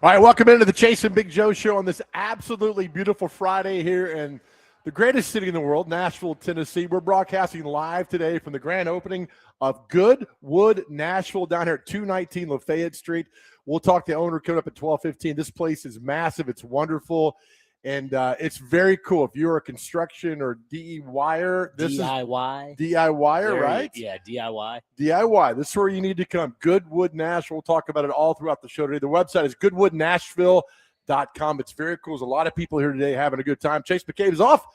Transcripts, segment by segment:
All right, welcome into the Chase and Big Joe show on this absolutely beautiful Friday here in the greatest city in the world, Nashville, Tennessee. We're broadcasting live today from the grand opening of Goodwood Nashville down here at 219 Lafayette Street. We'll talk to the owner coming up at 12:15. This place is massive. It's wonderful, and it's very cool. If you're a construction or DIYer, this DIY. is DIYer, right? Yeah, DIY. DIY. This is where you need to come. Goodwood Nashville. We'll talk about it all throughout the show today. The website is goodwoodnashville.com. It's very cool. There's a lot of people here today having a good time. Chase McCabe is off,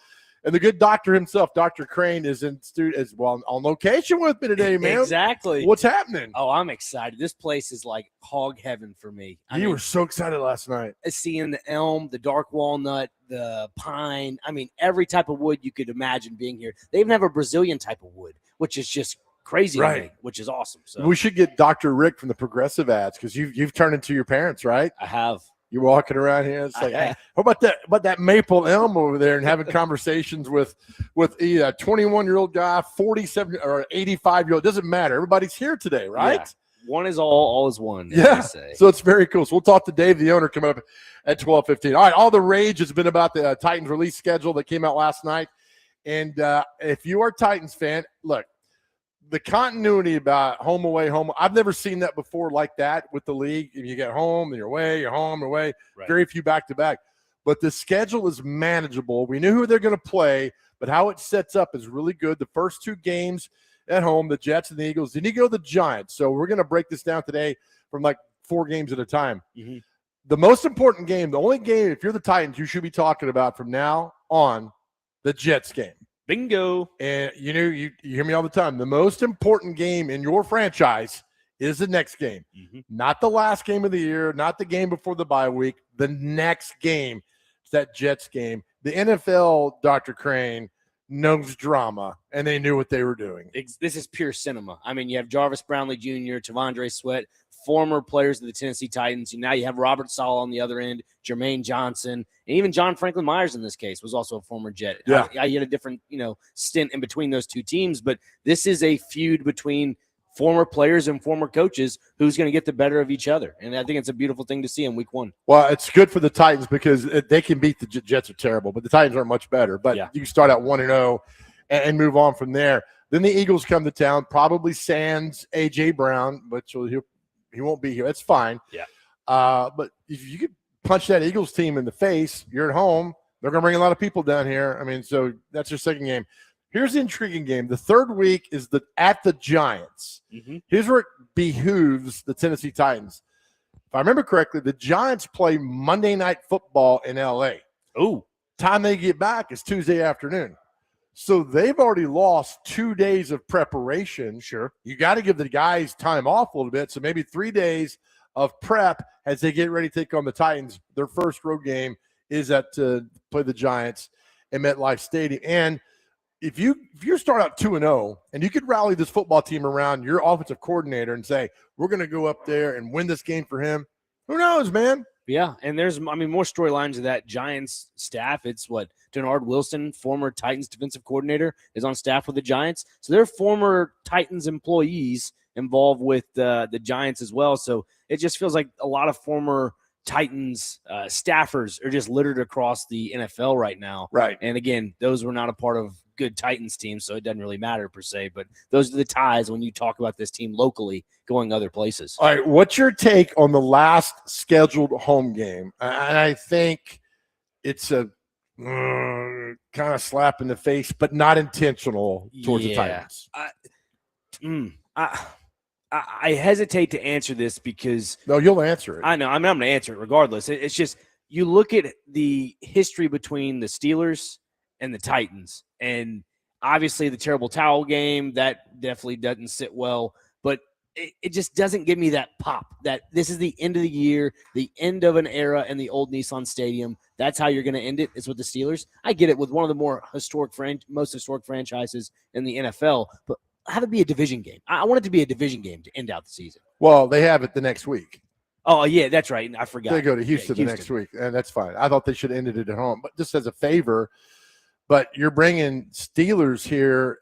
and the good doctor himself, Dr. Crane, is in studio as well on location with me today, man. Exactly. What's happening? Oh, I'm excited. This place is like hog heaven for me. You were so excited last night. Seeing the elm, the dark walnut, the pine. I mean, every type of wood you could imagine being here. They even have a Brazilian type of wood, which is just crazy to me, which is awesome. So we should get Dr. Rick from the Progressive Ads because you've turned into your parents, right? I have. You're walking around here. It's like, hey, how about that maple elm over there, and having conversations with a 21-year-old guy, 47 or 85-year-old. Doesn't matter. Everybody's here today, right? Yeah. One is all is one. Yeah. So it's very cool. So we'll talk to Dave, the owner, coming up at 12:15. All right. All the rage has been about the Titans release schedule that came out last night. And if you are a Titans fan, look, the continuity about home, away, home. I've never seen that before like that with the league. If you get home, then you're away, you're home, away. Right. Very few back-to-back. But the schedule is manageable. We knew who they're going to play, but how it sets up is really good. The first two games at home, the Jets and the Eagles. Then you go the Giants. So we're going to break this down today from like 4 games at a time. Mm-hmm. The most important game, the only game, if you're the Titans, you should be talking about from now on, the Jets game. Bingo. And you hear me all the time. The most important game in your franchise is the next game. Mm-hmm. Not the last game of the year, not the game before the bye week. The next game is that Jets game. The NFL, Dr. Crane, knows drama, and they knew what they were doing. This is pure cinema. I mean, you have Jarvis Brownlee Jr., T'Vondre Sweat, former players of the Tennessee Titans. Now you have Robert Saleh on the other end, Jermaine Johnson, and even John Franklin Myers in this case was also a former Jet. Yeah. I had a different, stint in between those two teams, but this is a feud between former players and former coaches who's going to get the better of each other. And I think it's a beautiful thing to see in week 1. Well, it's good for the Titans because they can beat the Jets are terrible, but the Titans aren't much better. But you can start out 1-0 and move on from there. Then the Eagles come to town, probably sans A.J. Brown, but he won't be here. That's fine. Yeah. But if you could punch that Eagles team in the face, you're at home. They're going to bring a lot of people down here. I mean, so that's your second game. Here's the intriguing game. The third week is at the Giants. Mm-hmm. Here's where it behooves the Tennessee Titans. If I remember correctly, the Giants play Monday Night Football in L.A. Oh. Time they get back is Tuesday afternoon. So they've already lost 2 days of preparation. Sure. You got to give the guys time off a little bit. So maybe 3 days of prep as they get ready to take on the Titans. Their first road game is to play the Giants at MetLife Stadium. And if you start out 2-0 and you could rally this football team around your offensive coordinator and say, we're going to go up there and win this game for him, who knows, man? Yeah, and there's, more storylines of that Giants staff. It's Denard Wilson, former Titans defensive coordinator, is on staff with the Giants. So there are former Titans employees involved with the Giants as well. So it just feels like a lot of former Titans staffers are just littered across the NFL right now. Right. And again, those were not a part of good Titans teams, so it doesn't really matter per se. But those are the ties when you talk about this team locally going other places. All right, what's your take on the last scheduled home game? And I think it's a kind of slap in the face, but not intentional towards the Titans. I hesitate to answer this because – no, you'll answer it. I know. I'm going to answer it regardless. It's just you look at the history between the Steelers and the Titans, and obviously the terrible towel game, that definitely doesn't sit well. But it just doesn't give me that pop that this is the end of the year, the end of an era in the old Nissan Stadium. That's how you're going to end it, is with the Steelers. I get it with one of the more most historic franchises in the NFL, but have it be a division game. I want it to be a division game to end out the season. Well, they have it the next week. Oh, yeah, that's right. I forgot. They go to Houston the next week, and that's fine. I thought they should have ended it at home, but just as a favor. But you're bringing Steelers here,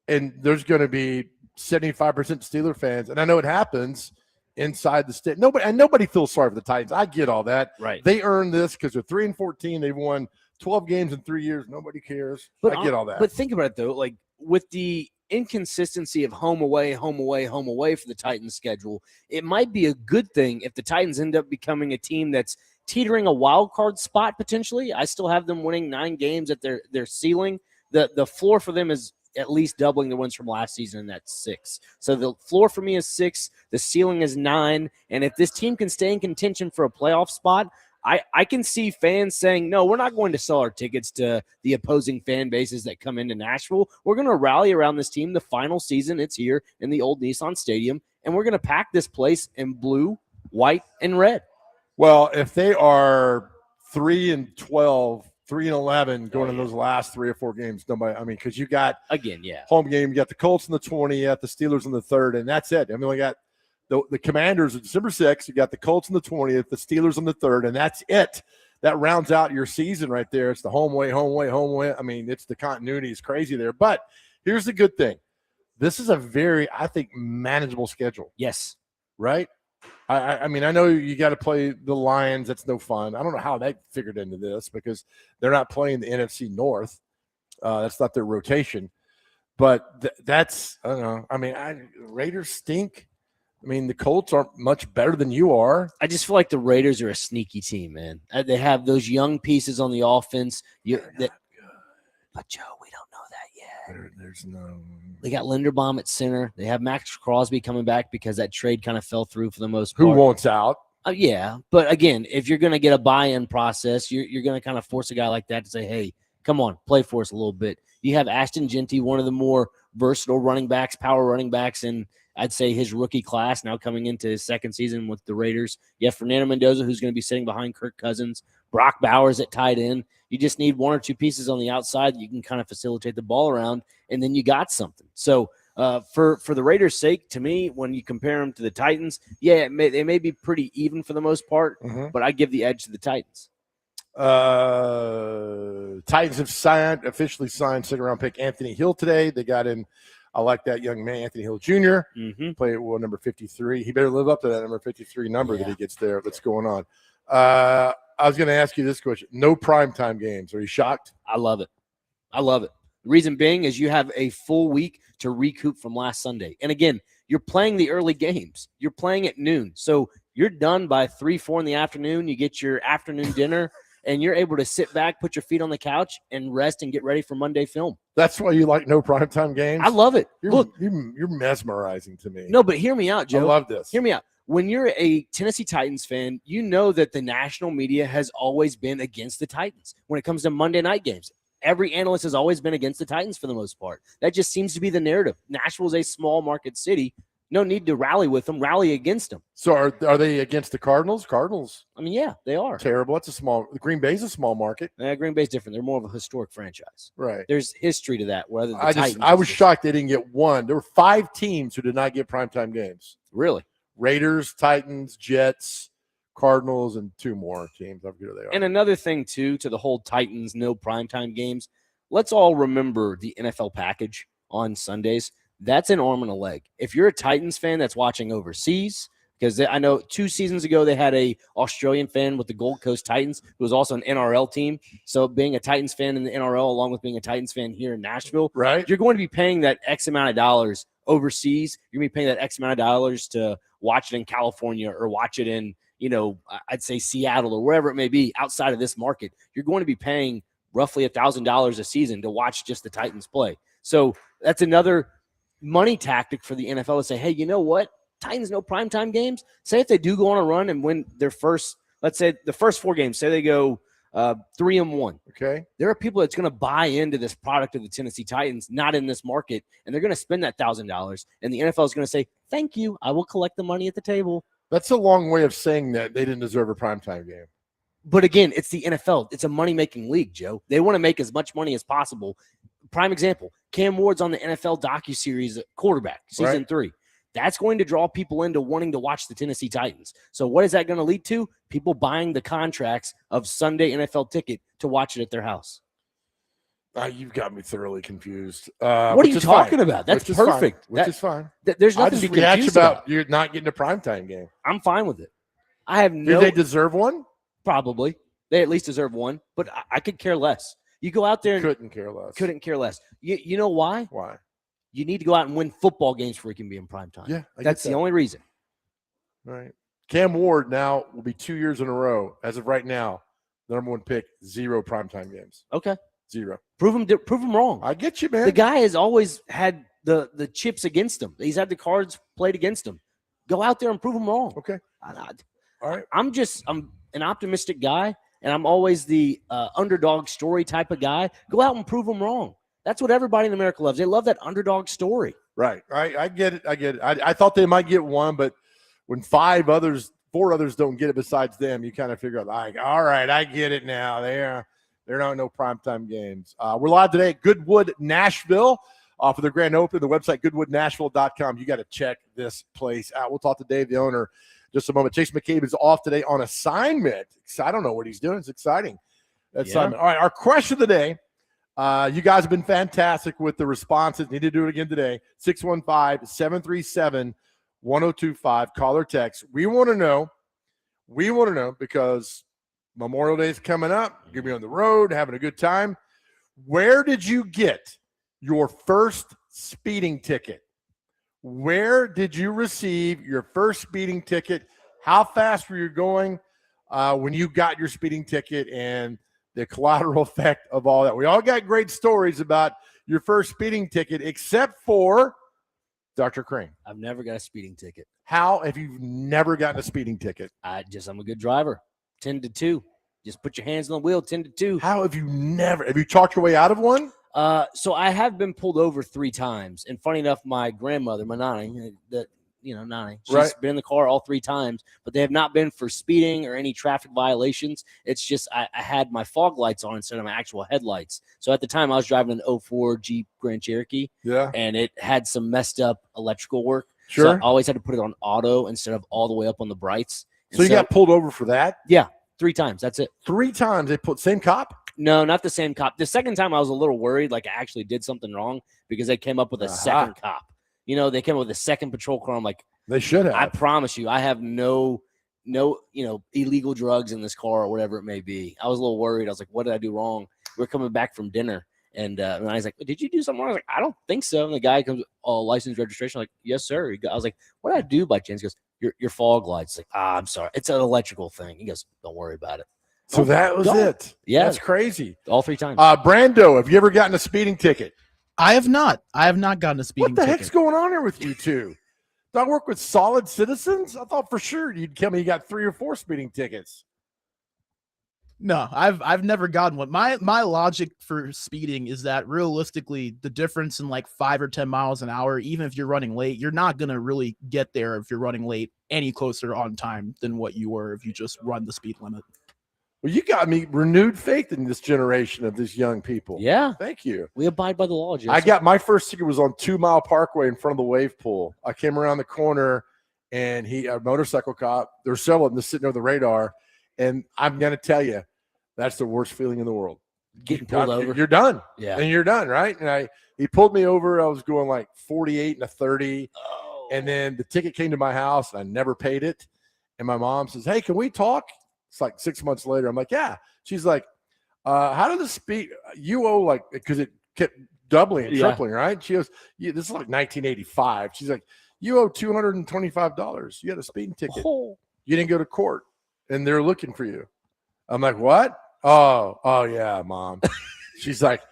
and there's going to be 75% Steeler fans. And I know it happens inside the state. Nobody feels sorry for the Titans. I get all that. Right. They earned this because they're 3-14. They've won 12 games in 3 years. Nobody cares. But I get all that. But think about it though, like with the inconsistency of home away for the Titans schedule, it might be a good thing if the Titans end up becoming a team that's teetering a wild card spot potentially. I still have them winning 9 games at their ceiling. The floor for them is at least doubling the wins from last season, and that's 6. So the floor for me is 6. The ceiling is 9. And if this team can stay in contention for a playoff spot, I can see fans saying, no, we're not going to sell our tickets to the opposing fan bases that come into Nashville. We're going to rally around this team the final season. It's here in the old Nissan Stadium, and we're going to pack this place in blue, white, and red. Well, if they are 3-12, 3-11 going in those last 3 or 4 games, nobody. I mean, because you got home game, you got the Colts in the 20, you got the Steelers in the 3rd, and that's it. I mean, we got the Commanders on December 6th. You got the Colts in the 20th, the Steelers in the 3rd, and that's it. That rounds out your season right there. It's the home way. I mean, it's the continuity is crazy there. But here's the good thing: this is a very, I think, manageable schedule. Yes, right. I mean, I know you got to play the Lions. That's no fun. I don't know how they figured into this because they're not playing the NFC North. That's not their rotation. But that's, I don't know. I mean, Raiders stink. I mean, the Colts aren't much better than you are. I just feel like the Raiders are a sneaky team, man. They have those young pieces on the offense. But, Joe, we don't know that yet. There's no. They got Linderbaum at center. They have Max Crosby coming back because that trade kind of fell through for the most part. Who wants out? Yeah, but again, if you're going to get a buy-in process, you're going to kind of force a guy like that to say, hey, come on, play for us a little bit. You have Ashton Genty, one of the more versatile running backs, power running backs in, I'd say, his rookie class, now coming into his 2nd season with the Raiders. You have Fernando Mendoza, who's going to be sitting behind Kirk Cousins. Brock Bowers at tight end. You just need 1 or 2 pieces on the outside that you can kind of facilitate the ball around, and then you got something. So for the Raiders' sake, to me, when you compare them to the Titans, they may be pretty even for the most part, but I give the edge to the Titans. Titans have officially signed 2nd-round pick Anthony Hill today. They got in. I like that young man, Anthony Hill Jr. Play number 53. He better live up to that number 53 number that he gets there. That's going on. I was going to ask you this question. No primetime games. Are you shocked? I love it. The reason being is you have a full week to recoup from last Sunday. And again, you're playing the early games. You're playing at noon. So you're done by 3, 4 in the afternoon. You get your afternoon dinner, and you're able to sit back, put your feet on the couch, and rest and get ready for Monday film. That's why you like no primetime games? I love it. Look, you're mesmerizing to me. No, but hear me out, Joe. I love this. Hear me out. When you're a Tennessee Titans fan, you know that the national media has always been against the Titans when it comes to Monday night games. Every analyst has always been against the Titans for the most part. That just seems to be the narrative. Nashville is a small market city. No need to rally with them, rally against them. So are they against the Cardinals? Cardinals? I mean, yeah, they are. Terrible. It's Green Bay's a small market. Green Bay's different. They're more of a historic franchise. Right. There's history to that. Whether I was shocked they didn't get one. There were 5 teams who did not get primetime games. Really? Raiders, Titans, Jets, Cardinals, and 2 more teams. I forget who they are. And another thing, too, to the whole Titans no primetime games, let's all remember the NFL package on Sundays. That's an arm and a leg. If you're a Titans fan that's watching overseas, because I know 2 seasons ago they had a Australian fan with the Gold Coast Titans who was also an NRL team. So being a Titans fan in the NRL along with being a Titans fan here in Nashville, right? You're going to be paying that X amount of dollars overseas. You're going to be paying that X amount of dollars to watch it in California or watch it in, I'd say Seattle or wherever it may be outside of this market. You're going to be paying roughly $1,000 a season to watch just the Titans play. So that's another money tactic for the NFL to say, hey, you know what? Titans no primetime games. Say if they do go on a run and win their first, let's say the first 4 games, say they go 3-1. Okay. There are people that's going to buy into this product of the Tennessee Titans, not in this market, and they're going to spend that $1,000. And the NFL is going to say, thank you. I will collect the money at the table. That's a long way of saying that they didn't deserve a primetime game. But again, it's the NFL. It's a money-making league, Joe. They want to make as much money as possible. Prime example, Cam Ward's on the NFL docuseries quarterback, season 3. That's going to draw people into wanting to watch the Tennessee Titans. So what is that going to lead to? People buying the contracts of Sunday NFL ticket to watch it at their house. You've got me thoroughly confused. What are which you is fine. talking about? That's Which is fine. perfect. Which is fine. There's I nothing just to be react confused about about. you're not getting a primetime game. I'm fine with it. I have Did no they deserve one? probably. They at least deserve one, but I could care less. You go out there and Couldn't care less. couldn't care less. You know why? Why? You need to go out and win football games before you can be in prime time. Yeah, I That's get the that. only reason. Right. Cam Ward now will be 2 years in a row. As of right now, the number one pick, 0 primetime games. Okay, 0. prove him wrong. I get you, man. The guy has always had the chips against him. He's had the cards played against him. Go out there and prove him wrong. Okay. All right. I'm an optimistic guy, and I'm always the underdog story type of guy. Go out and prove them wrong. That's what everybody in America loves. They love that underdog story. Right. I get it. I thought they might get one, but when 4 others don't get it besides them, you kind of figure out, like, all right, I get it now. There are no primetime games. We're live today at Goodwood, Nashville. For the grand opening, the website goodwoodnashville.com. You got to check this place out. We'll talk to Dave, the owner, just a moment. Chase McCabe is off today on assignment. I don't know what he's doing. It's exciting. Assignment. All right, our question of the day. You guys have been fantastic with the responses. Need to do it again today. 615-737-1025. Call or text. We want to know because Memorial Day is coming up. You're going to be on the road, having a good time. Where did you get your first speeding ticket? Where did you receive your first speeding ticket? How fast were you going when you got your speeding ticket, and the collateral effect of all that? We all got great stories about your first speeding ticket, except for Dr. Crane. I've never got a speeding ticket. How have you never gotten a speeding ticket? I'm a good driver. 10-2. Just put your hands on the wheel. 10-2. How have you talked your way out of one? So I have been pulled over 3 times, and funny enough, my grandmother, my nanny, Nani, she's been in the car all 3 times, but they have not been for speeding or any traffic violations. It's just I had my fog lights on instead of my actual headlights. So at the time, I was driving an 04 Jeep Grand Cherokee, and it had some messed up electrical work. Sure. So I always had to put it on auto instead of all the way up on the brights. So you got pulled over for that? Yeah, 3 times. That's it. 3 times. They put same cop? No, not the same cop. The second time I was a little worried, like I actually did something wrong, because they came up with a second cop. They came up with a second patrol car. I'm like, they should have. I promise you, I have no, illegal drugs in this car or whatever it may be. I was a little worried. I was like, what did I do wrong? We're coming back from dinner. And I was like, did you do something wrong? I was like, I don't think so. And the guy comes, license registration. I'm like, yes, sir. I was like, what did I do by chance? He goes, your fog lights. Like, I'm sorry. It's an electrical thing. He goes, don't worry about it. So that was it. Yeah. That's crazy. All 3 times. Brando, have you ever gotten a speeding ticket? I have not. I have not gotten a speeding ticket. What the heck's going on here with you two? Do I work with solid citizens? I thought for sure you'd tell me you got 3 or 4 speeding tickets. No, I've never gotten one. My logic for speeding is that realistically, the difference in like 5 or 10 miles an hour, even if you're running late, you're not gonna really get there if you're running late any closer on time than what you were if you just run the speed limit. Well, you got me renewed faith in this generation of these young people. Yeah. Thank you. We abide by the law, Jason. I got my first ticket was on 2 Mile Parkway in front of the wave pool. I came around the corner, and a motorcycle cop, there's several of them just sitting over the radar. And I'm going to tell you, that's the worst feeling in the world. Getting pulled over. You're done. Yeah. And you're done, right? And he pulled me over. I was going like 48 and a 30. Oh. And then the ticket came to my house, and I never paid it. And my mom says, hey, can we talk? It's like 6 months later. I'm like, yeah. She's like, how did the speed you owe, like, because it kept doubling and tripling, right? She goes, this is like 1985. She's like, you owe $225. You had a speeding ticket. Oh. You didn't go to court, and they're looking for you. I'm like, what? Oh yeah, Mom. She's like,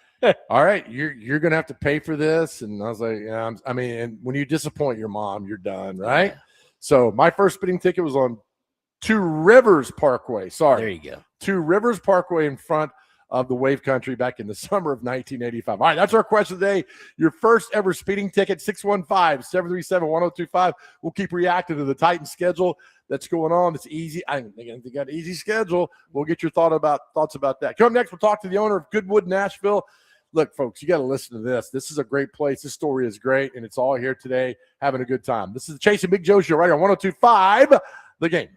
all right, you're gonna have to pay for this. And I was like, yeah. And when you disappoint your mom, you're done, right? Yeah. So my first speeding ticket was on 2 Rivers Parkway. Sorry. There you go. 2 Rivers Parkway in front of the Wave Country back in the summer of 1985. All right, that's our question today. Your first ever speeding ticket, 615-737-1025. We'll keep reacting to the Titan schedule that's going on. It's easy. I think they got an easy schedule. We'll get your thoughts about that. Come up next, we'll talk to the owner of Goodwood, Nashville. Look, folks, you got to listen to this. This is a great place. This story is great, and it's all here today having a good time. This is the Chase and Big Joe Show right here on 102.5 The Game.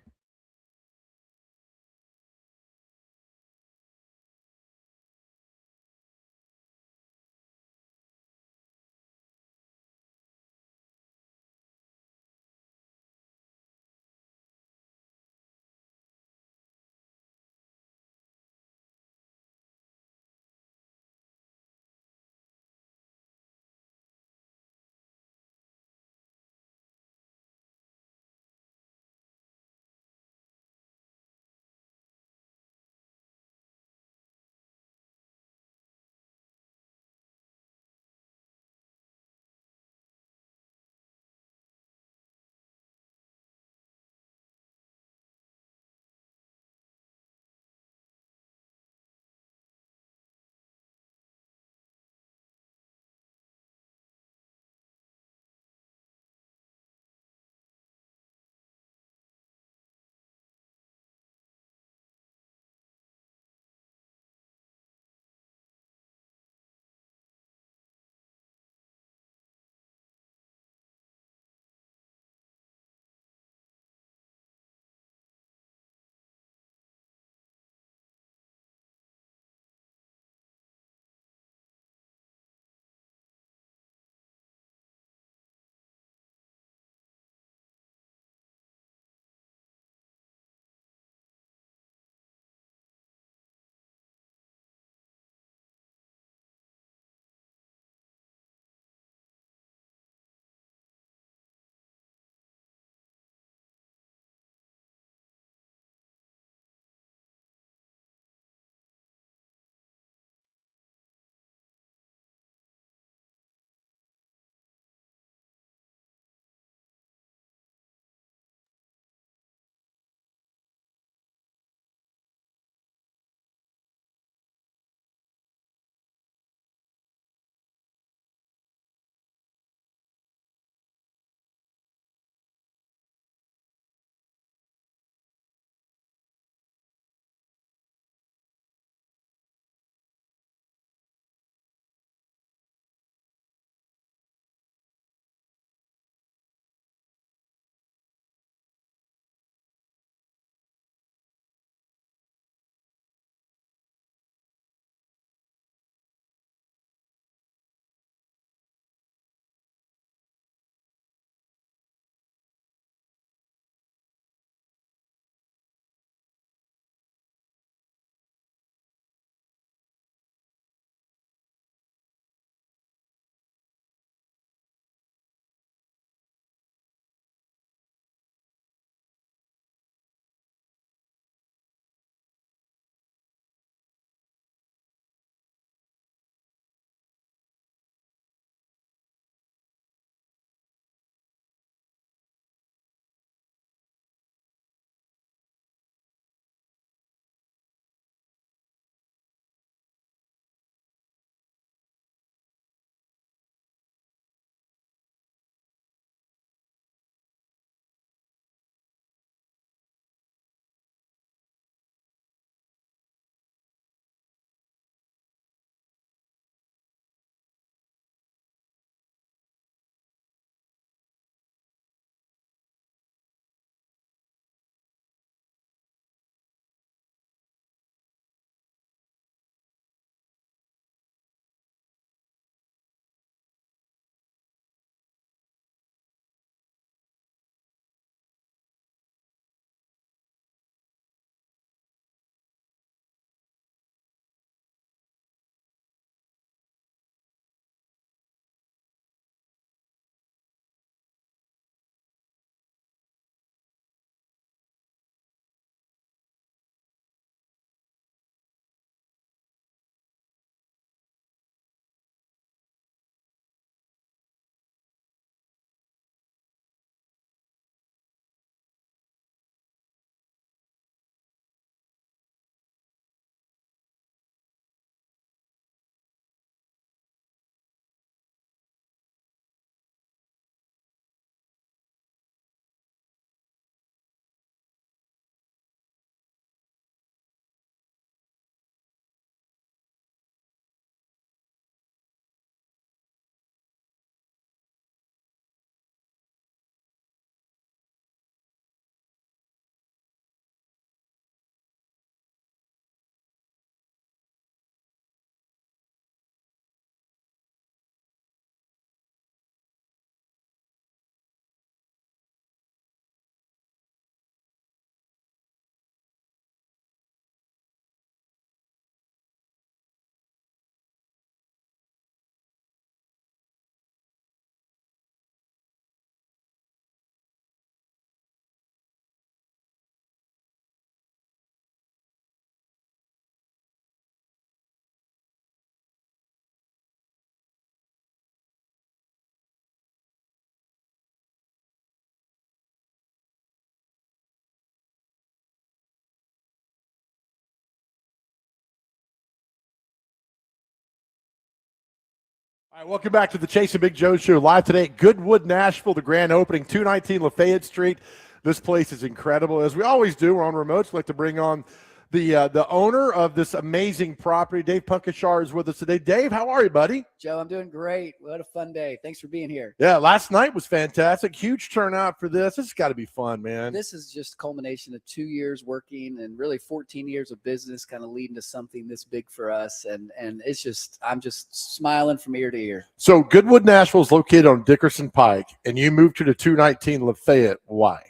All right, welcome back to the Chase and Big Joe Show, live today at Goodwood, Nashville, the grand opening, 219 Lafayette Street. This place is incredible. As we always do, we're on remotes. We like to bring on the owner of this amazing property. Dave Punkashar is with us today. Dave, how are you, buddy? Joe, I'm doing great. What a fun day. Thanks for being here. Yeah, last night was fantastic. Huge turnout for this. This has got to be fun, man. This is just culmination of 2 years working and really 14 years of business kind of leading to something this big for us. And it's just, I'm just smiling from ear to ear. So Goodwood, Nashville is located on Dickerson Pike, and you moved to the 219 Lafayette. Why?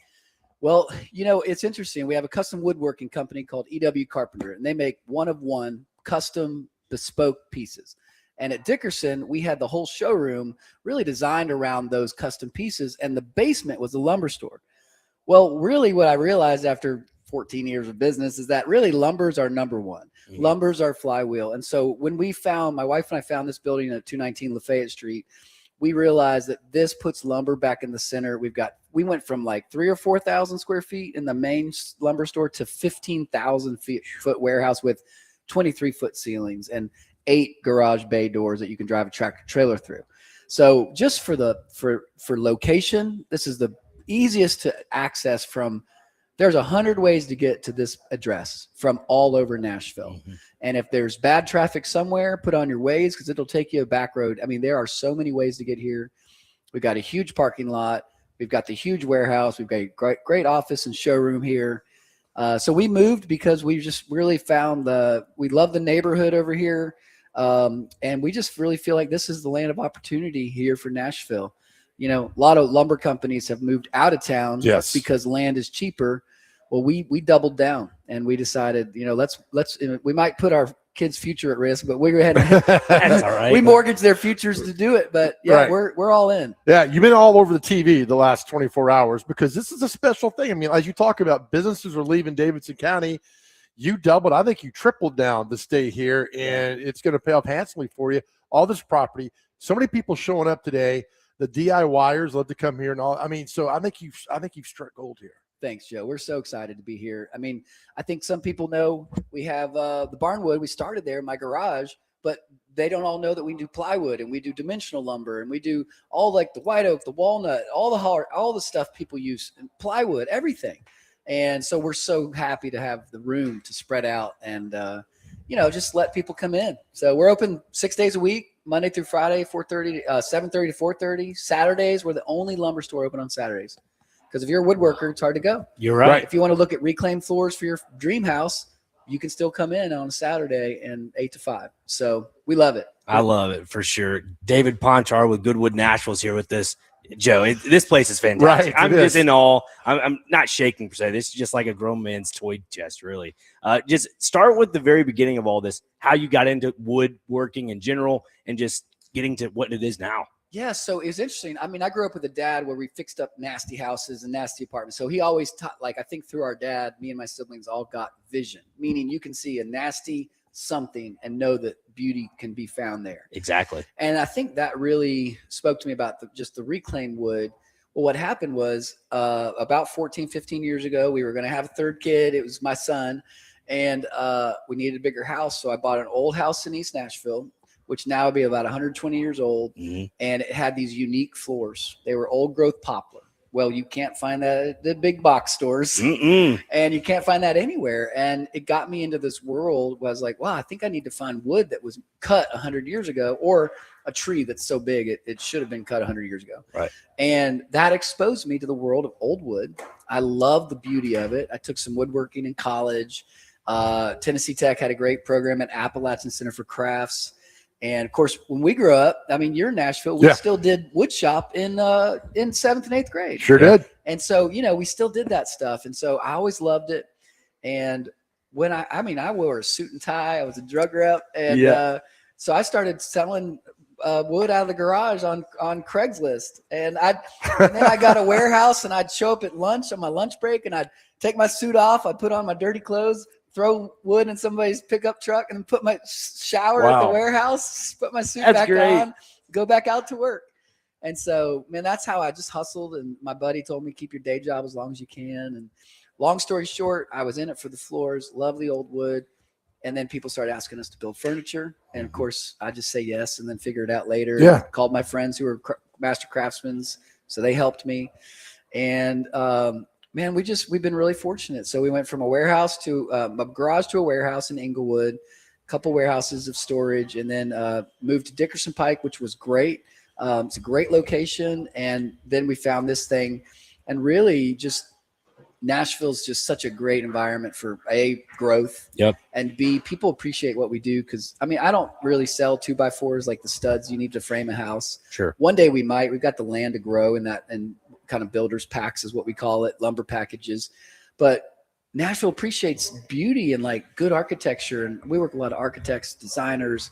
Well, you know, it's interesting. We have a custom woodworking company called EW Carpenter, and they make one-of-one custom bespoke pieces. And at Dickerson, we had the whole showroom really designed around those custom pieces, and the basement was a lumber store. Well, really what I realized after 14 years of business is that really lumbers are number one. Mm-hmm. Lumbers are flywheel. And so when we found, my wife and I found this building at 219 Lafayette Street, we realized that this puts lumber back in the center. We went from like 3,000 or 4,000 square feet in the main lumber store to 15,000 foot warehouse with 23-foot ceilings and 8 garage bay doors that you can drive a tractor trailer through. So just for location, this is the easiest to access from. There's 100 ways to get to this address from all over Nashville. Mm-hmm. And if there's bad traffic somewhere, put on your Waze because it'll take you a back road. I mean, there are so many ways to get here. We've got a huge parking lot. We've got the huge warehouse. We've got a great office and showroom here. So we moved because we just really found we love the neighborhood over here. And we just really feel like this is the land of opportunity here for Nashville. You know, a lot of lumber companies have moved out of town because land is cheaper. Well, we doubled down and we decided, you know, let's we might put our kids' future at risk, but we're ahead. That's all right. We mortgage their futures to do it, but yeah, right. we're all in. Yeah, you've been all over the TV the last 24 hours because this is a special thing. I mean, as you talk about, businesses are leaving Davidson County. You doubled, I think you tripled down to stay here, and it's going to pay off handsomely for you. All this property, so many people showing up today. The DIYers love to come here and all. I mean, so I think you've struck gold here. Thanks, Joe. We're so excited to be here. I mean, I think some people know we have the Barnwood. We started there in my garage, but they don't all know that we do plywood and we do dimensional lumber and we do all like the white oak, the walnut, all the stuff people use, and plywood, everything. And so we're so happy to have the room to spread out and, you know, just let people come in. So we're open 6 days a week, Monday through Friday, 7:30 to 4:30. Saturdays, we're the only lumber store open on Saturdays. Because if you're a woodworker, it's hard to go. You're right. If you want to look at reclaimed floors for your dream house, you can still come in on a Saturday and 8 to 5. So we love it. I love it for sure. David Ponchar with Goodwood Nashville's here with this. Joe, this place is fantastic. Right, I'm just in awe. I'm not shaking per se. This is just like a grown man's toy chest, really. Just start with the very beginning of all this, how you got into woodworking in general and just getting to what it is now. Yeah, so it was interesting. I mean, I grew up with a dad where we fixed up nasty houses and nasty apartments. So he always taught, like, I think through our dad, me and my siblings all got vision, meaning you can see a nasty something and know that beauty can be found there. Exactly. And I think that really spoke to me about just the reclaimed wood. Well, what happened was about 14, 15 years ago, we were going to have a third kid. It was my son. And we needed a bigger house. So I bought an old house in East Nashville, which now would be about 120 years old. Mm-hmm. And it had these unique floors. They were old growth poplar. Well, you can't find that at the big box stores. Mm-mm. And you can't find that anywhere. And it got me into this world where I was like, wow, I think I need to find wood that was cut 100 years ago or a tree that's so big it should have been cut 100 years ago. Right. And that exposed me to the world of old wood. I love the beauty of it. I took some woodworking in college. Tennessee Tech had a great program at Appalachian Center for Crafts. And of course, when we grew up, I mean, you're in Nashville. We still did wood shop in 7th and 8th grade. Sure did. And so, you know, we still did that stuff. And so I always loved it. And when I wore a suit and tie, I was a drug rep. And so I started selling wood out of the garage on Craigslist. And then I got a warehouse and I'd show up at lunch on my lunch break and I'd take my suit off. I'd put on my dirty clothes, throw wood in somebody's pickup truck and put my shower at the warehouse, put my suit back on, go back out to work. And so, man, that's how I just hustled. And my buddy told me, keep your day job as long as you can. And long story short, I was in it for the floors, love the old wood. And then people started asking us to build furniture. And of course, I just say yes and then figure it out later. Yeah. Called my friends who were master craftsmen. So they helped me. And man, we've been really fortunate. So we went from a warehouse to a garage to a warehouse in Inglewood, a couple warehouses of storage, and then moved to Dickerson Pike, which was great. It's a great location. And then we found this thing, and really just Nashville's just such a great environment for A, growth. Yep. And B, people appreciate what we do. Cause I mean, I don't really sell 2x4s like the studs you need to frame a house. Sure. One day we might. We've got the land to grow in that, and kind of builders packs is what we call it, lumber packages. But Nashville appreciates beauty and like good architecture. And we work with a lot of architects, designers,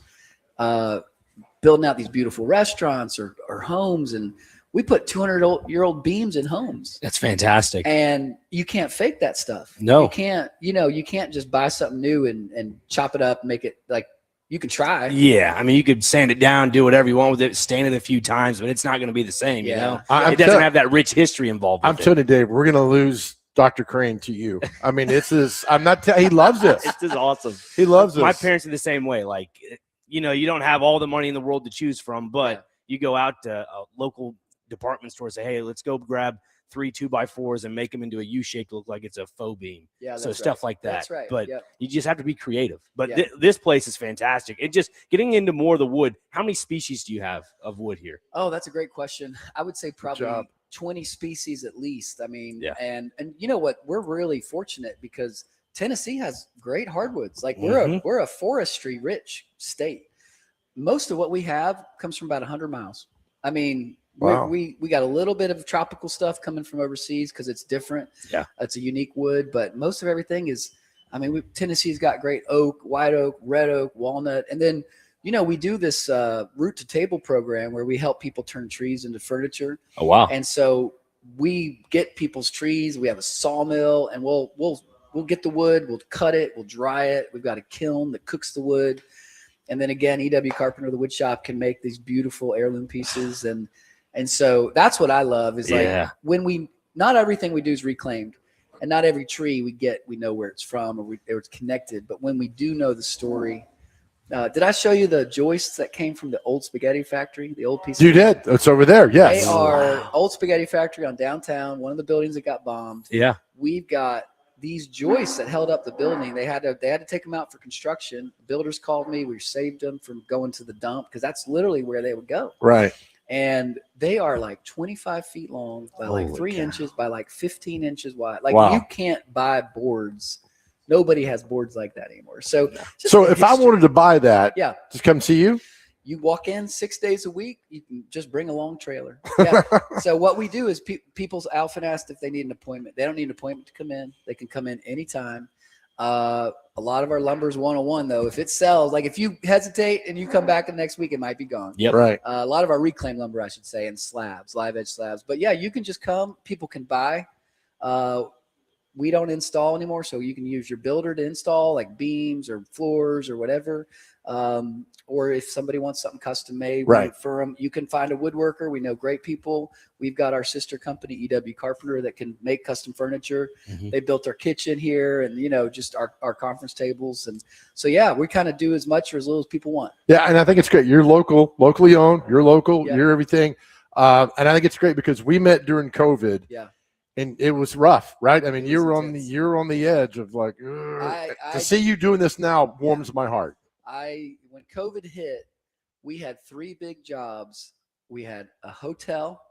building out these beautiful restaurants or homes. And we put 200-year-old beams in homes. That's fantastic. And you can't fake that stuff. No. You can't, you can't just buy something new and chop it up, make it like, you can try. Yeah, I mean, you could sand it down, do whatever you want with it, stain it a few times, but it's not going to be the same. Yeah. You know, I'm it doesn't tell- have that rich history involved. I'm With telling you, Dave, we're going to lose Dr. Crane to you. I mean, I'm not, he loves this. It's just awesome. He loves My this. parents are the same way. Like, you don't have all the money in the world to choose from, but you go out to a local department store and say, hey, let's go grab 3 2x4s and make them into a U shape to look like it's a faux beam. Yeah. So that's stuff right. like that. That's right. But Yep. you just have to be creative. But Yeah. this place is fantastic. It just getting into more of the wood. How many species do you have of wood here? Oh, that's a great question. I would say probably job. 20 species at least. I mean, Yeah. and you know what? We're really fortunate because Tennessee has great hardwoods. Like we're a forestry rich state. Most of what we have comes from about 100 miles. I mean, Wow. we got a little bit of tropical stuff coming from overseas because it's different. Yeah. It's a unique wood, but most of everything is, I mean, Tennessee's got great oak, white oak, red oak, walnut. And then, we do this root to table program where we help people turn trees into furniture. Oh, wow. And so we get people's trees. We have a sawmill, and we'll get the wood, we'll cut it, we'll dry it. We've got a kiln that cooks the wood. And then again, EW Carpenter, the wood shop, can make these beautiful heirloom pieces. And so that's what I love is Yeah. like when not everything we do is reclaimed, and not every tree we know where it's from or it's connected. But when we do know the story, did I show you the joists that came from the old spaghetti factory, the old piece? You did. It's over there. Yes. They are old spaghetti factory on downtown, one of the buildings that got bombed. Yeah. We've got these joists that held up the building. They had to take them out for construction. Builders called me. We saved them from going to the dump because that's literally where they would go. Right. And they are like 25 feet long by like Holy 3 cow. inches by like 15 inches wide. Like Wow. you can't buy boards. Nobody has boards like that anymore. So, just So the if I history. wanted to buy that, Yeah. just come see you. You walk in 6 days a week. You can just bring a long trailer. Yeah. So what we do is people's Alpha asked if they need an appointment. They don't need an appointment to come in. They can come in anytime. A lot of our lumber is 101 though. If it sells, like if you hesitate and you come back the next week, it might be gone. Yep. Right. A lot of our reclaimed lumber, I should say, and slabs, live edge slabs. But yeah, you can just come. People can buy. We don't install anymore, so you can use your builder to install like beams or floors or whatever. Or if somebody wants something custom made, Right. for them, you can find a woodworker. We know great people. We've got our sister company, EW Carpenter, that can make custom furniture. Mhm. They built our kitchen here and, just our conference tables. And so, yeah, we kind of do as much or as little as people want. Yeah, and I think it's great. You're locally owned. You're local. Yeah. You're everything. And I think it's great because we met during COVID. Yeah. And it was rough, right? I mean, It you're was on the edge of like I- to see you doing this now warms my heart. When COVID hit, we had 3 big jobs. We had a hotel,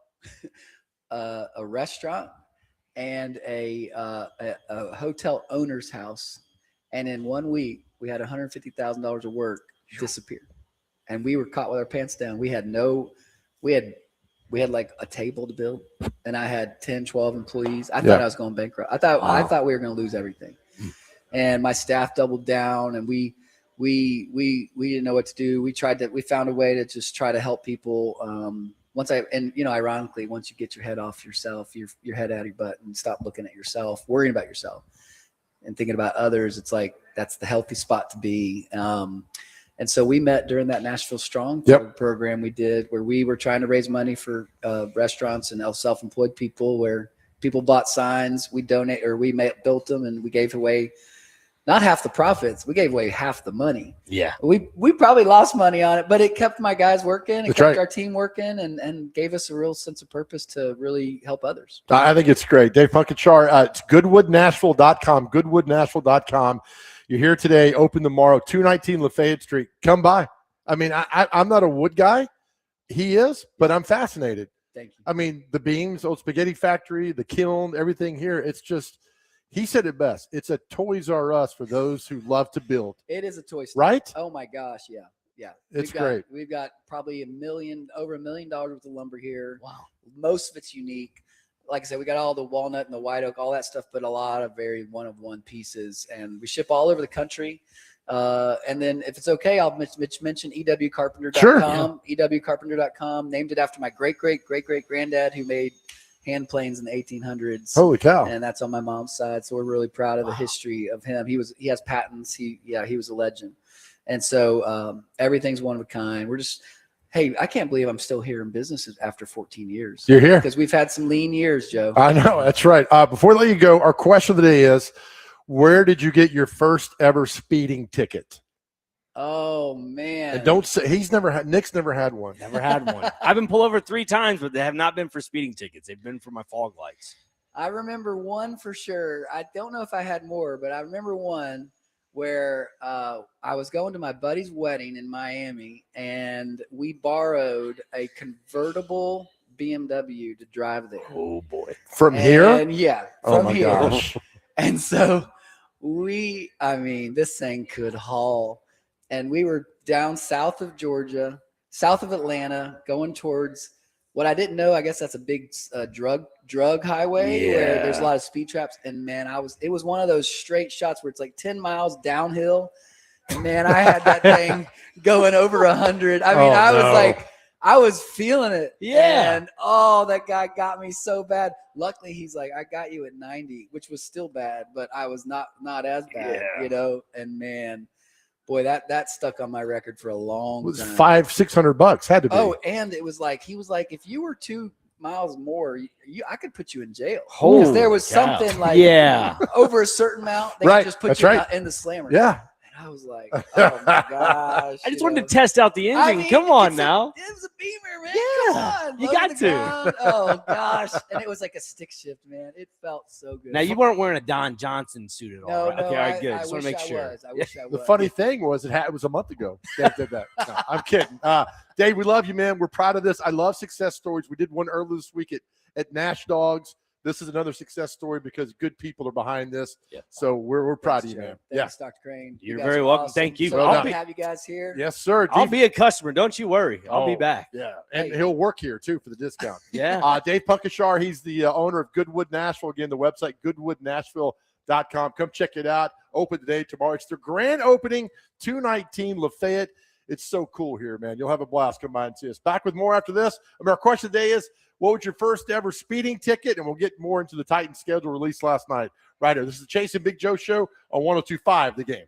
a restaurant, and a hotel owner's house. And in 1 week, we had $150,000 of work disappear, and we were caught with our pants down. We had like a table to build, and I had 10, 12 employees. I thought I was going bankrupt. I thought we were going to lose everything. And my staff doubled down, and we didn't know what to do. We found a way to just try to help people. Ironically, once you get your head off yourself, your head out of your butt and stop looking at yourself, worrying about yourself and thinking about others, it's like, that's the healthy spot to be. And so we met during that Nashville Strong program we did, where we were trying to raise money for restaurants and self-employed people, where people bought signs, we built them, and we gave away not half the profits. We gave away half the money. Yeah. We probably lost money on it, but it kept my guys working. It That's kept right. our team working and gave us a real sense of purpose to really help others. I think it's great. Dave Punkachar, it's goodwoodnashville.com, goodwoodnashville.com. You're here today, open tomorrow, 219 Lafayette Street. Come by. I mean, I'm not a wood guy. He is, but I'm fascinated. Thank you. I mean, the beams, old spaghetti factory, the kiln, everything here. It's just, he said it best. It's a Toys R Us for those who love to build, It is a toy store. right? Oh my gosh, yeah. Yeah. It's We've got- great. We've got probably over $1 million worth of lumber here. Wow. Most of it's unique. Like I said, we got all the walnut and the white oak, all that stuff, but a lot of very one-of-one pieces. And we ship all over the country. And then if it's okay, I'll mention ewcarpenter.com. Sure. ewcarpenter.com. Named it after my great-great-great-great-granddad who made hand planes in the 1800s. Holy cow. And that's on my mom's side. So we're really proud of the history of him. He has patents. He was a legend. And so everything's one of a kind. We're just, hey, I can't believe I'm still here in business after 14 years. You're here. Because we've had some lean years, Joe. I know. That's right. Before I let you go, our question of the day is, where did you get your first ever speeding ticket? Oh man. And don't say Nick's never had one. Never had one. I've been pulled over 3 times, but they have not been for speeding tickets. They've been for my fog lights. I remember one for sure. I don't know if I had more, but I remember one where I was going to my buddy's wedding in Miami, and we borrowed a convertible BMW to drive there. Oh boy. From here? And yeah, Oh from my here. gosh. And so this thing could haul. And we were down south of Georgia, south of Atlanta, going towards what I didn't know. I guess that's a big drug highway where there's a lot of speed traps. And man, it was one of those straight shots where it's like 10 miles downhill. And man, I had that thing going over 100. I mean, I was feeling it. Yeah. And that guy got me so bad. Luckily, he's like, I got you at 90, which was still bad, but I was not as bad, And man, boy, that stuck on my record for a long It was time. $500-600 had to be. Oh, and it was like, he was like, if you were 2 miles more, I could put you in jail. Holy Because there was cow. something like over a certain amount, they Right, could just put that's you right. in the slammer. Yeah. And I was like, oh my gosh. I just wanted to test out the engine. Come on now. It was a Beamer, man. Yeah, Come on. you Low got the to. ground. Oh gosh. And it was like a stick shift, man. It felt so good. Now you weren't wearing a Don Johnson suit at all, No, right? no, Okay, all right, I good. Just want to wish make I sure. was. I wish I was. The funny thing was, it was a month ago. Dave did that. No, I'm kidding. Dave, we love you, man. We're proud of this. I love success stories. We did one earlier this week at Nash Dogs. This is another success story because good people are behind this. Yeah. So we're proud of Thanks, you, Joe. man. Thanks, Dr. Crane. You You're guys very are welcome. awesome. Thank you. So Well glad done. to have you guys here. Yes, sir. I'll be a customer. Don't you worry. I'll be Oh, back. Yeah, and Hey. he'll work here too for the discount. Yeah. Dave Punkachar, he's the owner of Goodwood Nashville. Again, the website, goodwoodnashville.com. Come check it out. Open today, tomorrow. It's their grand opening, 219 Lafayette. It's so cool here, man. You'll have a blast. Come by and see us. Back with more after this. Our question today is, what was your first ever speeding ticket? And we'll get more into the Titans schedule released last night. Right here. This is the Chase and Big Joe Show on 102.5 The Game.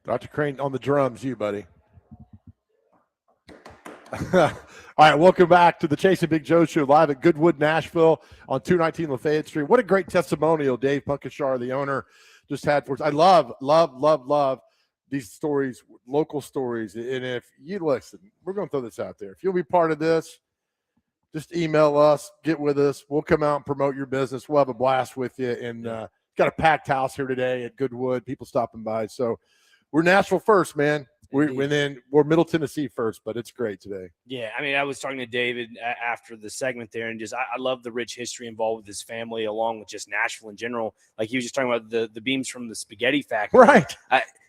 Dr. Crane on the drums, you buddy. All right, welcome back to the Chasing Big Joe Show live at Goodwood, Nashville on 219 Lafayette Street. What a great testimonial Dave Punkashar, the owner, just had for us. I love these stories, local stories. And if you listen, we're going to throw this out there. If you'll be part of this, just email us, get with us. We'll come out and promote your business. We'll have a blast with you. And got a packed house here today at Goodwood, people stopping by. So we're Nashville first, man. We're Middle Tennessee first, but it's great today. Yeah, I mean, I was talking to David after the segment there, and just I love the rich history involved with his family, along with just Nashville in general. Like he was just talking about the beams from the spaghetti factory. Right.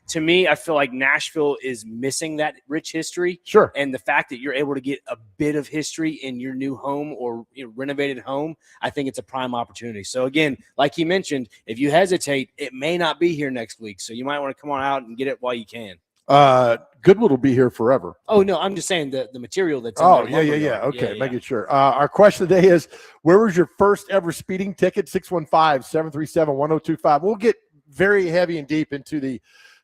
To me, I feel like Nashville is missing that rich history. Sure. And the fact that you're able to get a bit of history in your new home or renovated home, I think it's a prime opportunity. So again, like he mentioned, if you hesitate, it may not be here next week. So you might want to come on out and get it while you can. Goodwood will be here forever. Oh, no, I'm just saying the material that's in Oh, their lumber yeah. yard. Okay, making sure. Our question today is, where was your first ever speeding ticket? 615-737-1025. We'll get very heavy and deep into the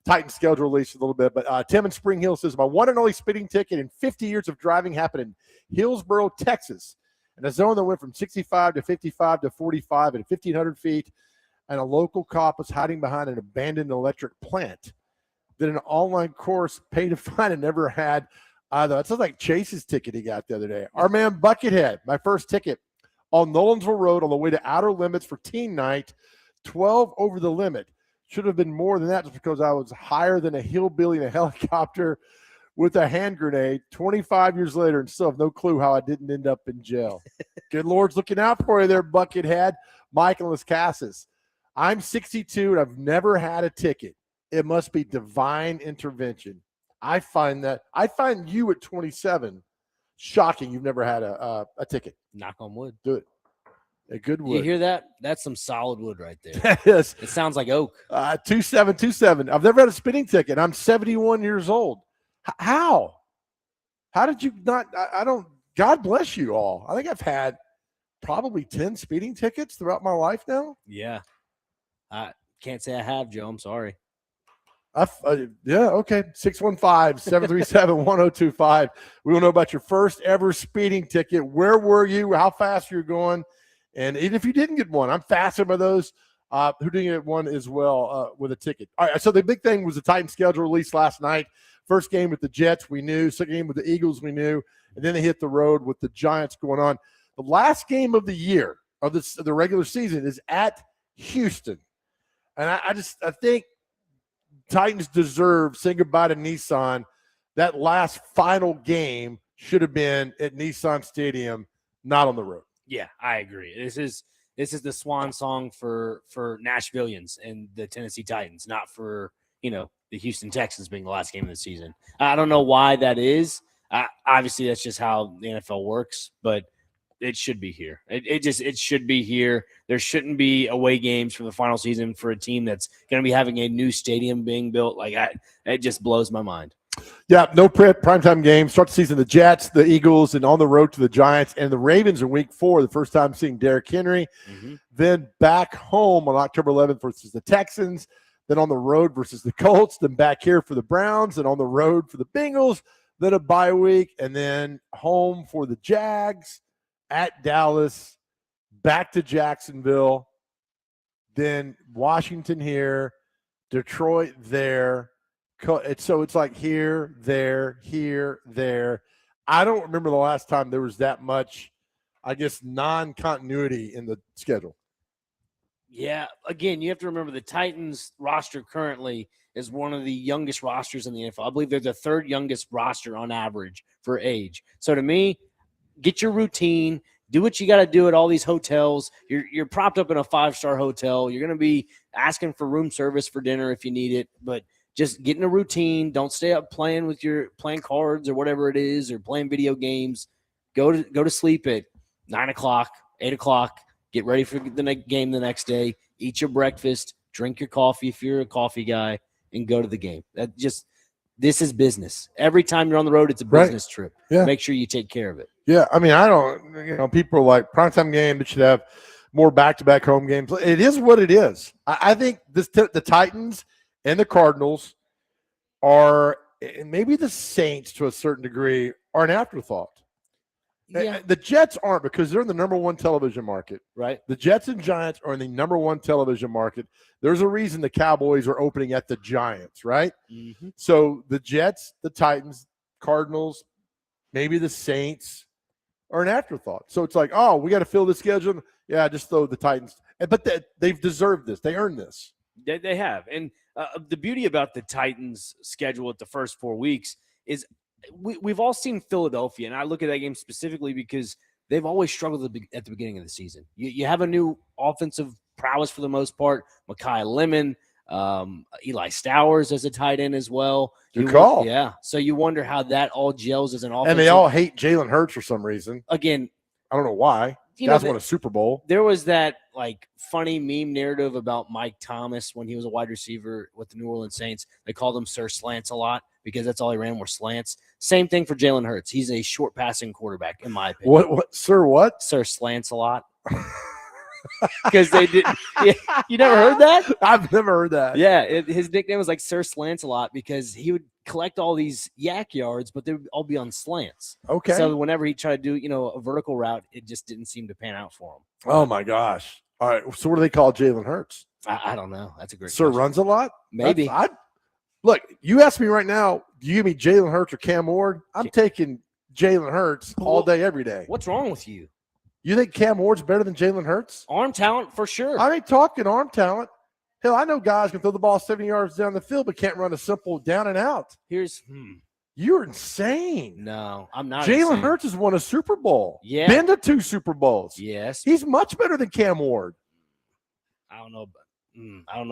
Titan schedule release a little bit, but Tim in Spring Hill says, my one and only speeding ticket in 50 years of driving happened in Hillsboro, Texas, in a zone that went from 65 to 55 to 45 at 1,500 feet, and a local cop was hiding behind an abandoned electric plant. Did an online course, paid a fine, and never had either. That sounds like Chase's ticket he got the other day. Our man Buckethead, my first ticket on Nolensville Road on the way to Outer Limits for teen night, 12 over the limit. Should have been more than that just because I was higher than a hillbilly in a helicopter with a hand grenade 25 years later and still have no clue how I didn't end up in jail. Good Lord's looking out for you there, Buckethead. Mike and Las Casas. I'm 62 and I've never had a ticket. It must be divine intervention. I find you at 27 shocking. You've never had a ticket. Knock on wood. Do it. A good wood. You hear that? That's some solid wood right there. Yes. It sounds like oak. 2727. I've never had a speeding ticket. I'm 71 years old. How? How did you not? I don't. God bless you all. I think I've had probably 10 speeding tickets throughout my life now. Yeah. I can't say I have, Joe. I'm sorry. Yeah, okay. 615-737-1025. We will know about your first ever speeding ticket. Where were you? How fast you're going? And even if you didn't get one, I'm fascinated by those who didn't get one as well with a ticket. All right, so the big thing was the Titan schedule released last night. First game with the Jets, we knew. Second game with the Eagles, we knew. And then they hit the road with the Giants going on. The last game of the year of the regular season is at Houston. And I think Titans deserve saying goodbye to Nissan. That last final game should have been at Nissan Stadium, not on the road. Yeah, I agree. This is the swan song for Nashvillians and the Tennessee Titans, not for the Houston Texans being the last game of the season. I don't know why that is. Obviously, that's just how the NFL works, but it should be here. It should be here. There shouldn't be away games for the final season for a team that's going to be having a new stadium being built. It just blows my mind. Yeah, no primetime games. Start the season, the Jets, the Eagles, and on the road to the Giants. And the Ravens in week 4, the first time seeing Derrick Henry. Mm-hmm. Then back home on October 11th versus the Texans. Then on the road versus the Colts. Then back here for the Browns. And on the road for the Bengals. Then a bye week. And then home for the Jags, at Dallas, back to Jacksonville. Then Washington here, Detroit there. So it's like here, there. I don't remember the last time there was that much, non-continuity in the schedule. Yeah, again, you have to remember the Titans roster currently is one of the youngest rosters in the NFL. I believe they're the third youngest roster on average for age. So to me, get your routine, do what you got to do at all these hotels. You're propped up in a 5-star hotel. You're going to be asking for room service for dinner if you need it, but just get in a routine. Don't stay up playing cards or whatever it is, or playing video games. Go to sleep at 9 o'clock, 8 o'clock. Get ready for the game the next day. Eat your breakfast. Drink your coffee if you're a coffee guy, and go to the game. This is business. Every time you're on the road, it's a business trip. Yeah. Make sure you take care of it. Yeah, I mean, people are like, primetime game, that should have more back-to-back home games. It is what it is. I think the Titans and the Cardinals are, and maybe the Saints to a certain degree, are an afterthought. Yeah, The Jets aren't because they're in the number one television market. right. The Jets and Giants are in the number one television market. There's a reason the Cowboys are opening at the Giants, right? Mm-hmm. So the Jets, the Titans, Cardinals, maybe the Saints are an afterthought. So it's like, oh, we got to fill the schedule. Yeah, just throw the Titans. But they've deserved this. They earned this. They have. And the beauty about the Titans' schedule at the first 4 weeks is we've all seen Philadelphia, and I look at that game specifically because they've always struggled at the beginning of the season. You have a new offensive prowess for the most part, Mekhi Lemon, Eli Stowers as a tight end as well. Good call. Yeah. So you wonder how that all gels as an offense. And they all hate Jalen Hurts for some reason. Again, I don't know why. Guys won a Super Bowl. There was that like funny meme narrative about Mike Thomas when he was a wide receiver with the New Orleans Saints. They called him Sir Slants a lot because that's all he ran were slants. Same thing for Jalen Hurts. He's a short passing quarterback, in my opinion. What, sir? What? Sir Slants a lot. Because they did. Yeah, you never heard that? I've never heard that. Yeah, his nickname was like Sir Slants a lot because he would collect all these yak yards, but they would all be on slants. Okay. So whenever he tried to do, a vertical route, it just didn't seem to pan out for him. Oh my gosh. All right. So what do they call Jalen Hurts? I don't know. That's a great Sir question. runs a lot? Maybe. Look, you ask me right now, do you give me Jalen Hurts or Cam Ward? I'm taking Jalen Hurts all day, every day. What's wrong with you? You think Cam Ward's better than Jalen Hurts? Arm talent for sure. I ain't talking arm talent. Hell, I know guys can throw the ball 70 yards down the field, but can't run a simple down and out. You're insane. No, I'm not. Jalen insane. Hurts has won a Super Bowl. Yeah. Been to 2 Super Bowls. Yes. He's much better than Cam Ward. I don't know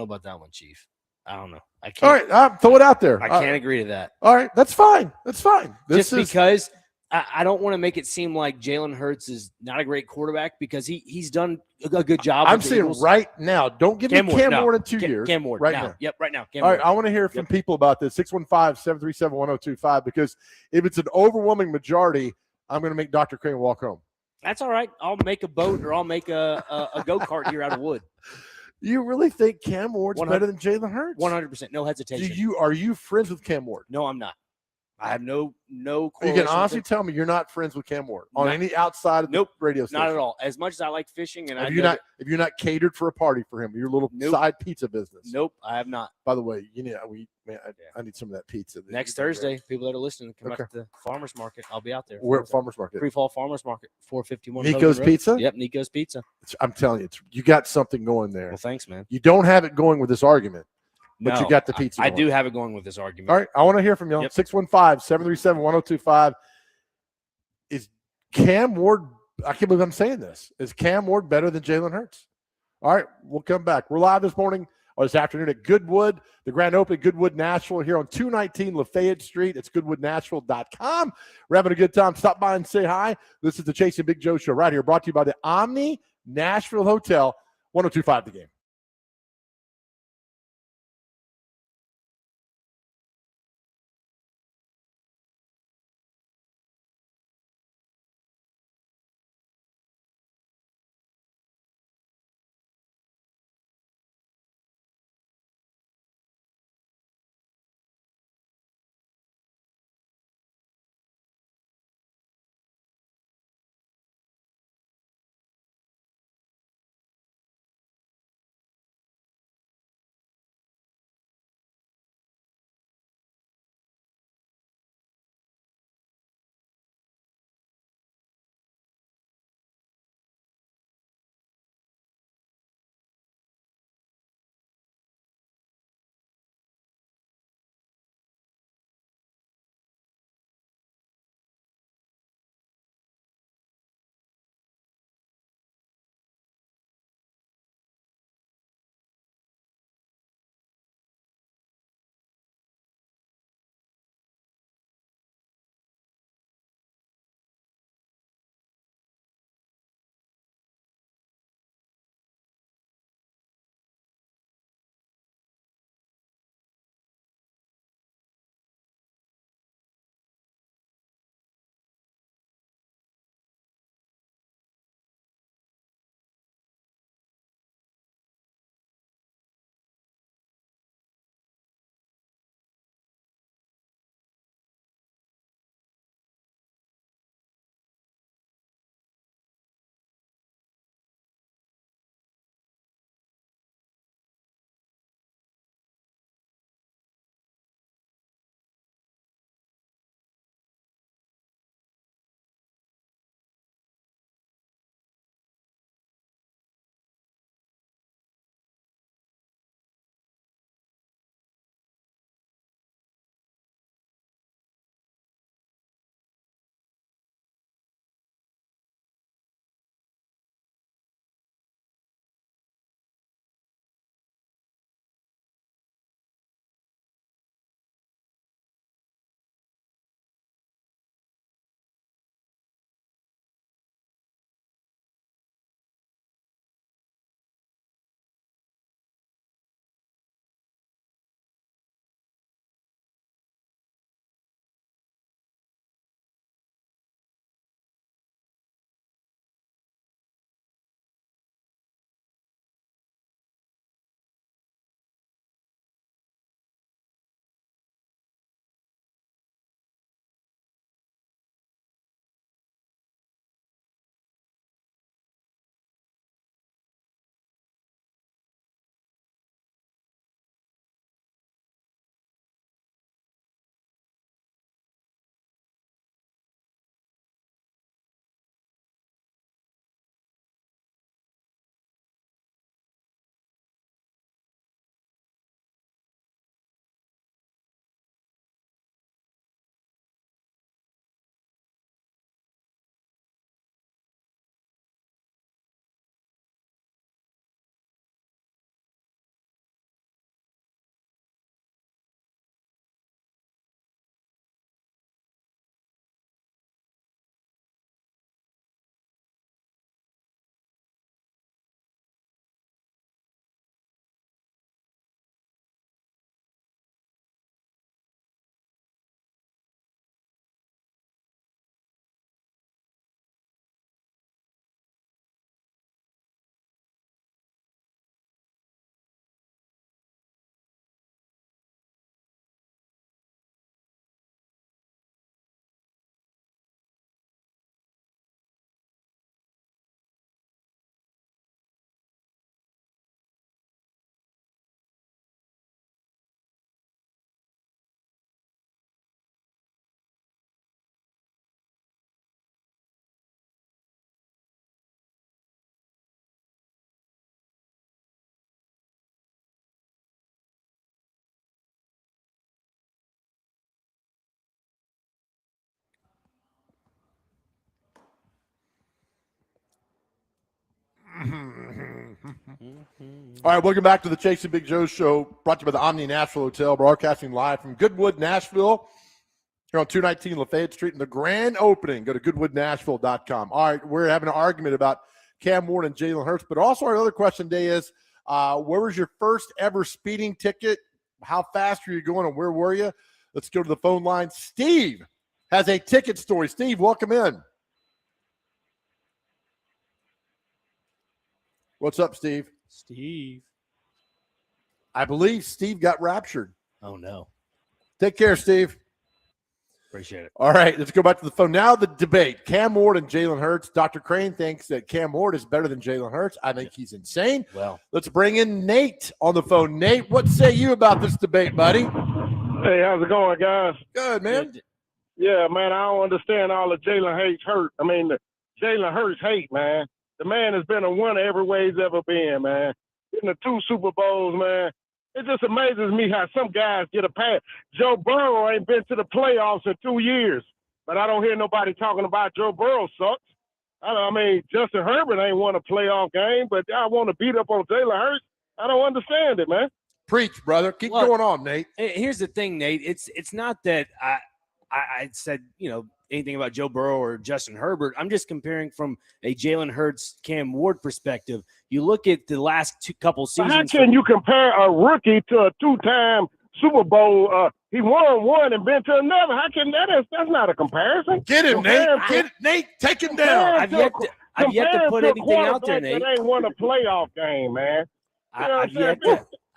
about that one, Chief. I don't know. I All can't. right, throw it out there. I can't agree to that. All right, that's fine. That's fine. Just because I don't want to make it seem like Jalen Hurts is not a great quarterback because he's done a good job. I'm with the saying Eagles. right now. Don't give me Cam Ward in 2 years. Cam Ward right now. now. Yep, right now. Cam All Ward. right, I want to hear from people about this. 615-737-1025, because if it's an overwhelming majority, I'm going to make Dr. Crane walk home. That's all right. I'll make a boat or I'll make a go-kart here out of wood. You really think Cam Ward's better than Jalen Hurts? 100%. No hesitation. Are you friends with Cam Ward? No, I'm not. I have no You correlation can honestly with him. tell me you're not friends with Cam Ward on Not- any outside of the radio station. Not at all. As much as I like fishing and Have you not catered for a party for him? Your little Nope. side pizza business. Nope, I have not. By the way, I need some of that pizza. Next Thursday, people that are listening, come out to the farmers market. I'll be out there. We're at farmers market. Pre-fall farmers market, 451. Nico's Hogan Road. Pizza? Yep, Nico's Pizza. I'm telling you, you got something going there. Well, thanks, man. You don't have it going with this argument, but No, you got the pizza. I going. do have it going with this argument. All right, I want to hear from y'all. Yep. 615-737-1025. Is Cam Ward, I can't believe I'm saying this, is Cam Ward better than Jalen Hurts? All right, we'll come back. We're live this morning or this afternoon at Goodwood, the grand opening, Goodwood Nashville, here on 219 Lafayette Street. It's goodwoodnashville.com. We're having a good time. Stop by and say hi. This is the Chasing Big Joe Show right here, brought to you by the Omni Nashville Hotel, 1025 The Game. All right, welcome back to the Chase and Big Joe Show, brought to you by the Omni Nashville Hotel, broadcasting live from Goodwood, Nashville, here on 219 Lafayette Street in the grand opening. Go to goodwoodnashville.com. All right, we're having an argument about Cam Ward and Jalen Hurts, but also our other question today is, where was your first ever speeding ticket? How fast were you going, and where were you? Let's go to the phone line. Steve has a ticket story. Steve, welcome in. What's up, Steve? Steve. I believe Steve got raptured. Oh, no. Take care, Steve. Appreciate it. All right, let's go back to the phone. Now the debate, Cam Ward and Jalen Hurts. Dr. Crane thinks that Cam Ward is better than Jalen Hurts. I think he's insane. Well, let's bring in Nate on the phone. Nate, what say you about this debate, buddy? Hey, how's it going, guys? Good, man. Yeah, man, I don't understand all the Jalen Hurts hate, man. The man has been a winner every way he's ever been, man. Getting the 2 Super Bowls, man. It just amazes me how some guys get a pass. Joe Burrow ain't been to the playoffs in 2 years, but I don't hear nobody talking about Joe Burrow sucks. I mean, Justin Herbert ain't won a playoff game, but I want to beat up on Jalen Hurts. I don't understand it, man. Preach, brother. Keep going on, Nate. Here's the thing, Nate. It's not that I said, anything about Joe Burrow or Justin Herbert. I'm just comparing from a Jalen Hurts, Cam Ward perspective. You look at the last couple seasons. How can you compare a rookie to a 2-time Super Bowl? He won one and been to another. How can that's not a comparison? Get him, Nate. Nate, take him down. I've yet to put anything out there, Nate. That ain't won a playoff game, man.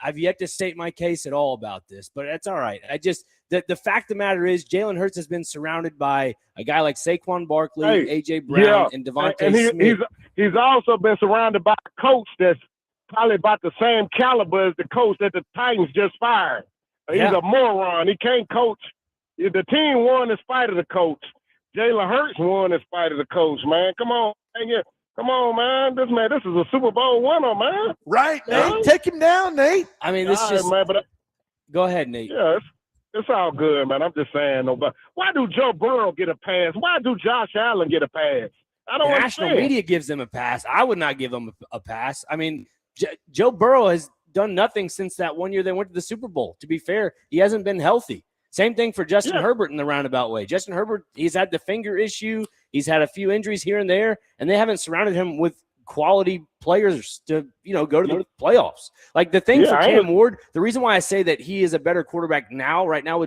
I've yet to state my case at all about this, but that's all right. The fact of the matter is Jalen Hurts has been surrounded by a guy like Saquon Barkley, AJ Brown, and Devontae Smith. He's also been surrounded by a coach that's probably about the same caliber as the coach that the Titans just fired. He's a moron. He can't coach. The team won in spite of the coach. Jalen Hurts won in spite of the coach, man. Come on. Come on, man. This is a Super Bowl winner, man. Right, Nate. Take him down, Nate. I mean, go ahead, Nate. Yeah, it's all good, man. I'm just saying, but why do Joe Burrow get a pass? Why do Josh Allen get a pass? I don't National understand. media gives them a pass. I would not give them a pass. I mean, Joe Burrow has done nothing since that one year they went to the Super Bowl. To be fair, he hasn't been healthy. Same thing for Justin Herbert in the roundabout way. Justin Herbert, he's had the finger issue. He's had a few injuries here and there, and they haven't surrounded him with quality players to, go to the playoffs. Like the thing for Cam Ward, the reason why I say that he is a better quarterback right now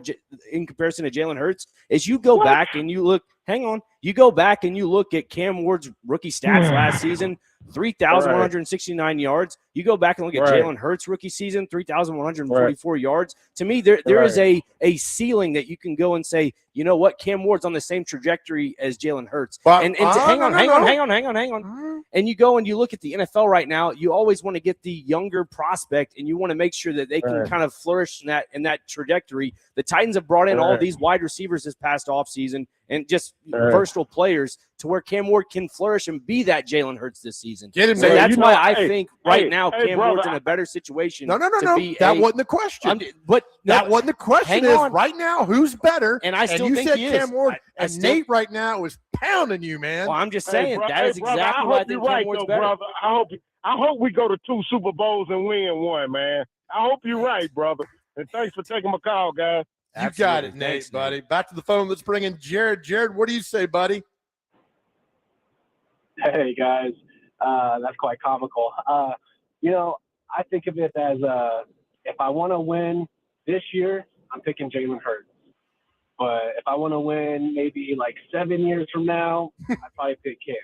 in comparison to Jalen Hurts is you go back and you look, you go back and you look at Cam Ward's rookie stats last season, 3,169 yards. You go back and look at Jalen Hurts' rookie season, 3,144 yards. To me, there is a ceiling that you can go and say, you know what, Cam Ward's on the same trajectory as Jalen Hurts. Hang on. And you go and you look at the NFL right now, you always want to get the younger prospect and you want to make sure that they can kind of flourish in that trajectory. The Titans have brought in all these wide receivers this past offseason and just versatile players to where Cam Ward can flourish and be that Jalen Hurts this season. Get him, so that's why I think now Cam Ward's in a better situation. No. That wasn't the question. That wasn't the question. Right now, who's better? And I still think he is. Cam Ward, and Nate right now is pounding you, man. Well, I'm just saying that is exactly why I think Cam Ward's better. Brother. I hope we go to 2 Super Bowls and win one, man. I hope you're right, brother. And thanks for taking my call, guys. You got it, Nate, buddy. Back to the phone. Let's bring in Jared. Jared, what do you say, buddy? Hey, guys. That's quite comical. I think of it as if I want to win this year, I'm picking Jalen Hurts. But if I want to win maybe like 7 years from now, I'd probably pick him.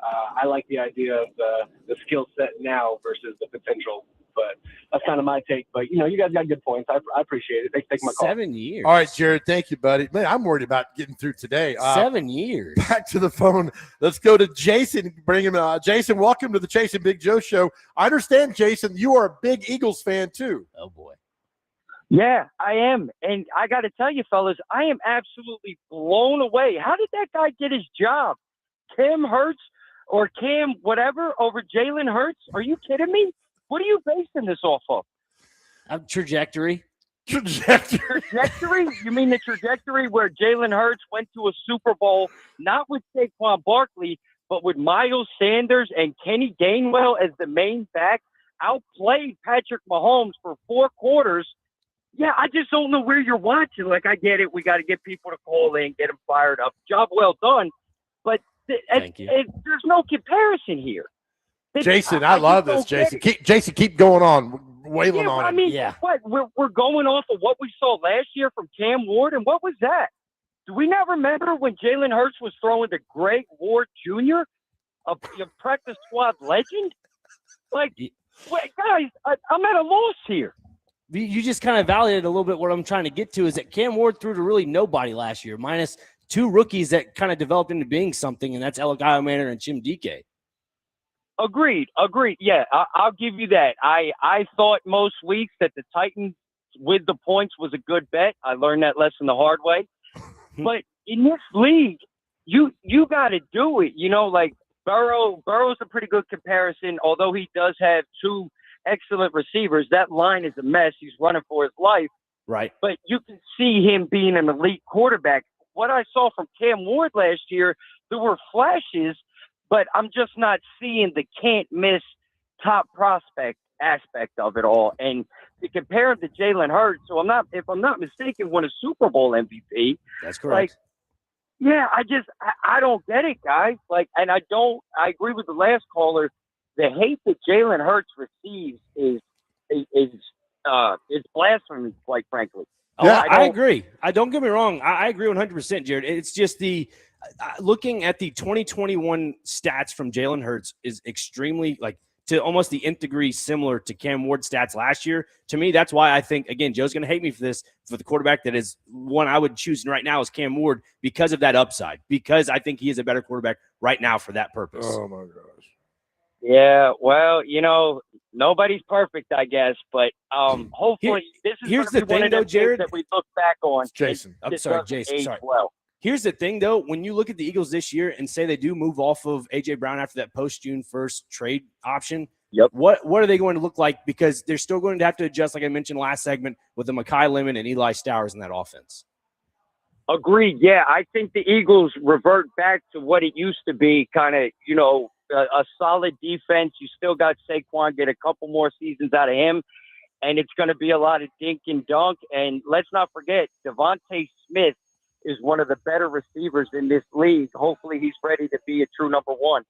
I like the idea of the skill set now versus the potential. But that's kind of my take. But, you guys got good points. I appreciate it. Thanks for taking my call. 7 years. All right, Jared. Thank you, buddy. Man, I'm worried about getting through today. 7 years. Back to the phone. Let's go to Jason. Bring him. Jason, welcome to the Chase and Big Joe Show. I understand, Jason, you are a big Eagles fan, too. Oh, boy. Yeah, I am. And I got to tell you, fellas, I am absolutely blown away. How did that guy get his job? Cam Hurts or Cam whatever over Jalen Hurts? Are you kidding me? What are you basing this off of? Trajectory. Trajectory? You mean the trajectory where Jalen Hurts went to a Super Bowl, not with Saquon Barkley, but with Miles Sanders and Kenny Gainwell as the main back, outplayed Patrick Mahomes for 4 quarters. Yeah, I just don't know where you're watching. Like, I get it. We got to get people to call in, get them fired up. Job well done. But Thank you. there's no comparison here. Jason, I love this, Jason. Keep going on. Wailing on I him. mean, Yeah. what we're going off of what we saw last year from Cam Ward, and what was that? Do we not remember when Jalen Hurts was throwing to Greg Ward Jr., a practice squad legend? Like, wait, guys, I'm at a loss here. You just kind of validated a little bit what I'm trying to get to is that Cam Ward threw to really nobody last year, minus 2 rookies that kind of developed into being something, and that's Elikaya Manor and Jim DK. Agreed. Yeah, I'll give you that. I thought most weeks that the Titans with the points was a good bet. I learned that lesson the hard way. But in this league, you got to do it. You know, like Burrow's a pretty good comparison, although he does have 2 excellent receivers. That line is a mess. He's running for his life. Right. But you can see him being an elite quarterback. What I saw from Cam Ward last year, there were flashes, but I'm just not seeing the can't miss top prospect aspect of it all. And to compare him to Jalen Hurts, if I'm not mistaken, won a Super Bowl MVP. That's correct. Yeah, I don't get it, guys. Like, and I agree with the last caller. The hate that Jalen Hurts receives is blasphemy, quite frankly. Yeah, I agree. Don't get me wrong. I agree 100%, Jared. It's just looking at the 2021 stats from Jalen Hurts is extremely, like, to almost the nth degree similar to Cam Ward's stats last year. To me, that's why I think, again, Joe's going to hate me for this, for the quarterback that is one I would choose right now is Cam Ward because of that upside, because I think he is a better quarterback right now for that purpose. Oh, my gosh. Yeah, well, nobody's perfect, I guess, but hopefully this is here's gonna the be one thing, of those though, Jared. things that we look back on. Jason. I'm sorry, Jason. Age Sorry. well. Here's the thing, though. When you look at the Eagles this year and say they do move off of A.J. Brown after that post-June 1st trade option, Yep. What are they going to look like? Because they're still going to have to adjust, like I mentioned last segment, with the Mekhi Lemon and Eli Stowers in that offense. Agreed. Yeah, I think the Eagles revert back to what it used to be, kind of, a solid defense. You still got Saquon, get a couple more seasons out of him, and it's going to be a lot of dink and dunk. And let's not forget, Devontae Smith is one of the better receivers in this league. Hopefully he's ready to be a true number 1.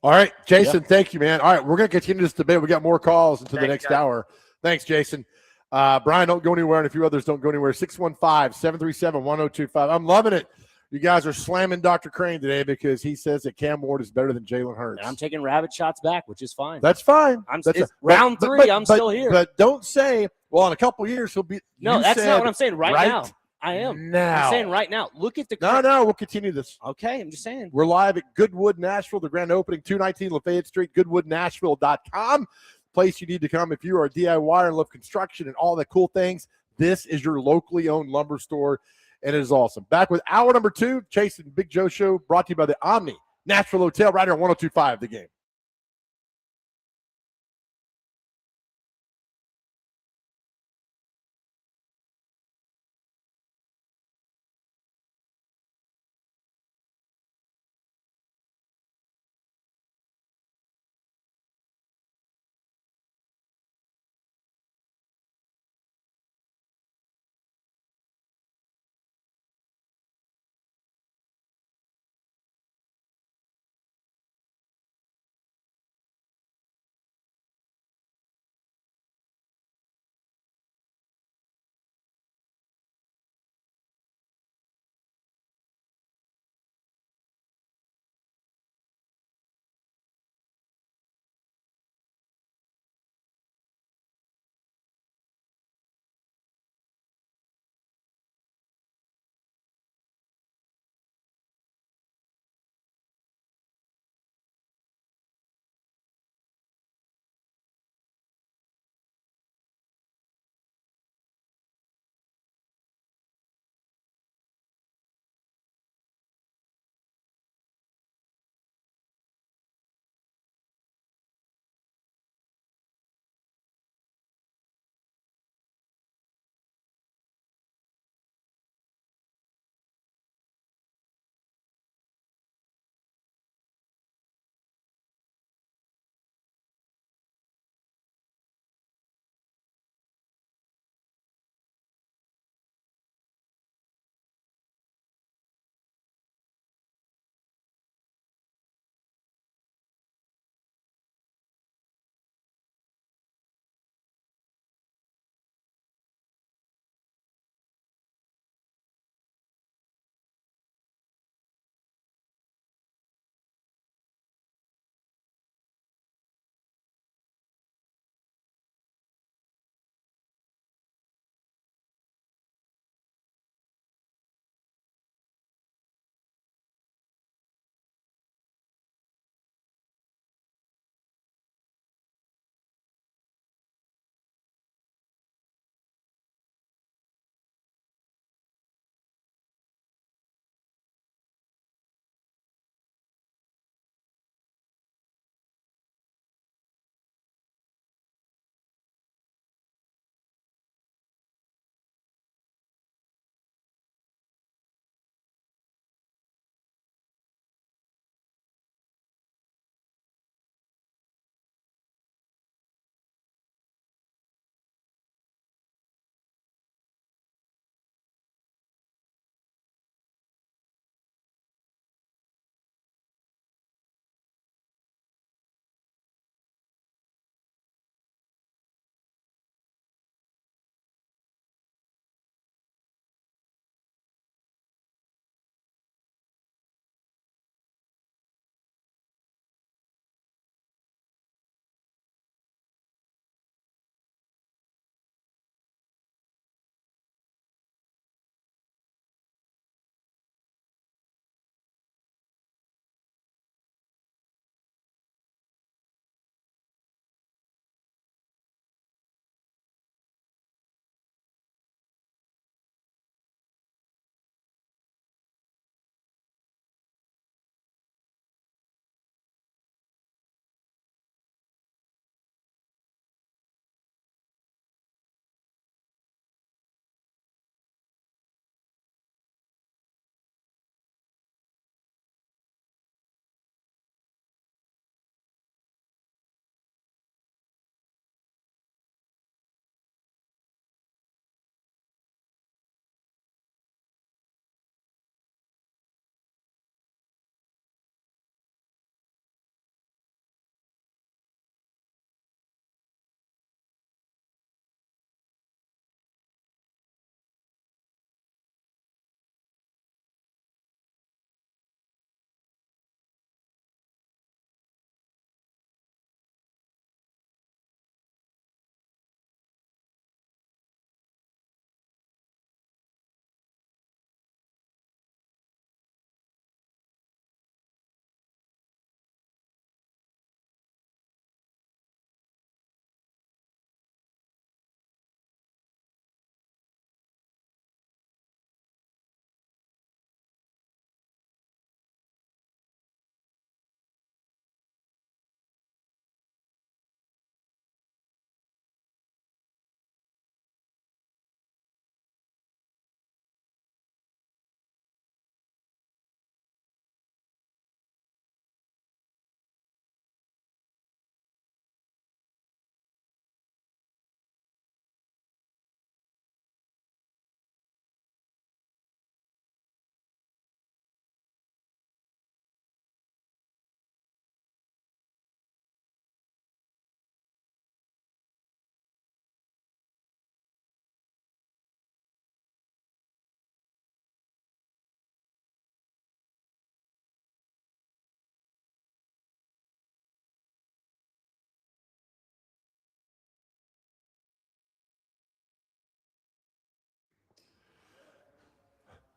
All right, Jason, Thank you, man. All right, we're going to continue this debate. We got more calls into the next hour. Thanks, Jason. Brian, don't go anywhere, and a few others don't go anywhere. 615-737-1025. I'm loving it. You guys are slamming Dr. Crane today because he says that Cam Ward is better than Jalen Hurts. And I'm taking rabbit shots back, which is fine. That's fine. It's round 3. I'm still here. But don't say, well, in a couple years he'll be. No, that's not what I'm saying right now. I am. Now. I'm saying right now. Look at the. No, we'll continue this. Okay, I'm just saying. We're live at Goodwood, Nashville, the grand opening, 219 Lafayette Street, goodwoodnashville.com. Place you need to come if you are a DIYer and love construction and all the cool things. This is your locally owned lumber store, and it is awesome. Back with hour number 2, Chase and Big Joe Show, brought to you by the Omni Nashville Hotel, right here on 102.5 The Game.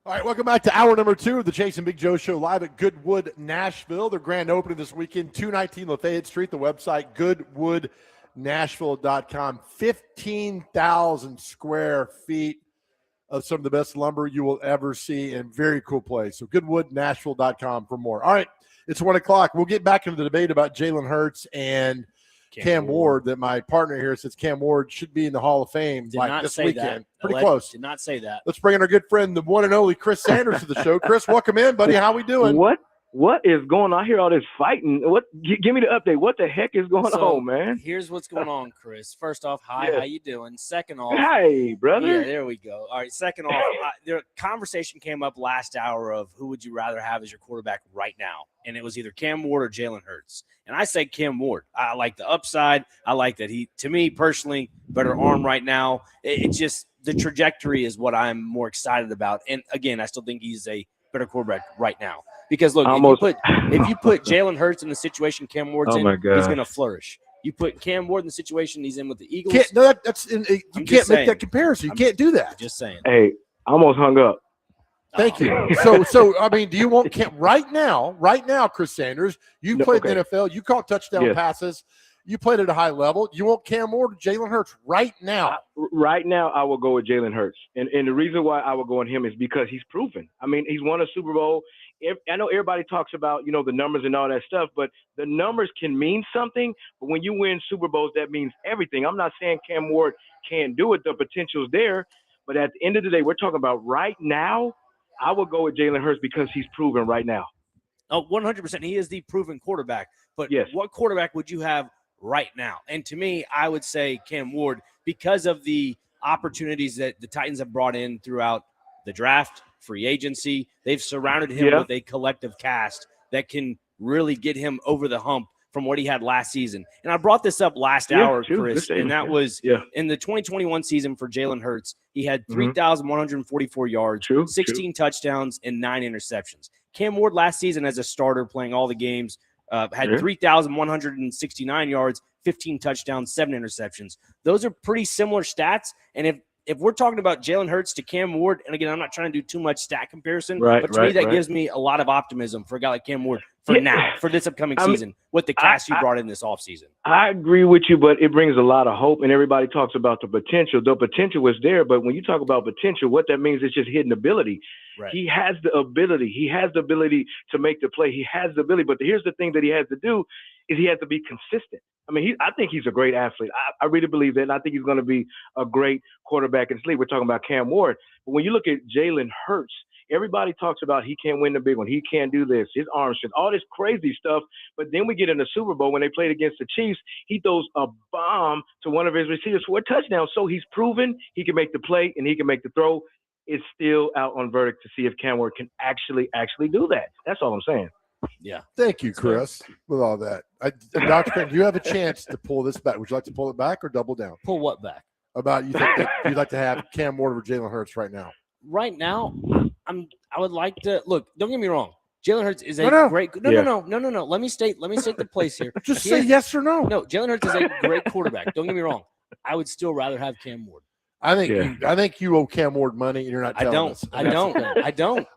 All right, welcome back to hour number 2 of the Chase and Big Joe Show live at Goodwood, Nashville. Their grand opening this weekend, 219 Lafayette Street, the website, goodwoodnashville.com. 15,000 square feet of some of the best lumber you will ever see, and very cool place. So goodwoodnashville.com for more. All right, it's 1 o'clock. We'll get back into the debate about Jalen Hurts and Cam Ward, that my partner here says Cam Ward should be in the Hall of Fame this weekend. Pretty close. Did not say that. Let's bring in our good friend, the one and only Chris Sanders to the show. Chris, welcome in, buddy. How we doing? What is going on? I hear all this fighting. Give me the update. What the heck is going on, man? Here's what's going on, Chris. First off, hi, Yeah. how you doing? Second off, Hey, brother. yeah, there we go. All right, second off, the conversation came up last hour of who would you rather have as your quarterback right now, and it was either Cam Ward or Jalen Hurts. And I said Cam Ward. I like the upside. I like that he, to me personally, better arm right now. It's just the trajectory is what I'm more excited about. And again, I still think he's a better quarterback right now. Because look, if you put Jalen Hurts in the situation Cam Ward's in, he's going to flourish. You put Cam Ward in the situation he's in with the Eagles. You can't make that comparison. You can't do that. Just saying. Hey, I almost hung up. Thank you. So I mean, do you want Cam right now, Chris Sanders? You played in the NFL. You caught touchdown passes. You played at a high level. You want Cam Ward or Jalen Hurts right now? Right now, I will go with Jalen Hurts. And the reason why I will go on him is because he's proven. I mean, he's won a Super Bowl. I know everybody talks about, the numbers and all that stuff, but the numbers can mean something. But when you win Super Bowls, that means everything. I'm not saying Cam Ward can't do it. The potential's there. But at the end of the day, we're talking about right now. I will go with Jalen Hurts because he's proven right now. Oh, 100%. He is the proven quarterback. But what quarterback would you have right now? And to me, I would say Cam Ward because of the opportunities that the Titans have brought in throughout the draft, free agency. They've surrounded him with a collective cast that can really get him over the hump from what he had last season. And I brought this up last hour, Chris, and that was in the 2021 season for Jalen Hurts. He had 3,144 yards, 16 touchdowns, and 9 interceptions. Cam Ward last season as a starter playing all the games had 3,169 yards, 15 touchdowns, 7 interceptions. Those are pretty similar stats. And if we're talking about Jalen Hurts to Cam Ward, and again, I'm not trying to do too much stat comparison, but to me that gives me a lot of optimism for a guy like Cam Ward for this upcoming season with the cast you brought in this offseason. I agree with you, but it brings a lot of hope, and everybody talks about the potential. The potential is there, but when you talk about potential, what that means is just hidden ability. Right. He has the ability. He has the ability to make the play. He has the ability, but here's the thing that he has to do is he has to be consistent. I mean, I think he's a great athlete. I really believe that, and I think he's going to be a great quarterback in this league. We're talking about Cam Ward. But when you look at Jalen Hurts, everybody talks about he can't win the big one. He can't do this. His arm strength, all this crazy stuff. But then we get in the Super Bowl when they played against the Chiefs. He throws a bomb to one of his receivers for a touchdown. So he's proven he can make the play and he can make the throw. It's still out on verdict to see if Cam Ward can actually do that. That's all I'm saying. Yeah. Thank you, Chris, with all that. Dr. Crane, do you have a chance to pull this back? Would you like to pull it back or double down? Pull what back? About you think that you'd like to have Cam Ward or Jalen Hurts right now? Right now, I would like to look. Don't get me wrong. Jalen Hurts is great. No. Let me state the place here. Just say yes or no. No, Jalen Hurts is a great quarterback. Don't get me wrong. I would still rather have Cam Ward. I think you owe Cam Ward money, and you're not telling us. I don't.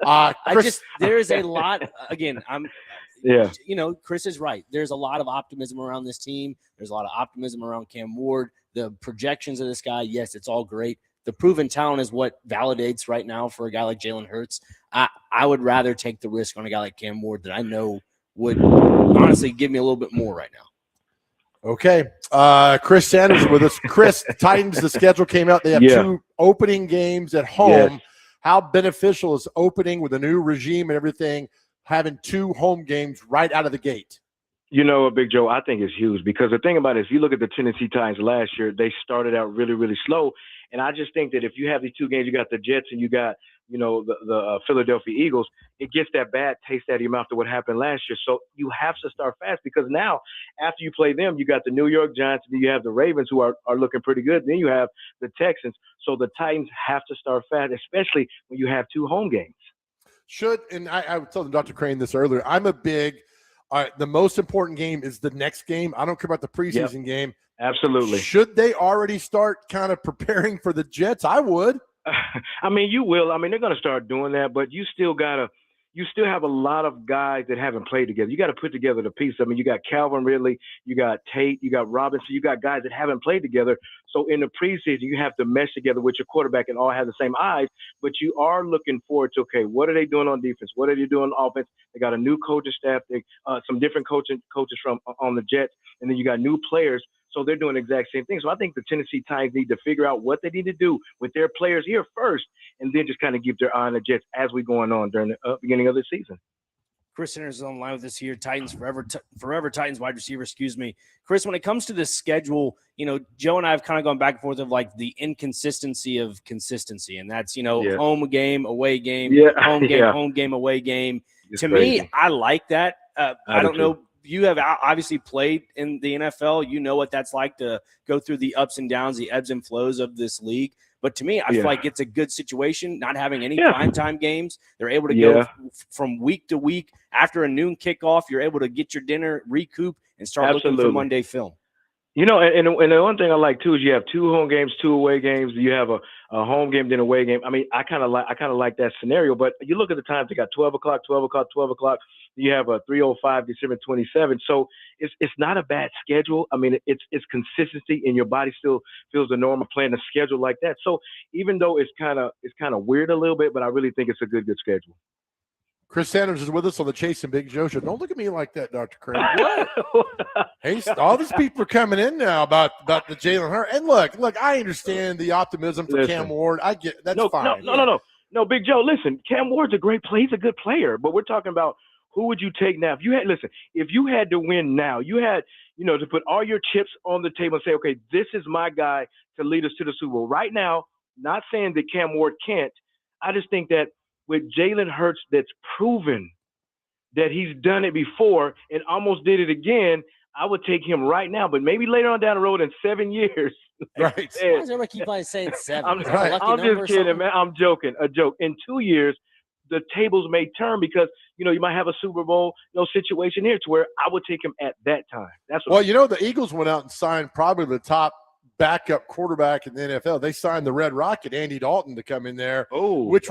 There is a lot. Again, Chris is right. There's a lot of optimism around this team. There's a lot of optimism around Cam Ward. The projections of this guy, yes, it's all great. The proven talent is what validates right now for a guy like Jalen Hurts. I would rather take the risk on a guy like Cam Ward that I know would honestly give me a little bit more right now. Okay. Chris Sanders with us. Chris, Titans, the schedule came out. They have 2 opening games at home. Yes. How beneficial is opening with a new regime and everything, having 2 home games right out of the gate? Big Joe, I think it's huge because the thing about it is you look at the Tennessee Titans last year, they started out really, really slow. And I just think that if you have these 2 games, you got the Jets and you got, the Philadelphia Eagles, it gets that bad taste out of your mouth of what happened last year. So you have to start fast because now after you play them, you got the New York Giants, then you have the Ravens who are looking pretty good. Then you have the Texans. So the Titans have to start fast, especially when you have 2 home games. I was telling Dr. Crane this earlier, I'm a big the most important game is the next game. I don't care about the preseason game. Absolutely. Should they already start kind of preparing for the Jets? I would. I mean, you will. I mean, they're going to start doing that, but you still have a lot of guys that haven't played together. You got to put together the piece. I mean, you got Calvin Ridley, you got Tate, you got Robinson, you got guys that haven't played together. So in the preseason, you have to mesh together with your quarterback and all have the same eyes. But you are looking forward to, okay, what are they doing on defense? What are they doing on offense? They got a new coaching staff, some different coaches from on the Jets, and then you got new players. So they're doing the exact same thing. So I think the Tennessee Titans need to figure out what they need to do with their players here first, and then just kind of keep their eye on the Jets as we going on during the beginning of the season. Chris Centers is on line with us here. Titans forever Titans wide receiver, excuse me. Chris, when it comes to the schedule, Joe and I have kind of gone back and forth of like the inconsistency of consistency. And that's, home game, away game, home game, home game, away game. It's to crazy. me, I like that. I don't know. You have obviously played in the NFL. You know what that's like to go through the ups and downs, the ebbs and flows of this league. But to me, I feel like it's a good situation, not having any primetime games. They're able to go from week to week. After a noon kickoff, you're able to get your dinner, recoup, and start looking for Monday film. And the one thing I like too is you have 2 home games, 2 away games. You have a home game, then away game. I mean, I kind of like that scenario. But you look at the times; they got 12 o'clock, 12 o'clock, 12 o'clock. You have a 3:05, December 27. So it's not a bad schedule. I mean, it's consistency, and your body still feels the norm of playing a schedule like that. So even though it's kind of weird a little bit, but I really think it's a good schedule. Chris Sanders is with us on the Chase and Big Joe show. Don't look at me like that, Dr. Craig. Hey, all these people are coming in now about the Jalen Hurts. And look, I understand the optimism for Cam Ward. I get that's fine. No, Big Joe. Listen, Cam Ward's a great player. He's a good player. But we're talking about who would you take now? If you had to win now, you had to put all your chips on the table and say, okay, this is my guy to lead us to the Super Bowl. Right now, not saying that Cam Ward can't. I just think that with Jalen Hurts that's proven that he's done it before and almost did it again, I would take him right now. But maybe later on down the road in 7 years. Right. Why does everybody keep on saying 7? I'm just kidding, man. I'm joking. A joke. In 2 years, the tables may turn because, you might have a Super Bowl situation here to where I would take him at that time. That's what the Eagles went out and signed probably the top backup quarterback in the NFL. They signed the Red Rocket, Andy Dalton, to come in there. Which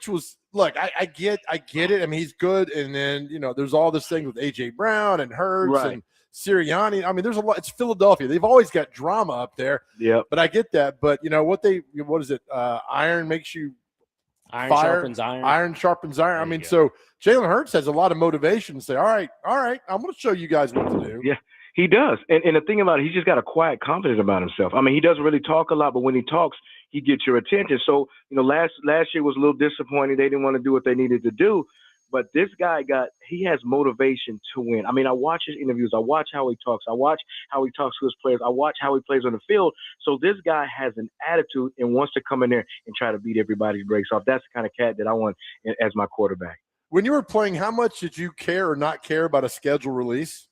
was look, I get it. I mean, he's good. And then, there's all this thing with A.J. Brown and Hurts and Sirianni. I mean, there's a lot. It's Philadelphia. They've always got drama up there. Yeah. But I get that. But, what is it? Iron makes you Iron fire. Sharpens iron. Iron sharpens iron. I mean, so Jalen Hurts has a lot of motivation to say, all right, I'm going to show you guys what to do. Yeah. He does. And the thing about it, he's just got a quiet confidence about himself. I mean, he doesn't really talk a lot, but when he talks, he gets your attention. So, last year was a little disappointing. They didn't want to do what they needed to do. But this guy he has motivation to win. I mean, I watch his interviews. I watch how he talks. I watch how he talks to his players. I watch how he plays on the field. So this guy has an attitude and wants to come in there and try to beat everybody's brakes off. That's the kind of cat that I want as my quarterback. When you were playing, how much did you care or not care about a schedule release?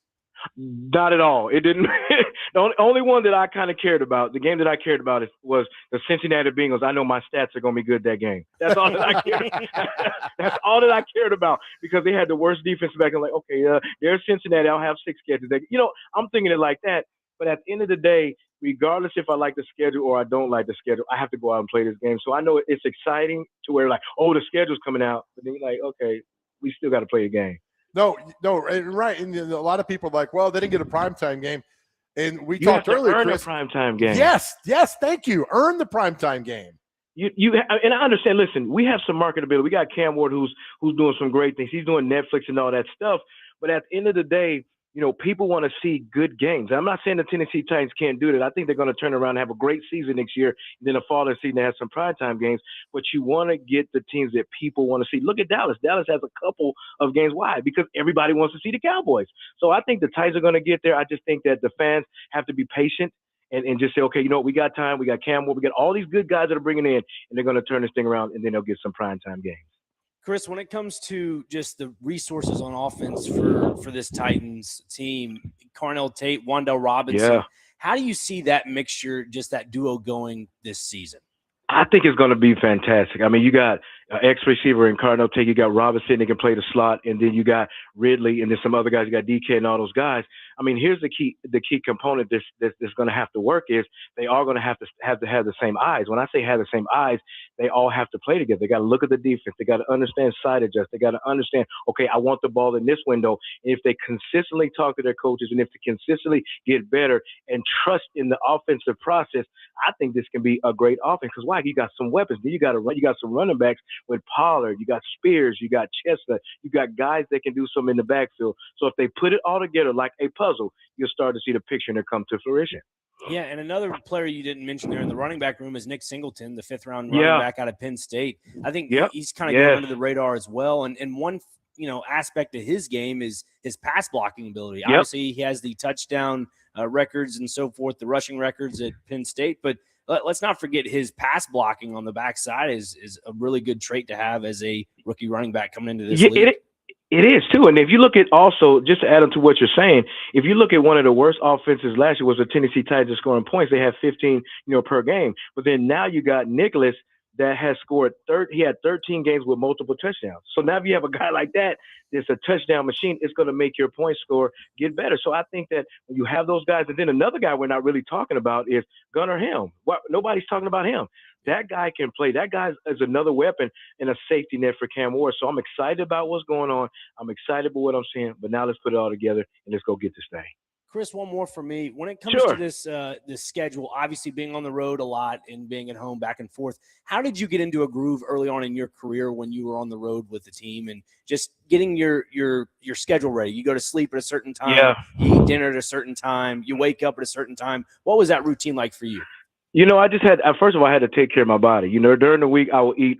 Not at all. It didn't. The only one that I kind of cared about, the game that I cared about, was the Cincinnati Bengals. I know my stats are going to be good that game. That's all that I cared. That's all that I cared about because they had the worst defense back. I'm like, okay, there's Cincinnati. I'll have 6 catches. I'm thinking it like that. But at the end of the day, regardless if I like the schedule or I don't like the schedule, I have to go out and play this game. So I know it's exciting to where the schedule's coming out, but then you're like, okay, we still got to play the game. No, right. And a lot of people are like, well, they didn't get a primetime game. And we talked earlier, earn Chris. a primetime game. Yes, thank you. Earn the primetime game. And I understand. Listen, we have some marketability. We got Cam Ward who's doing some great things. He's doing Netflix and all that stuff. But at the end of the day, people want to see good games. I'm not saying the Tennessee Titans can't do that. I think they're going to turn around and have a great season next year. And then a fall season, they have some primetime games. But you want to get the teams that people want to see. Look at Dallas. Dallas has a couple of games. Why? Because everybody wants to see the Cowboys. So I think the Titans are going to get there. I just think that the fans have to be patient and just say, okay, we got time. We got Cam Ward. We got all these good guys that are bringing in, and they're going to turn this thing around, and then they'll get some primetime games. Chris, when it comes to just the resources on offense for this Titans team, Carnell Tate, Wan'Dale Robinson, how do you see that mixture, just that duo going this season? I think it's going to be fantastic. I mean, you got ex-receiver in Cardinal Tate. You got Robinson that can play the slot, and then you got Ridley, and then some other guys. You got DK and all those guys. I mean, here's the key component that's going to have to work is they are going to have the same eyes. When I say have the same eyes, they all have to play together. They got to look at the defense. They got to understand side adjust. They got to understand, okay, I want the ball in this window. And if they consistently talk to their coaches and if they consistently get better and trust in the offensive process, I think this can be a great offense. Because why? You got some weapons. Then you got some running backs with Pollard. You got Spears. You got Chestnut. You got guys that can do something in the backfield. So if they put it all together like a puzzle, you'll start to see the picture and it come to fruition. Yeah, and another player you didn't mention there in the running back room is Nick Singleton, the 5th-round running back out of Penn State. I think he's kind of going under the radar as well. And one aspect of his game is his pass blocking ability. Obviously, he has the touchdown records and so forth, the rushing records at Penn State. But let's not forget his pass blocking on the backside is a really good trait to have as a rookie running back coming into this league. It is too, and if you look at also, just to add on to what you're saying, if you look at one of the worst offenses last year was the Tennessee Titans scoring points. They had 15, per game. But then now you got Nicholas that has scored he had 13 games with multiple touchdowns. So now if you have a guy like that, that's a touchdown machine, it's going to make your point score get better. So I think that when you have those guys, and then another guy we're not really talking about is Gunnar Helm. Nobody's talking about him. That guy can play. That guy is another weapon and a safety net for Cam Ward. So I'm excited about what's going on. I'm excited about what I'm seeing. But now let's put it all together and let's go get this thing. Chris, one more for me. When it comes to this schedule, obviously being on the road a lot and being at home back and forth, how did you get into a groove early on in your career when you were on the road with the team and just getting your schedule ready? You go to sleep at a certain time, you eat dinner at a certain time, you wake up at a certain time. What was that routine like for you? I just had – first of all, I had to take care of my body. During the week I would eat,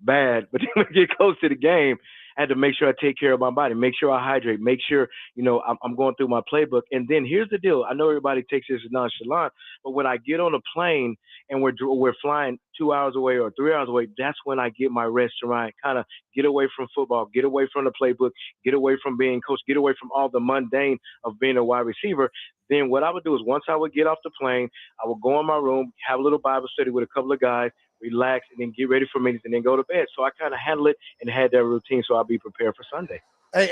bad. But then when I get close to the game, I had to make sure I take care of my body, make sure I hydrate, make sure, I'm going through my playbook. And then here's the deal. I know everybody takes this as nonchalant, but when I get on a plane and we're flying 2 hours away or 3 hours away, that's when I get my rest to kind of get away from football, get away from the playbook, get away from being coach, get away from all the mundane of being a wide receiver. Then what I would do is once I would get off the plane, I would go in my room, have a little Bible study with a couple of guys, relax, and then get ready for meetings and then go to bed. So I kind of handle it and had that routine so I'll be prepared for Sunday. Hey,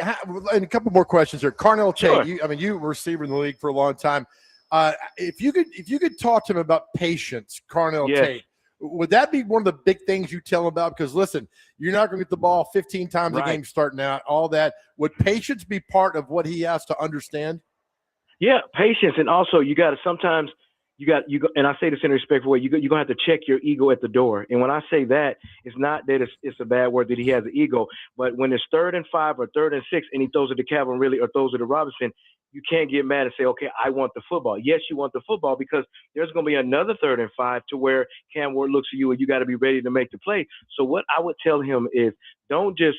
and a couple more questions here. Carnell Tate, you were a receiver in the league for a long time. If you could talk to him about patience, Carnell Tate, would that be one of the big things you tell him about? Because listen, you're not going to get the ball 15 times a game starting out, all that. Would patience be part of what he has to understand? Yeah, patience. And also you got to sometimes and I say this in a respectful way, you're going to have to check your ego at the door. And when I say that, it's not that it's a bad word that he has an ego, but when it's 3rd and 5 or 3rd and 6 and he throws it to Calvin Ridley or throws it to Robinson, you can't get mad and say, okay, I want the football. Yes, you want the football because there's going to be another 3rd and 5 to where Cam Ward looks at you and you got to be ready to make the play. So what I would tell him is don't just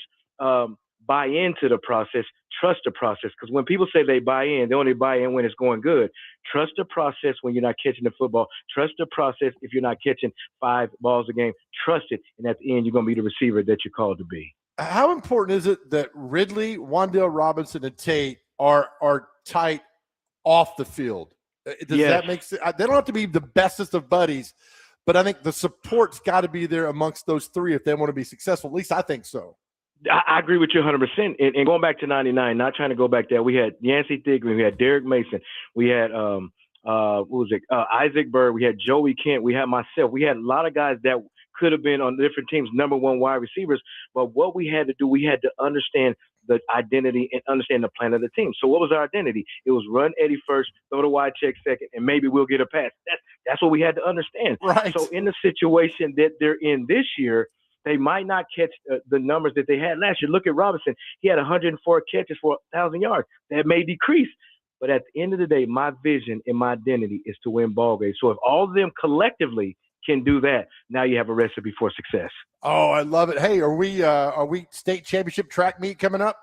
buy into the process, trust the process. Because when people say they buy in, they only buy in when it's going good. Trust the process when you're not catching the football. Trust the process if you're not catching 5 balls a game. Trust it. And at the end, you're going to be the receiver that you're called to be. How important is it that Ridley, Wan'Dale Robinson, and Tate are tight off the field? Does that make sense? They don't have to be the bestest of buddies, but I think the support's got to be there amongst those three if they want to be successful. At least I think so. I agree with you 100%. And going back to 99, not trying to go back there, we had Yancey Thigpen, we had Derek Mason, we had Isaac Bird, we had Joey Kent, we had myself. We had a lot of guys that could have been on different teams, number 1 wide receivers. But what we had to do, we had to understand the identity and understand the plan of the team. So what was our identity? It was run Eddie first, throw the wide check second, and maybe we'll get a pass. That's what we had to understand. Right. So in the situation that they're in this year, they might not catch the numbers that they had last year. Look at Robinson. He had 104 catches for 1,000 yards. That may decrease. But at the end of the day, my vision and my identity is to win ball games. So if all of them collectively can do that, now you have a recipe for success. Oh, I love it. Hey, are we state championship track meet coming up?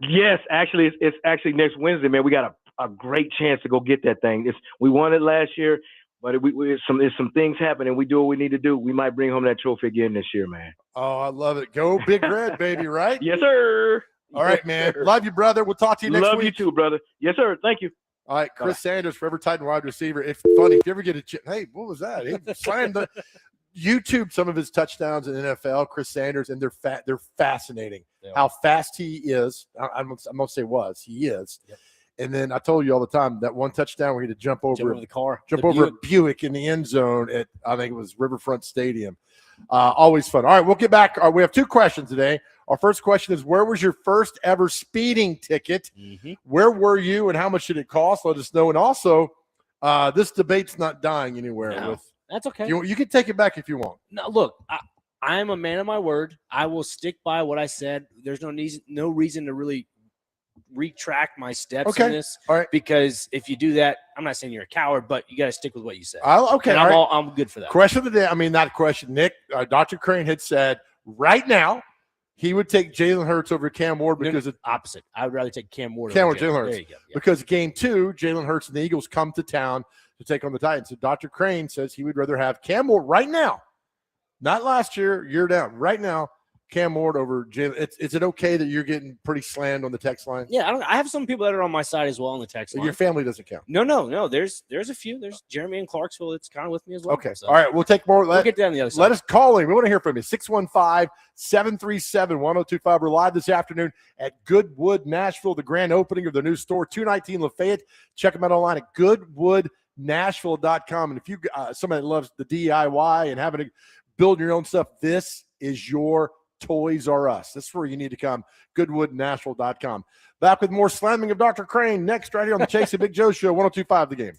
Yes, actually, it's actually next Wednesday, man. We got a great chance to go get that thing. We won it last year. But if some things happen and we do what we need to do, we might bring home that trophy again this year, man. Oh, I love it. Go Big Red, baby, right? Yes, sir. All right, man. Love you, brother. We'll talk to you next week. Love you too, brother. Yes, sir. Thank you. All right, Chris Sanders, Forever Titan wide receiver. If funny, if you ever get a chip, hey, what was that? He slammed YouTube some of his touchdowns in NFL, Chris Sanders, and they're fascinating. They How are. fast he is. I'm gonna say was he is. Yep. And then I told you all the time that one touchdown where he had to jump over the car. jump The over a Buick. Buick in the end zone at, I think it was Riverfront Stadium. Always fun. All right, we'll get back. We have two questions today. Our first question is, where was your first ever speeding ticket? Mhm. Where were you and how much did it cost? Let us know. And also, this debate's not dying anywhere. No. With That's okay. you can take it back if you want. No, look, I am a man of my word. I will stick by what I said. There's no reason to really retract my steps Okay. in this. All right. Because if you do that, I'm not saying you're a coward, but you got to stick with what you said. Okay. And All right. I'm good for that. Question of the day. I mean, not a question. Nick, Dr. Crane had said right now he would take Jalen Hurts over Cam Ward because of Opposite. I would rather take Cam Ward. Cam over Ward, Jalen Hurts. There you go. Yeah. because game 2, Jalen Hurts and the Eagles come to town to take on the Titans. So Dr. Crane says he would rather have Cam Ward right now, not last year down, right now, Cam Ward over Jalen. Is it okay that you're getting pretty slammed on the text line? Yeah, I have some people that are on my side as well on the text line. Your family doesn't count. No. There's a few. There's Jeremy in Clarksville. It's kind of with me as well. Okay. So All right. We'll take more. we'll get down the other side. Let us call in. We want to hear from you. 615-737-1025. We're live this afternoon at Goodwood, Nashville, the grand opening of the new store, 219 Lafayette. Check them out online at goodwoodnashville.com. And if you somebody that loves the DIY and having to build your own stuff, this is your Toys R Us. This is where you need to come. goodwoodnashville.com. Back with more slamming of Dr. Crane next right here on the Chase and Big Joe Show, 102.5 The Game.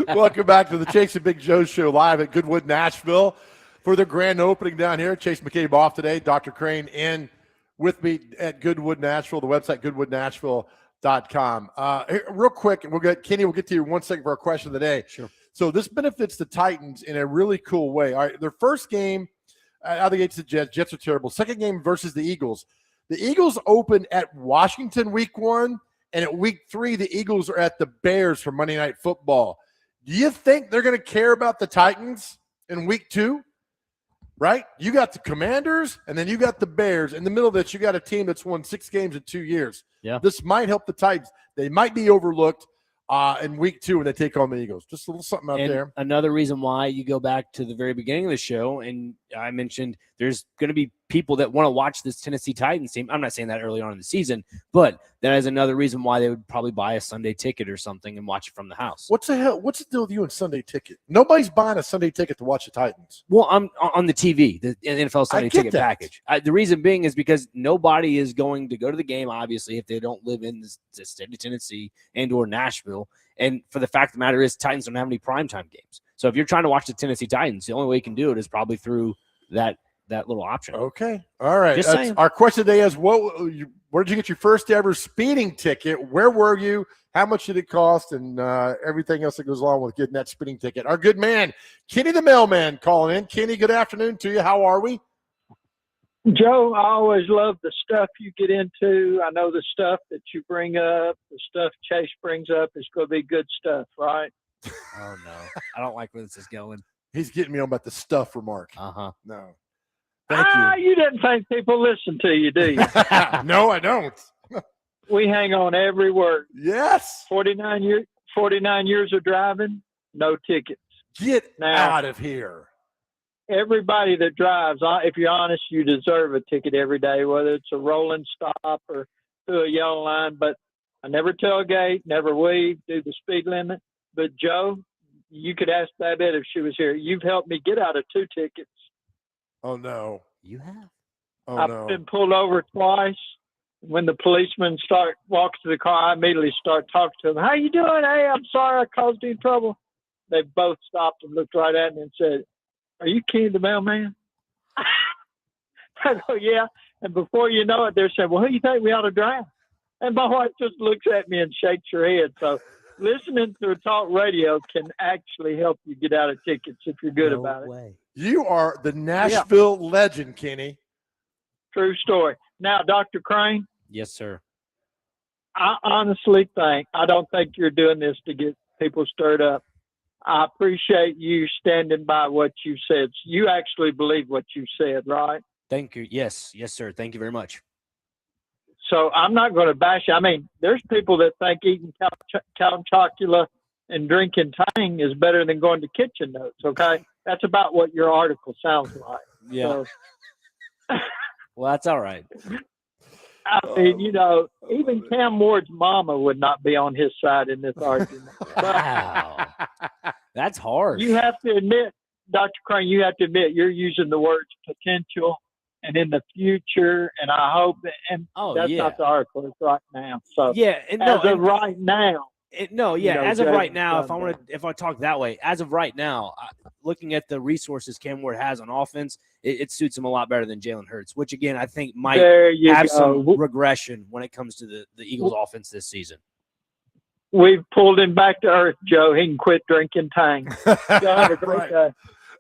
Welcome back to the Chase and Big Joe Show live at Goodwood, Nashville for the grand opening down here. Chase McCabe off today. Dr. Crane in with me at Goodwood, Nashville. The website, goodwoodnashville.com. Real quick, and we'll get to you in 1 second for our question of the day. Sure. So this benefits the Titans in a really cool way. All right, their first game out of the gates, the Jets. Jets are terrible. Second game versus the Eagles. The Eagles open at Washington week 1, and at week 3, the Eagles are at the Bears for Monday Night Football. Do you think they're going to care about the Titans in week 2? Right? You got the Commanders, and then you got the Bears. In the middle of this, you got a team that's won 6 games in 2 years. Yeah. This might help the Titans. They might be overlooked in week 2 when they take on the Eagles. Just a little something out And there. another reason why you go back to the very beginning of the show, and I mentioned there's going to be people that want to watch this Tennessee Titans team. I'm not saying that early on in the season, but that is another reason why they would probably buy a Sunday ticket or something and watch it from the house. What's the hell? What's the deal with you and Sunday ticket? Nobody's buying a Sunday ticket to watch the Titans. Well, I'm on the TV, the NFL Sunday get ticket that. package. The reason being is because nobody is going to go to the game, obviously, if they don't live in the state of Tennessee and or Nashville. And for the fact of the matter is, Titans don't have any primetime games. So if you're trying to watch the Tennessee Titans, the only way you can do it is probably through that little option. Okay. All right. Just saying. Our question today is, where did you get your first ever speeding ticket? Where were you? How much did it cost? And everything else that goes along with getting that speeding ticket. Our good man, Kenny the mailman, calling in. Kenny, good afternoon to you. How are we? Joe, I always love the stuff you get into. I know the stuff that you bring up, the stuff Chase brings up is going to be good stuff, right? Oh, no. I don't like where this is going. He's getting me on about the stuff remark. Uh-huh. No. Thank you. You didn't think people listen to you, do you? No, I don't. We hang on every word. Yes. 49 years of driving, no tickets. Get Now- out of here. Everybody that drives, if you're honest, you deserve a ticket every day, whether it's a rolling stop or through a yellow line. But I never tailgate, never weave, do the speed limit. But Joe, you could ask Babette if she was here. You've helped me get out of 2 tickets. Oh, no. You have? Oh, I've no. been pulled over twice. When the policeman walks to the car, I immediately start talking to them. How you doing? Hey, I'm sorry I caused you trouble. They both stopped and looked right at me and said, "Are you Kenny the mailman?" I go, "Yeah." And before you know it, they're saying, "Well, who do you think we ought to drive?" And my wife just looks at me and shakes her head. So listening to talk radio can actually help you get out of tickets if you're good about it. You are the Nashville legend, Kenny. True story. Now, Dr. Crane, Yes, sir. I honestly I don't think you're doing this to get people stirred up. I appreciate you standing by what you said. You actually believe what you said, right? Thank you. Yes, sir. Thank you very much. So I'm not going to bash you. I mean, there's people that think eating count chocula and drinking Tang is better than going to Kitchen Notes, okay? That's about what your article sounds like. Yeah. So, Well, that's all right. I mean, even Cam Ward's mama would not be on his side in this argument. But Wow. That's harsh. you have to admit, Dr. Crane, you're using the words potential and in the future, and I hope, and that's not the article. It's right now. So Yeah, and as of right now, as of Jay right now, done if I talk that way, as of right now, looking at the resources Cam Ward has on offense, it suits him a lot better than Jalen Hurts, which again I think might there you have go. some regression when it comes to the Eagles' offense this season. We've pulled him back to earth, Joe. He can quit drinking Tang. Y'all have a great Right. day.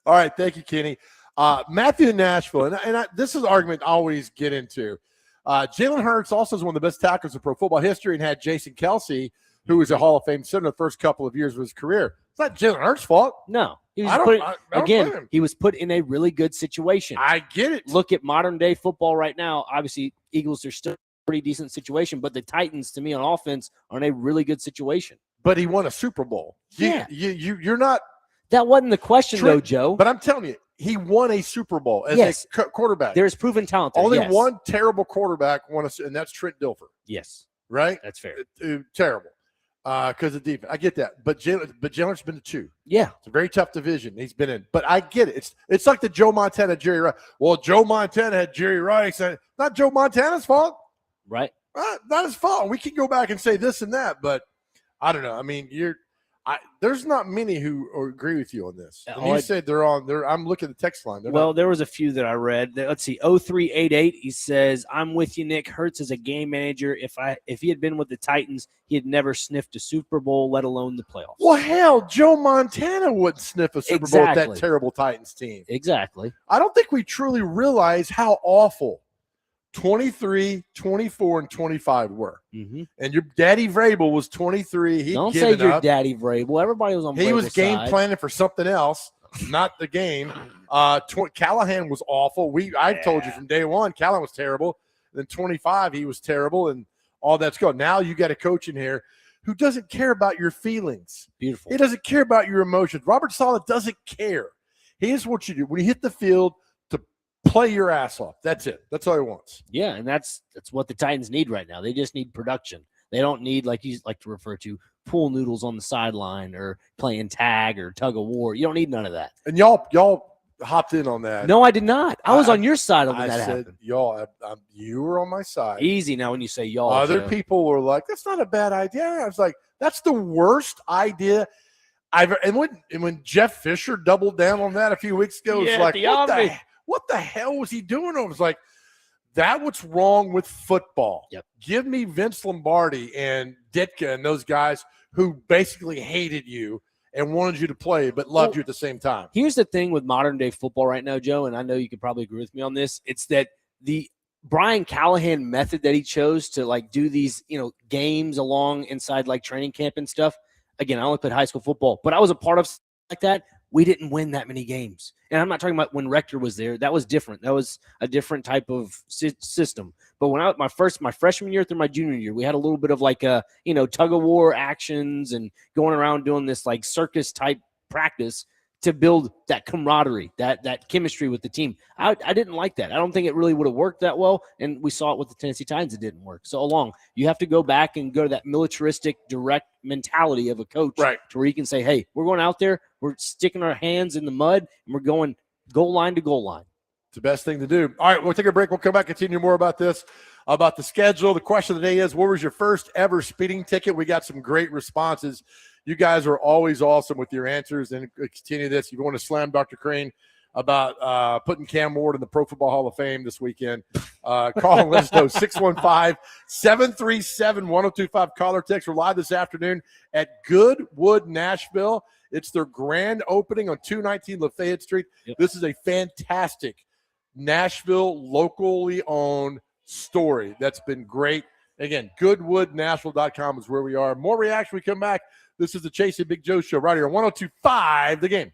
All right. Thank you, Kenny. Matthew in Nashville, and this is an argument I always get into. Jalen Hurts also is one of the best tackles in pro football history and had Jason Kelsey, who was a Hall of Fame center the first couple of years of his career. It's not Jalen Hurts' fault. No, he was I don't blame him. he was put in a really good situation. I get it. Look at modern day football right now. Obviously, Eagles are still a pretty decent situation, but the Titans, to me, on offense, are in a really good situation. But he won a Super Bowl. You're not. That wasn't the question, though, Trent, Joe. But I'm telling you, he won a Super Bowl as Yes. a quarterback. There's proven talent there. Only yes. one terrible quarterback won and that's Trent Dilfer, Yes, right? that's fair. Terrible because of defense. I get that. But Jalen's been to 2. Yeah. It's a very tough division he's been in. But I get it. It's like the Joe Montana, Jerry Rice. Well, Joe Montana had Jerry Rice. And not Joe Montana's fault. Right. Not his fault. We can go back and say this and that, but I don't know. I mean, There's not many who agree with you on this. And Oh, you I- said they're on there. I'm looking at the text line. They're Well, not, there was a few that I read. Let's see, 0388. He says, "I'm with you, Nick. Hurts is a game manager. If he had been with the Titans, he had never sniffed a Super Bowl, let alone the playoffs." well, hell, Joe Montana wouldn't sniff a Super Bowl with Exactly. that terrible Titans team. Exactly. I don't think we truly realize how awful 23, 24, and 25 were. Mm-hmm. And your daddy Vrabel was 23. He'd Don't say given your up. daddy Vrabel. Everybody was on. He was Vrabel's game side. planning for something else, not the game. Callahan was awful. I told you from day one, Callahan was terrible. Then 25, he was terrible, and all that's gone. Now you got a coach in here who doesn't care about your feelings. Beautiful. He doesn't care about your emotions. Robert Saleh doesn't care. He just wants you to, when you hit the field, to play your ass off. That's it. That's all he wants. Yeah, and that's what the Titans need right now. They just need production. They don't need, like you like to refer to, pool noodles on the sideline or playing tag or tug of war. You don't need none of that. And y'all hopped in on that. No, I did not. I was on your side when I that said, happened. y'all, you were on my side. Easy now when you say y'all. Other Joe. people were like, "That's not a bad idea." I was like, "That's the worst idea I've." And when Jeff Fisher doubled down on that a few weeks ago, it was Yeah, like, the what the hell was he doing? I was like, "That what's wrong with football?" Yep. Give me Vince Lombardi and Ditka and those guys who basically hated you and wanted you to play, but loved you at the same time. Here's the thing with modern day football right now, Joe, and I know you could probably agree with me on this. It's that the Brian Callahan method that he chose to like do these, games along inside like training camp and stuff. Again, I only played high school football, but I was a part of like that. We didn't win that many games. And I'm not talking about when Rector was there. That was different. That was a different type of system. But when my freshman year through my junior year, we had a little bit of like tug of war actions and going around doing this like circus type practice to build that camaraderie, that chemistry with the team. I didn't like that. I don't think it really would have worked that well. And we saw it with the Tennessee Titans. It didn't work. So you have to go back and go to that militaristic, direct mentality of a coach, right, to where you can say, hey, we're going out there, we're sticking our hands in the mud, and we're going goal line to goal line. It's the best thing to do. All right, we'll take a break. We'll come back, continue more about this, about the schedule. The question of the day is, what was your first ever speeding ticket? We got some great responses. You guys are always awesome with your answers, and continue this. If you want to slam Dr. Crane about putting Cam Ward in the Pro Football Hall of Fame this weekend, call and let us know. 615-737-1025. Call or text. We're live this afternoon at Goodwood, Nashville. It's their grand opening on 219 Lafayette Street. Yep. This is a fantastic Nashville locally owned story that's been great. Again, goodwoodnashville.com is where we are. More reaction. We come back. This is the Chasing Big Joe show right here on 102.5 The Game.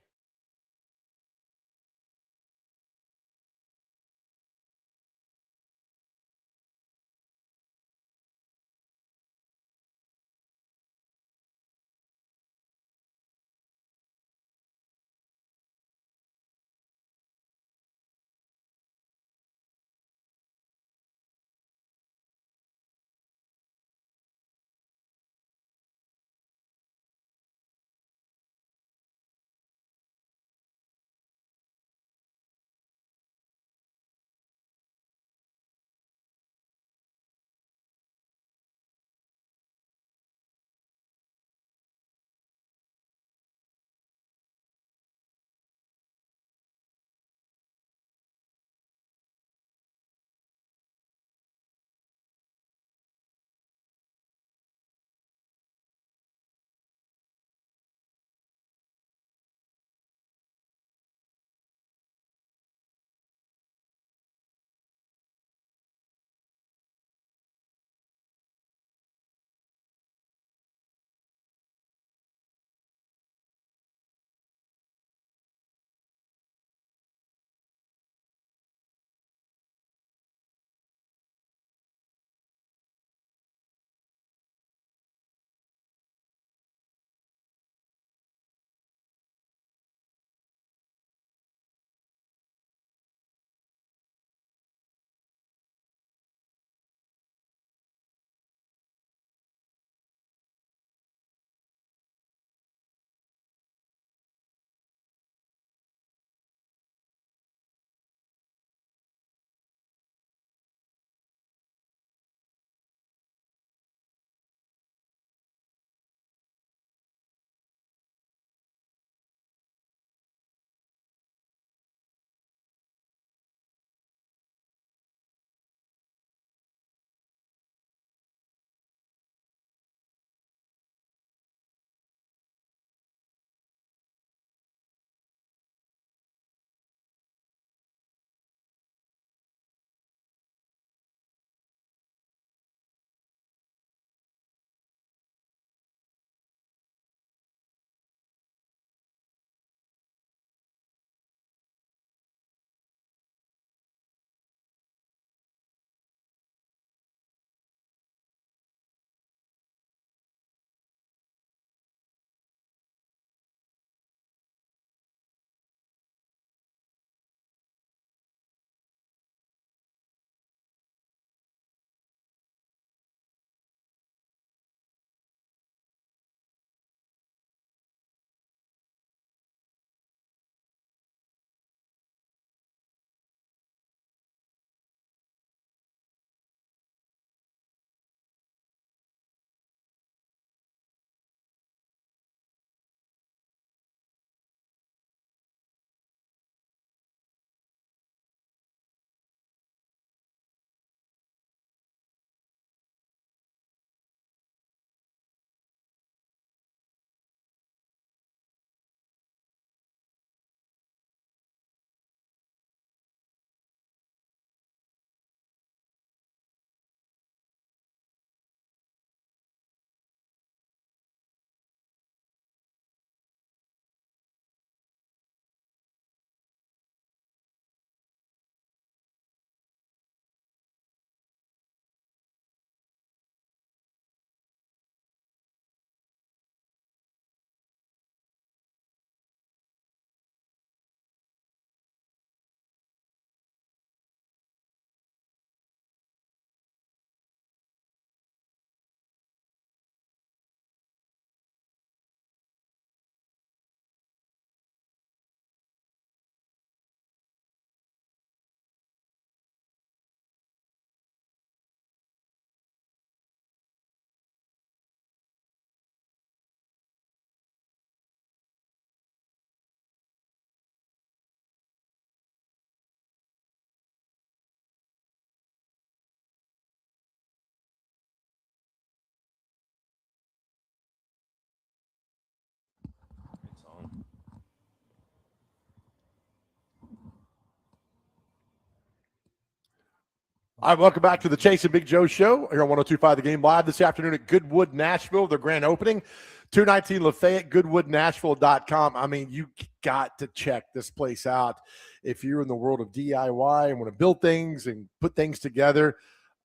All right, welcome back to the Chase and Big Joe show here on 102.5 The Game, live this afternoon at Goodwood, Nashville, their grand opening. 219 Lafayette, goodwoodnashville.com. I mean, you got to check this place out if you're in the world of DIY and want to build things and put things together.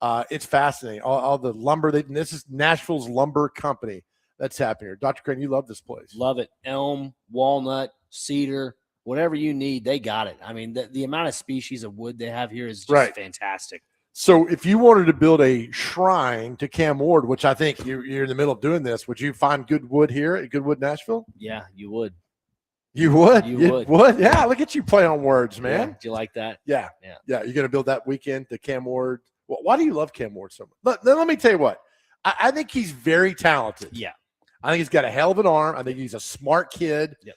It's fascinating. All the lumber. This is Nashville's lumber company that's happening here. Dr. Crane, you love this place. Love it. Elm, walnut, cedar, whatever you need, they got it. I mean, the amount of species of wood they have here is just fantastic. So if you wanted to build a shrine to Cam Ward, which I think you're in the middle of doing this, would you find good wood here at Goodwood, Nashville? Yeah, you would. You would? You would. Yeah, look at you play on words, man. Yeah. Do you like that? Yeah. You're going to build that weekend to Cam Ward. Well, why do you love Cam Ward so much? Let me tell you what. I think he's very talented. Yeah. I think he's got a hell of an arm. I think he's a smart kid. Yep.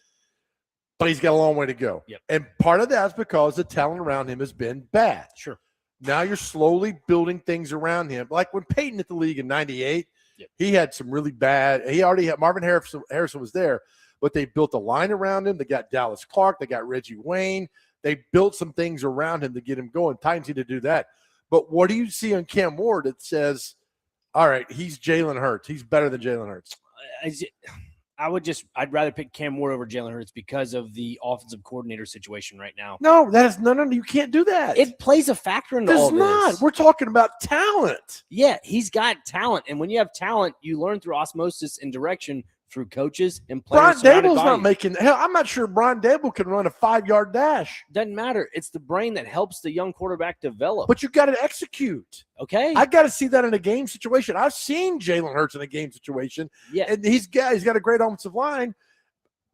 But he's got a long way to go. Yep. And part of that's because the talent around him has been bad. Sure. Now you're slowly building things around him. Like when Peyton hit the league in 98, he had some really bad. He already had Marvin Harrison was there, but they built a line around him. They got Dallas Clark. They got Reggie Wayne. They built some things around him to get him going. Titans need to do that. But what do you see on Cam Ward that says, all right, he's Jalen Hurts. He's better than Jalen Hurts? I'd rather pick Cam Ward over Jalen Hurts because of the offensive coordinator situation right now. No, you can't do that. It plays a factor into all Does not. this. We're talking about talent. Yeah, he's got talent. And when you have talent, you learn through osmosis and direction through coaches and players. Brian Dable's not making – hell, I'm not sure Brian Dable can run a 5-yard dash. Doesn't matter. It's the brain that helps the young quarterback develop. But you got to execute. Okay. I got to see that in a game situation. I've seen Jalen Hurts in a game situation. Yeah. And he's got a great offensive line.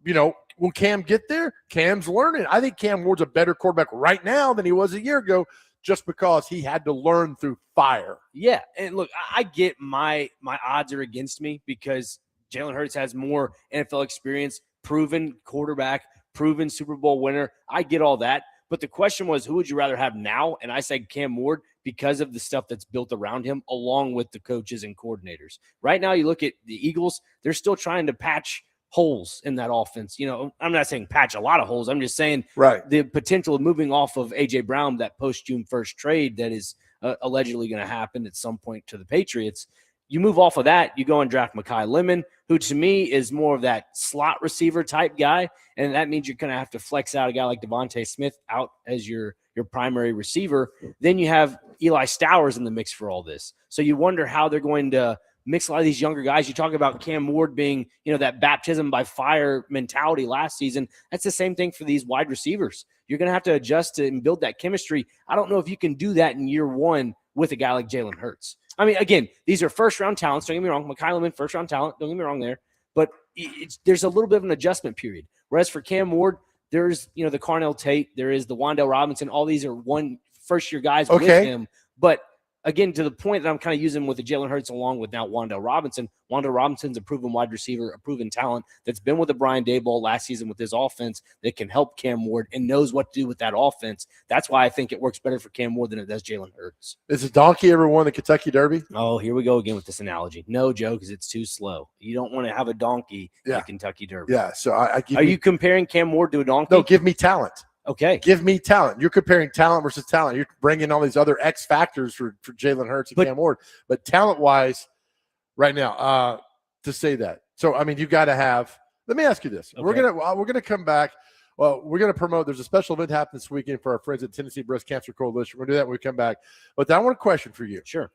You know, will Cam get there? Cam's learning. I think Cam Ward's a better quarterback right now than he was a year ago just because he had to learn through fire. Yeah. And look, I get my odds are against me because Jalen Hurts has more NFL experience, proven quarterback, proven Super Bowl winner. I get all that. But the question was, who would you rather have now? And I said Cam Ward because of the stuff that's built around him, along with the coaches and coordinators. Right now, you look at the Eagles, they're still trying to patch holes in that offense. You know, I'm not saying patch a lot of holes. I'm just saying the potential of moving off of A.J. Brown, that post-June 1st trade that is allegedly going to happen at some point to the Patriots. You move off of that, you go and draft Mekhi Lemon, who to me is more of that slot receiver type guy, and that means you're going to have to flex out a guy like Devontae Smith out as your primary receiver. Then you have Eli Stowers in the mix for all this. So you wonder how they're going to mix a lot of these younger guys. You talk about Cam Ward being, that baptism by fire mentality last season. That's the same thing for these wide receivers. You're going to have to adjust to and build that chemistry. I don't know if you can do that in year one with a guy like Jalen Hurts. I mean, again, these are first-round talents. Don't get me wrong. Mekhi Lemon, first-round talent. Don't get me wrong there. But there's a little bit of an adjustment period. Whereas for Cam Ward, there's, the Carnell Tate. There is the Wan'Dale Robinson. All these are first-year guys with him. But, again, to the point that I'm kind of using with the Jalen Hurts along with now Wan'Dale Robinson. Wan'Dale Robinson's a proven wide receiver, a proven talent that's been with the Brian Daboll last season with his offense that can help Cam Ward and knows what to do with that offense. That's why I think it works better for Cam Ward than it does Jalen Hurts. Is a donkey ever won the Kentucky Derby? Oh, here we go again with this analogy. No, Joe, because it's too slow. You don't want to have a donkey in the Kentucky Derby. Yeah, so Are you comparing Cam Ward to a donkey? No, give me talent. Okay. Give me talent. You're comparing talent versus talent. You're bringing all these other X factors for Jalen Hurts and Cam Ward. But talent-wise, right now, to say that. So, I mean, you got to have – let me ask you this. Okay. We're gonna come back. Well, we're going to promote – there's a special event happening this weekend for our friends at Tennessee Breast Cancer Coalition. We're going to do that when we come back. But I want a question for you. Sure.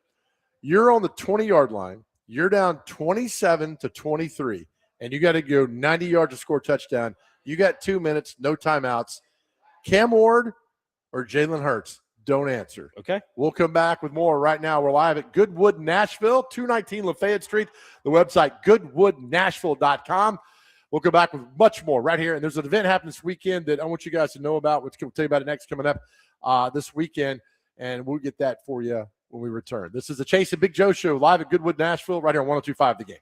You're on the 20-yard line. You're down 27-23, and you got to go 90 yards to score a touchdown. You got 2 minutes, no timeouts. Cam Ward or Jalen Hurts? Don't answer. Okay. We'll come back with more. Right now, we're live at Goodwood, Nashville, 219 Lafayette Street. The website, goodwoodnashville.com. We'll come back with much more right here. And there's an event happening this weekend that I want you guys to know about. We'll tell you about it next coming up this weekend, and we'll get that for you when we return. This is the Chase and Big Joe Show live at Goodwood, Nashville, right here on 102.5 The Game.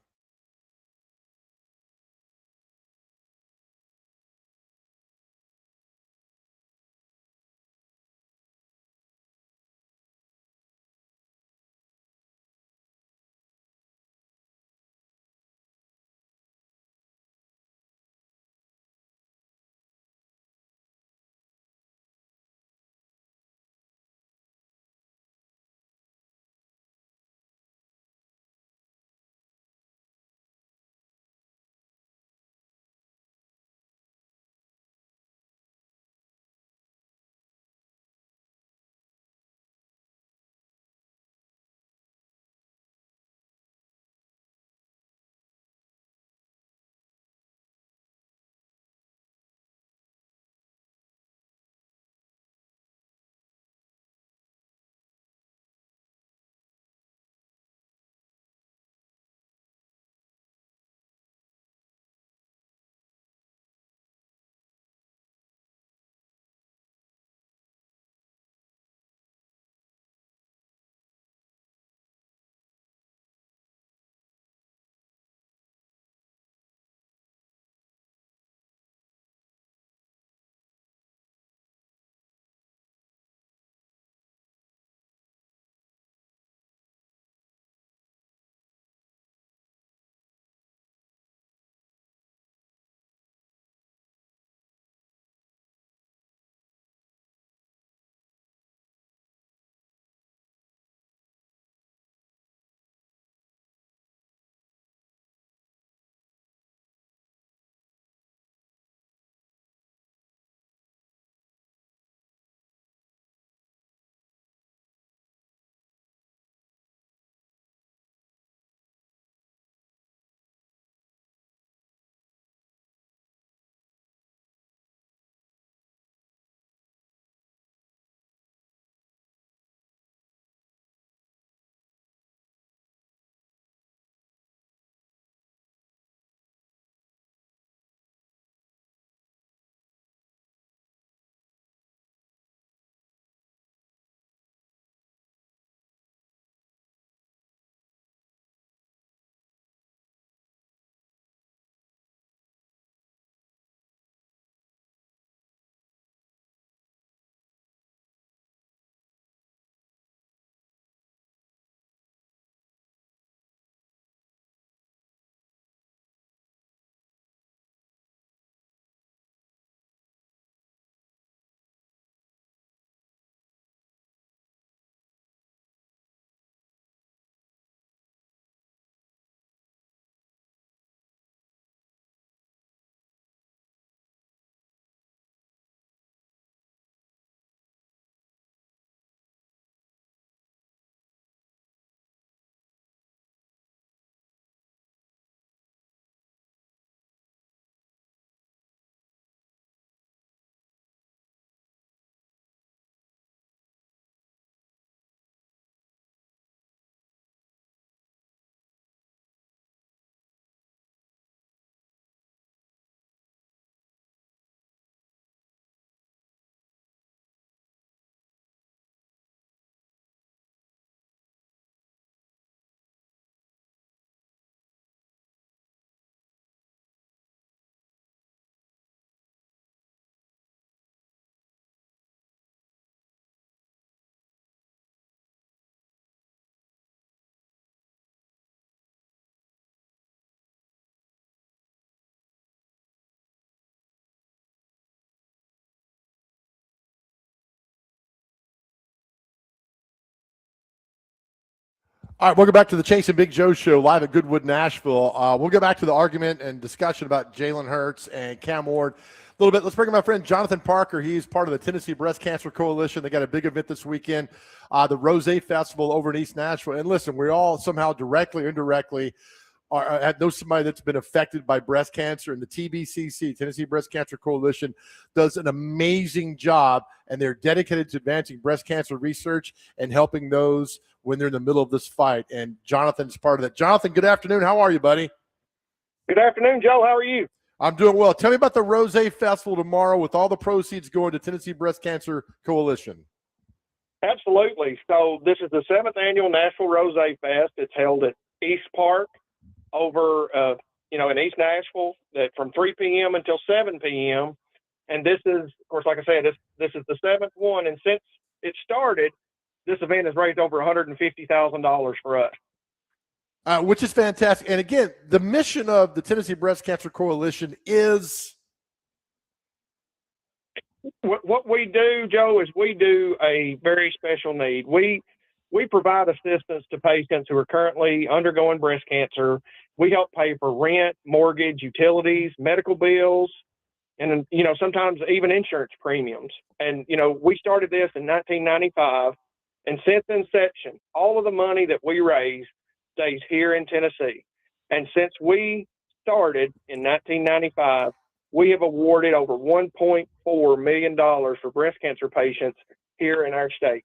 All right, welcome back to the Chase and Big Joe show live at Goodwood, Nashville. We'll get back to the argument and discussion about Jalen Hurts and Cam Ward a little bit. Let's bring in my friend Jonathan Parker. He's part of the Tennessee Breast Cancer Coalition. They got a big event this weekend, the Rose Festival over in East Nashville. And listen, we all somehow directly or indirectly know somebody that's been affected by breast cancer, and the TBCC, Tennessee Breast Cancer Coalition, does an amazing job, and they're dedicated to advancing breast cancer research and helping those when they're in the middle of this fight. And Jonathan's part of that. Jonathan, good afternoon. How are you, buddy? Good afternoon, Joe. How are you? I'm doing well. Tell me about the Rose Festival tomorrow with all the proceeds going to Tennessee Breast Cancer Coalition. Absolutely. So this is the 7th annual Nashville Rose Fest. It's held at East Park over, in East Nashville from 3 p.m. until 7 p.m. And this is, of course, like I said, this is the 7th one. And since it started, this event has raised over $150,000 for us. Which is fantastic. And again, the mission of the Tennessee Breast Cancer Coalition is? What we do, Joe, is we do a very special need. We provide assistance to patients who are currently undergoing breast cancer. We help pay for rent, mortgage, utilities, medical bills, and, sometimes even insurance premiums. And, we started this in 1995. And since inception, all of the money that we raise stays here in Tennessee. And since we started in 1995, we have awarded over $1.4 million for breast cancer patients here in our state.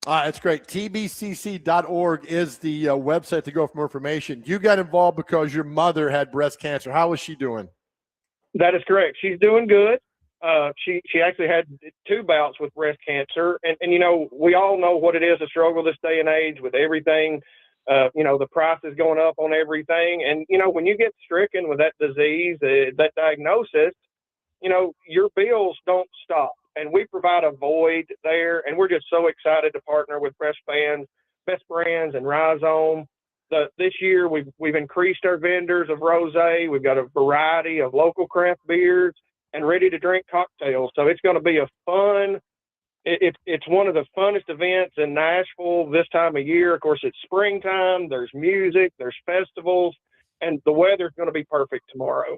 That's great. TBCC.org is the website to go for more information. You got involved because your mother had breast cancer. How is she doing? That is correct. She's doing good. She actually had 2 bouts with breast cancer. And we all know what it is to struggle this day and age with everything. The price is going up on everything. And, when you get stricken with that disease, that diagnosis, your bills don't stop. And we provide a void there. And we're just so excited to partner with Best Brands and Rhizome. This year, we've increased our vendors of rosé. We've got a variety of local craft beers and ready-to-drink cocktails. So it's going to be a fun. It's one of the funnest events in Nashville this time of year. Of course, it's springtime. There's music. There's festivals. And the weather's going to be perfect tomorrow.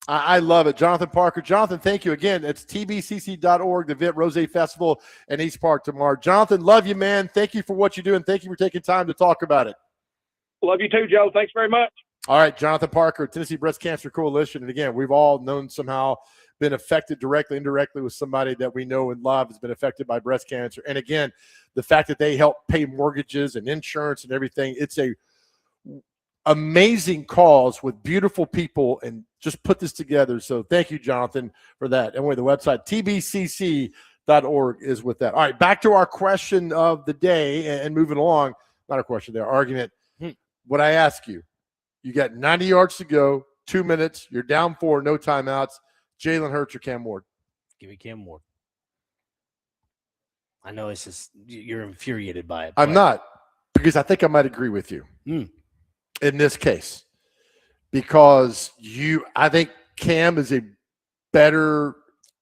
I love it. Jonathan Parker. Jonathan, thank you again. It's tbcc.org, the event Rose Festival in East Park tomorrow. Jonathan, love you, man. Thank you for what you do, and thank you for taking time to talk about it. Love you too, Joe. Thanks very much. All right, Jonathan Parker, Tennessee Breast Cancer Coalition. And again, we've all known somehow been affected directly, indirectly with somebody that we know and love has been affected by breast cancer. And again, the fact that they help pay mortgages and insurance and everything, it's a amazing cause with beautiful people and just put this together. So thank you, Jonathan, for that. And the website, tbcc.org is with that. All right, back to our question of the day and moving along. Not a question there, argument. What I ask you, you got 90 yards to go, 2 minutes, you're down 4, no timeouts. Jalen Hurts or Cam Ward? Give me Cam Ward. I know it's just you're infuriated by it. I'm not, because I think I might agree with you in this case, because I think Cam is a better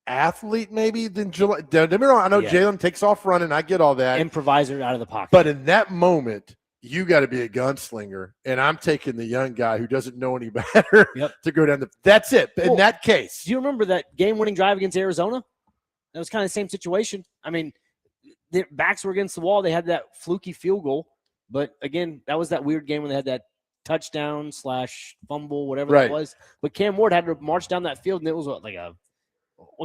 athlete maybe than Jalen. Don't get me wrong, I know Jalen takes off running. I get all that. Improviser out of the pocket. But in that moment, you got to be a gunslinger, and I'm taking the young guy who doesn't know any better to go down that's it. In that case. Do you remember that game-winning drive against Arizona? That was kind of the same situation. I mean, their backs were against the wall. They had that fluky field goal. But, again, that was that weird game when they had that touchdown/fumble, whatever that was. But Cam Ward had to march down that field, and it was what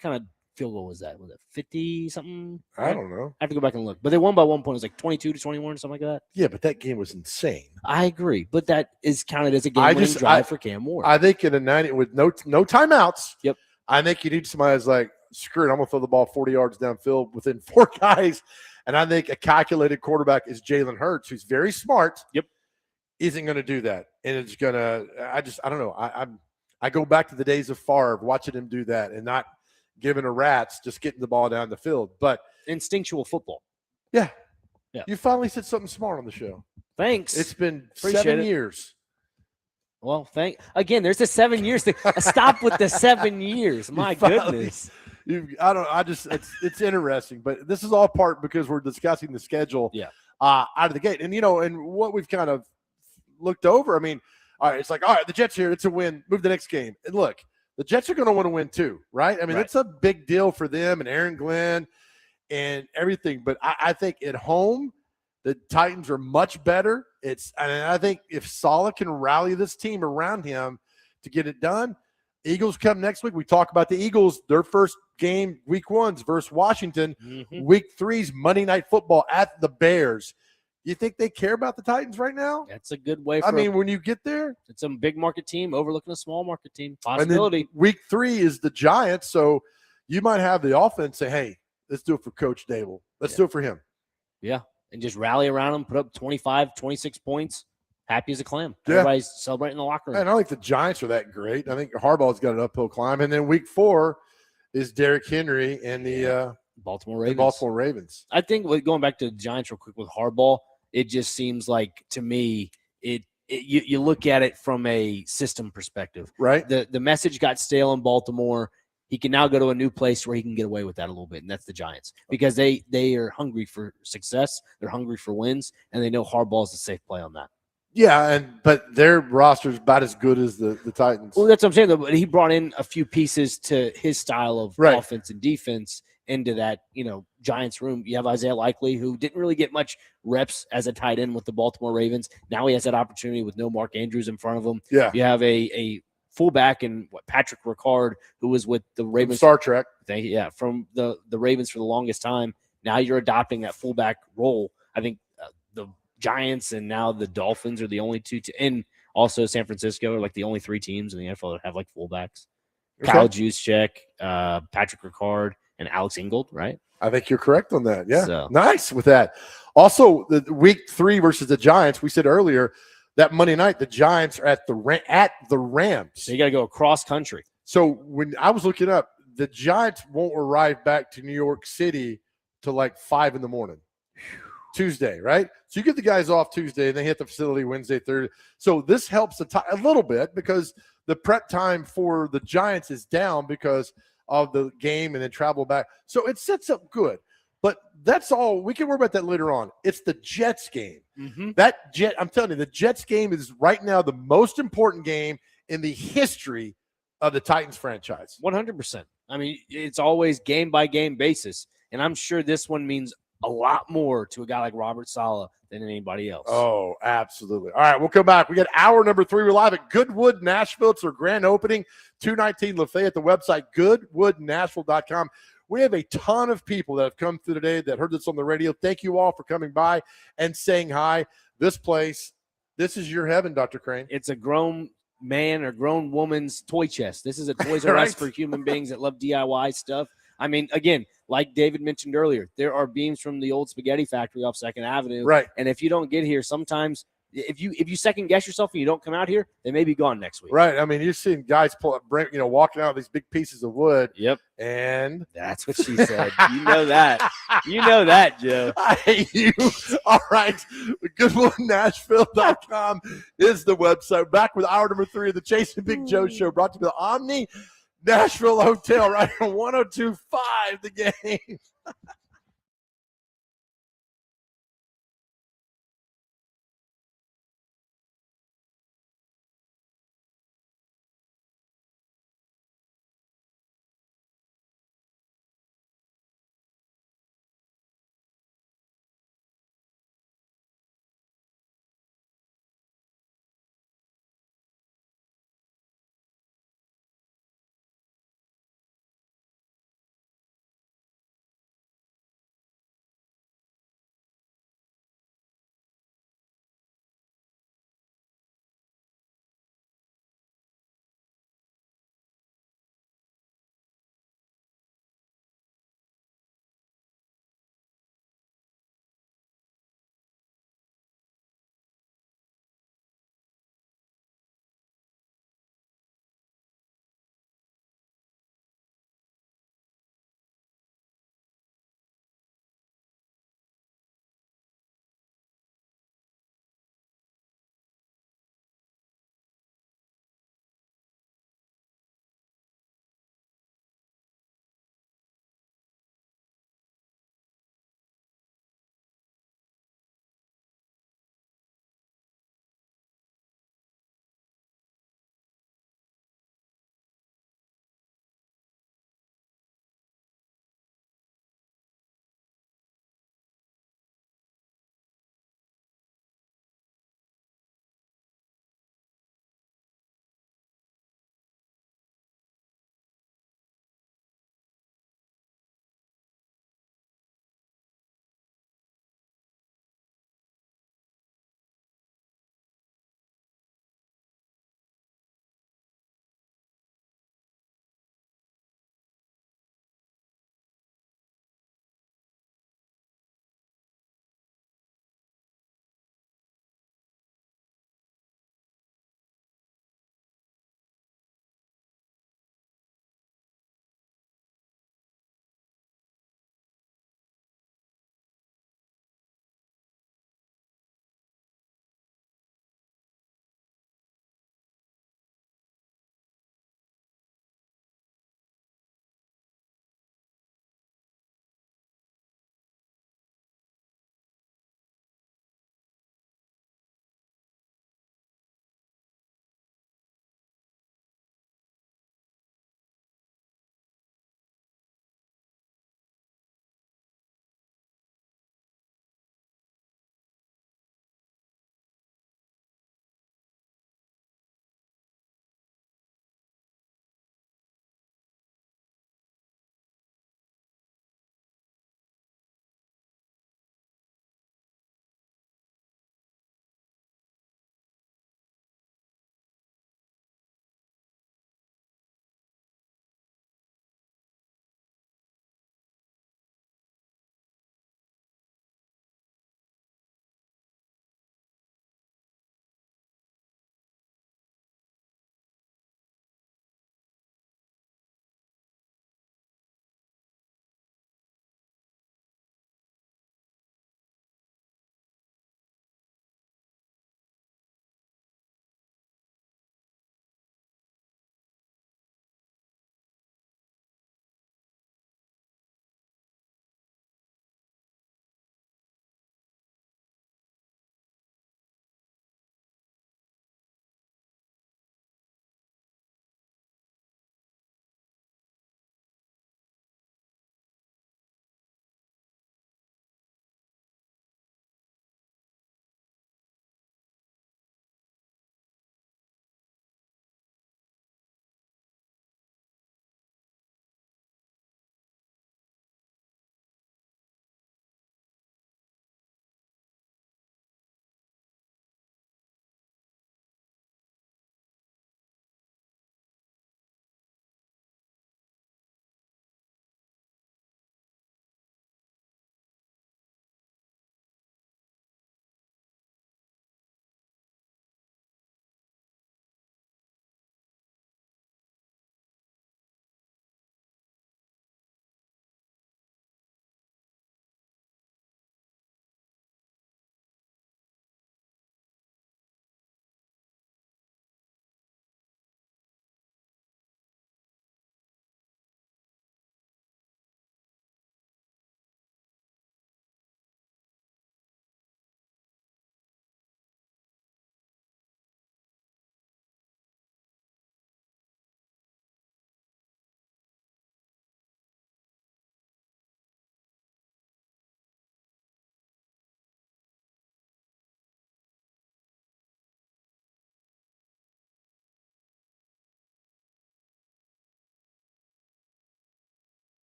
kind of field goal was that? Was it 50-something? I don't know. I have to go back and look. But they won by 1 point. It was like 22-21, something like that. Yeah, but that game was insane. I agree. But that is counted as a game-winning drive for Cam Ward. I think in a 90 with no timeouts, I think you need somebody who's like, screw it, I'm going to throw the ball 40 yards downfield within 4 guys. And I think a calculated quarterback is Jalen Hurts, who's very smart. Isn't going to do that. And it's going to – I don't know. I go back to the days of Favre, watching him do that and not giving a rat's, just getting the ball down the field. But instinctual football. Yeah. You finally said something smart on the show. Thanes. It's been 7 years. Well, again, there's the 7 years. Stop with the 7 years. My goodness. It's interesting, but this is all part because we're discussing the schedule out of the gate. And, and what we've kind of looked over, I mean, all right, it's like, all right, the Jets here, it's a win. Move the next game. And look, the Jets are going to want to win too, right? I mean, it's a big deal for them and Aaron Glenn and everything. But I think at home, the Titans are much better. And I think if Saleh can rally this team around him to get it done, Eagles come next week. We talk about the Eagles. Their first game, week 1's versus Washington. Mm-hmm. Week 3's Monday Night Football at the Bears. You think they care about the Titans right now? That's a good way. When you get there, it's a big market team overlooking a small market team. Possibility. And then week 3 is the Giants, so you might have the offense say, "Hey, let's do it for Coach Dable. Let's do it for him." Yeah, and just rally around him, put up 25, 26 points. Happy as a clam. Yeah. Everybody's celebrating in the locker room. And I think the Giants are that great. I think Harbaugh's got an uphill climb. And then week 4 is Derrick Henry and the Baltimore Ravens. Baltimore Ravens. I think going back to the Giants real quick with Harbaugh, it just seems like to me you look at it from a system perspective. Right. The message got stale in Baltimore. He can now go to a new place where he can get away with that a little bit, and that's the Giants because they are hungry for success. They're hungry for wins, and they know Harbaugh's a safe play on that. Yeah, but their roster is about as good as the Titans. Well, that's what I'm saying, though. But he brought in a few pieces to his style of offense and defense into that, Giants room. You have Isaiah Likely, who didn't really get much reps as a tight end with the Baltimore Ravens. Now he has that opportunity with no Mark Andrews in front of him. Yeah. You have a fullback in Patrick Ricard, who was with the Ravens. Star Trek. From the Ravens for the longest time. Now you're adopting that fullback role. I think the Giants and now the Dolphins are the only two, and also San Francisco are like the only 3 teams in the NFL that have like fullbacks. Okay. Kyle Juszczyk, Patrick Ricard, and Alex Ingold, right? I think you're correct on that. Yeah. So. Nice with that. Also, the week 3 versus the Giants, we said earlier that Monday night, the Giants are at the Rams. So you got to go across country. So when I was looking up, the Giants won't arrive back to New York City till like 5 a.m. Tuesday, right? So you get the guys off Tuesday, and they hit the facility Wednesday, Thursday. So this helps a little bit because the prep time for the Giants is down because of the game and then travel back. So it sets up good. But that's all. We can worry about that later on. It's the Jets game. Mm-hmm. I'm telling you, the Jets game is right now the most important game in the history of the Titans franchise. 100%. I mean, it's always game-by-game basis. And I'm sure this one means a lot more to a guy like Robert Saleh than anybody else. Oh, absolutely. All right, we'll come back. We got hour number 3. We're live at Goodwood, Nashville. It's our grand opening, 219 Lafayette, the website, goodwoodnashville.com. We have a ton of people that have come through today that heard this on the radio. Thank you all for coming by and saying hi. This place, this is your heaven, Dr. Crane. It's a grown man or grown woman's toy chest. This is a Toys R Us for human beings that love DIY stuff. I mean, again, like David mentioned earlier, there are beams from the old spaghetti factory off 2nd Avenue. Right. And if you don't get here, sometimes if you second guess yourself and you don't come out here, they may be gone next week. Right. I mean, you're seeing guys walking out with these big pieces of wood. Yep. And that's what she said. You know that. You know that, Joe. I hate you. All right. GoodwoodNashville.com is the website. Back with hour number 3 of the Chase and Big Joe Show, brought to you by the Omni Nashville Hotel, right on 102.5 The Game.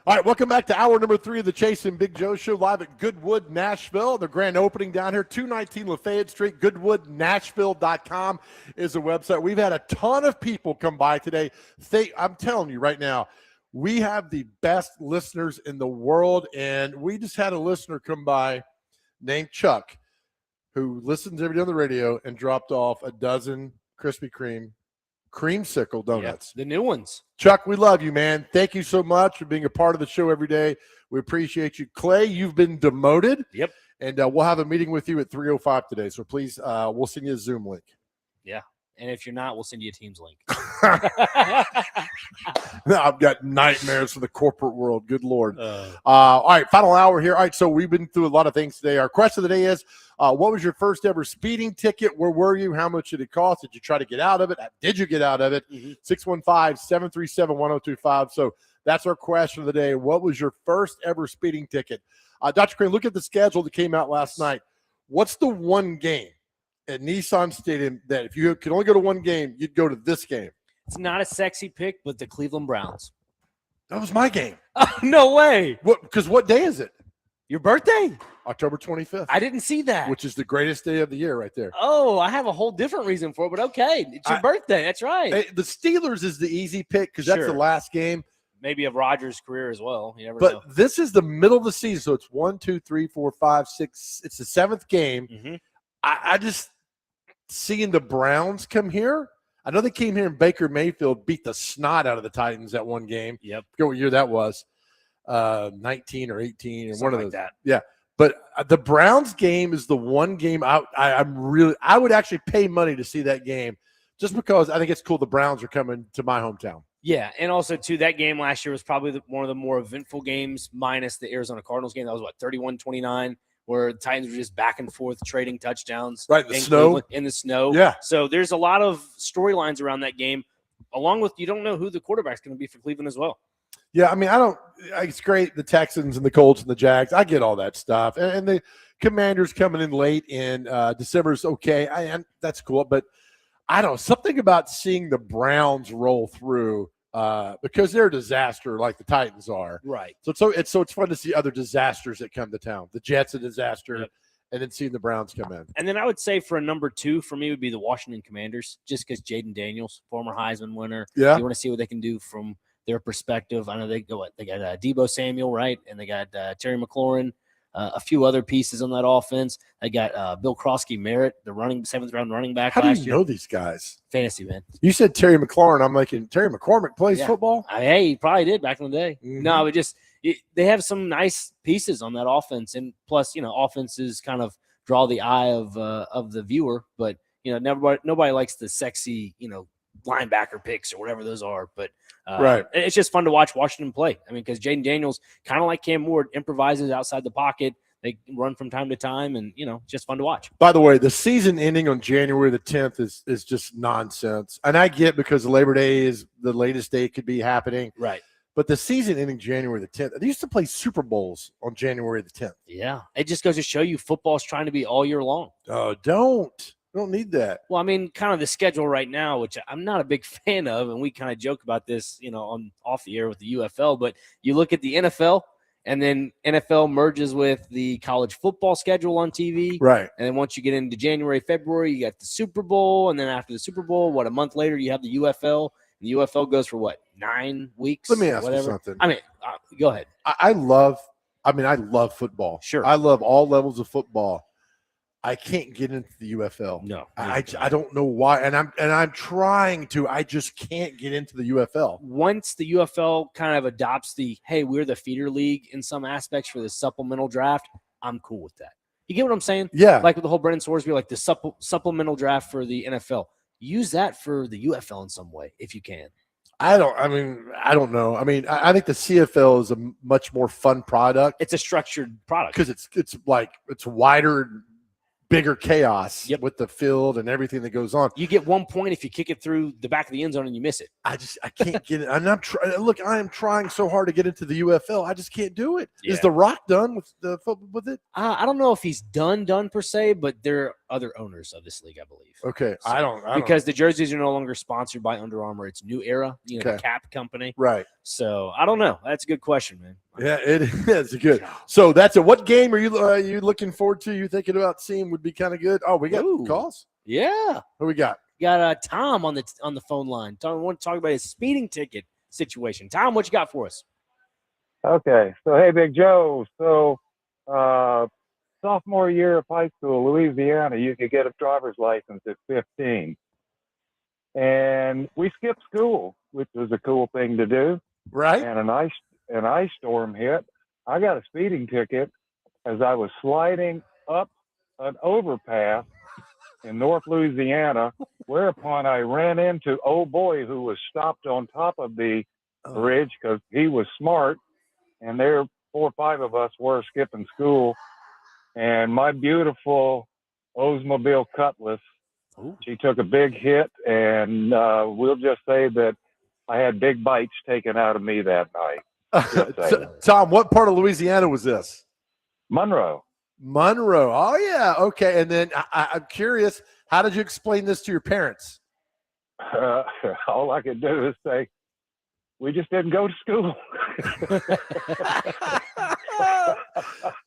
All right, welcome back to hour number 3 of the Chase and Big Joe Show, live at Goodwood, Nashville. The grand opening down here, 219 Lafayette Street. GoodwoodNashville.com is the website. We've had a ton of people come by today. I'm telling you right now, we have the best listeners in the world, and we just had a listener come by named Chuck who listens every day on the radio and dropped off a dozen Krispy Kreme creamsicle donuts. The new ones. Chuck, we love you, man. Thank you so much for being a part of the show every day. We appreciate you. Clay, you've been demoted. Yep. And we'll have a meeting with you at 3:05 today. So please, we'll send you a Zoom link. Yeah. And if you're not, we'll send you a Teams link. I've got nightmares for the corporate world. Good Lord. All right, final hour here. All right, so we've been through a lot of things today. Our question of the day is, what was your first ever speeding ticket? Where were you? How much did it cost? Did you try to get out of it? Did you get out of it? 615-737-1025. So that's our question of the day. What was your first ever speeding ticket? Dr. Crane, look at the schedule that came out last night. What's the one game at Nissan Stadium that if you could only go to one game, you'd go to this game? It's not a sexy pick, but the Cleveland Browns. That was my game. Oh, no way. Because what day is it? Your birthday? October 25th. I didn't see that. Which is the greatest day of the year right there. Oh, I have a whole different reason for it, but okay. It's your birthday. That's right. The Steelers is the easy pick because that's the last game. Maybe of Rodgers' career as well. You never know. But this is the middle of the season, so it's 1, 2, 3, 4, 5, 6. It's the 7th game. I just seeing the Browns come here. I know they came here and Baker Mayfield beat the snot out of the Titans that one game. Yep. I forget what year that was. 19 or 18 or Something one of like those. that. Yeah. But the Browns game is the one game I would actually pay money to see that game just because I think it's cool the Browns are coming to my hometown. Yeah, and also, too, that game last year was probably one of the more eventful games minus the Arizona Cardinals game. That was, 31-29, where the Titans were just back and forth trading touchdowns. Right, in the snow. Yeah. So there's a lot of storylines around that game, along with you don't know who the quarterback's going to be for Cleveland as well. Yeah, I mean, it's great, the Texans and the Colts and the Jags. I get all that stuff. And the Commanders coming in late in December is okay. And that's cool. But I don't know, something about seeing the Browns roll through because they're a disaster like the Titans are. Right. So it's fun to see other disasters that come to town. The Jets a disaster, and then seeing the Browns come in. And then I would say for a number 2 for me would be the Washington Commanders, just because Jaden Daniels, former Heisman winner. Yeah. You want to see what they can do from their perspective. I know they got Deebo Samuel, right? And they got Terry McLaurin, a few other pieces on that offense. They got Bill Krosky-Merritt, the 7th round running back. How do last you year. know these guys? Fantasy, man. You said Terry McLaurin. I'm like, Terry McCormick plays football? Hey, he probably did back in the day. No, but they have some nice pieces on that offense. And plus, offenses kind of draw the eye of the viewer. But, nobody likes the sexy, linebacker picks or whatever those are. But right. It's just fun to watch Washington play. I mean, because Jaden Daniels, kind of like Cam Ward, improvises outside the pocket. They run from time to time, and, just fun to watch. By the way, the season ending on January the 10th is just nonsense. And I get because Labor Day is the latest day it could be happening. Right. But the season ending January the 10th, they used to play Super Bowls on January the 10th. Yeah. It just goes to show you football's trying to be all year long. Oh, don't need that. Well, I mean, kind of the schedule right now, which I'm not a big fan of, and we kind of joke about this, on off the air with the UFL, but you look at the NFL, and then NFL merges with the college football schedule on TV. Right. And then once you get into January, February, you got the Super Bowl, and then after the Super Bowl, a month later, you have the UFL. The UFL goes for 9 weeks? Let me ask you something. I mean, go ahead. I love football. Sure. I love all levels of football. I can't get into the UFL. No, I don't know why, and I'm trying to. I just can't get into the UFL. Once the UFL kind of adopts we're the feeder league in some aspects for the supplemental draft, I'm cool with that. You get what I'm saying? Yeah. Like with the whole Brendan Sorsby, like the supplemental draft for the NFL. Use that for the UFL in some way if you can. I don't know. I mean, I think the CFL is a much more fun product. It's a structured product because it's wider, bigger chaos with the field and everything that goes on. You get 1 point if you kick it through the back of the end zone and you miss it. I can't get it. And I am trying so hard to get into the UFL. I just can't do it. Yeah. Is The Rock done with it? I don't know if he's done per se, but they're other owners of this league, I believe. Okay, So, I don't because the jerseys are no longer sponsored by Under Armour. It's New Era, Okay. the cap company. right. So I don't know. That's a good question, man. Yeah, it is good. So that's it. What game are you looking forward to? You thinking about seeing would be kind of good? Oh, we got Ooh. calls. Yeah. What we got? Got Tom on the phone line. Tom, I want to talk about his speeding ticket situation. Tom, what you got for us? Okay, so hey, Big Joe. So, sophomore year of high school, Louisiana, you could get a driver's license at 15, and we skipped school, which was a cool thing to do. Right. And an ice storm hit. I got a speeding ticket as I was sliding up an overpass in North Louisiana, whereupon I ran into old boy who was stopped on top of the bridge because he was smart, and there 4 or 5 of us were skipping school, and my beautiful Oldsmobile Cutlass, she took a big hit, and we'll just say that I had big bites taken out of me that night. Tom, what part of Louisiana was this? Monroe. Monroe. Oh, yeah. Okay. And then I'm curious, how did you explain this to your parents? All I could do is say, we just didn't go to school.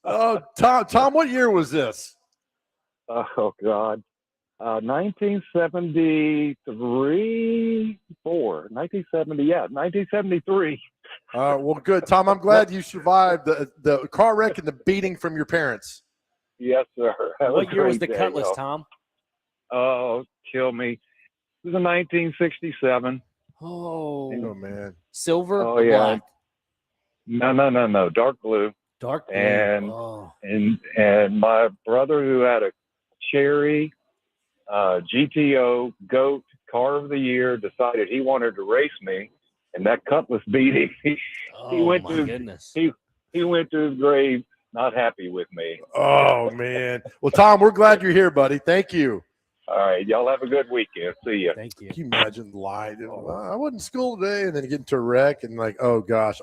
Oh, Tom, what year was this? Oh, God. 1973, 1973. Well, good. Tom, I'm glad you survived the car wreck and the beating from your parents. Yes, sir. What year was the Cutlass, Tom? Oh, kill me. It was in 1967. Oh, man. Silver Oh, or yeah. black? No. Dark blue. Dark blue. And my brother, who had a cherry GTO GOAT car of the year, decided he wanted to race me, and that Cutlass beat him. He went to his grave not happy with me. Oh, man. Well, Tom, we're glad you're here, buddy. Thank you. All right, y'all have a good weekend. See you. Thank you. Can you imagine lying? I wasn't in school today, and then get into a wreck, and like, oh gosh.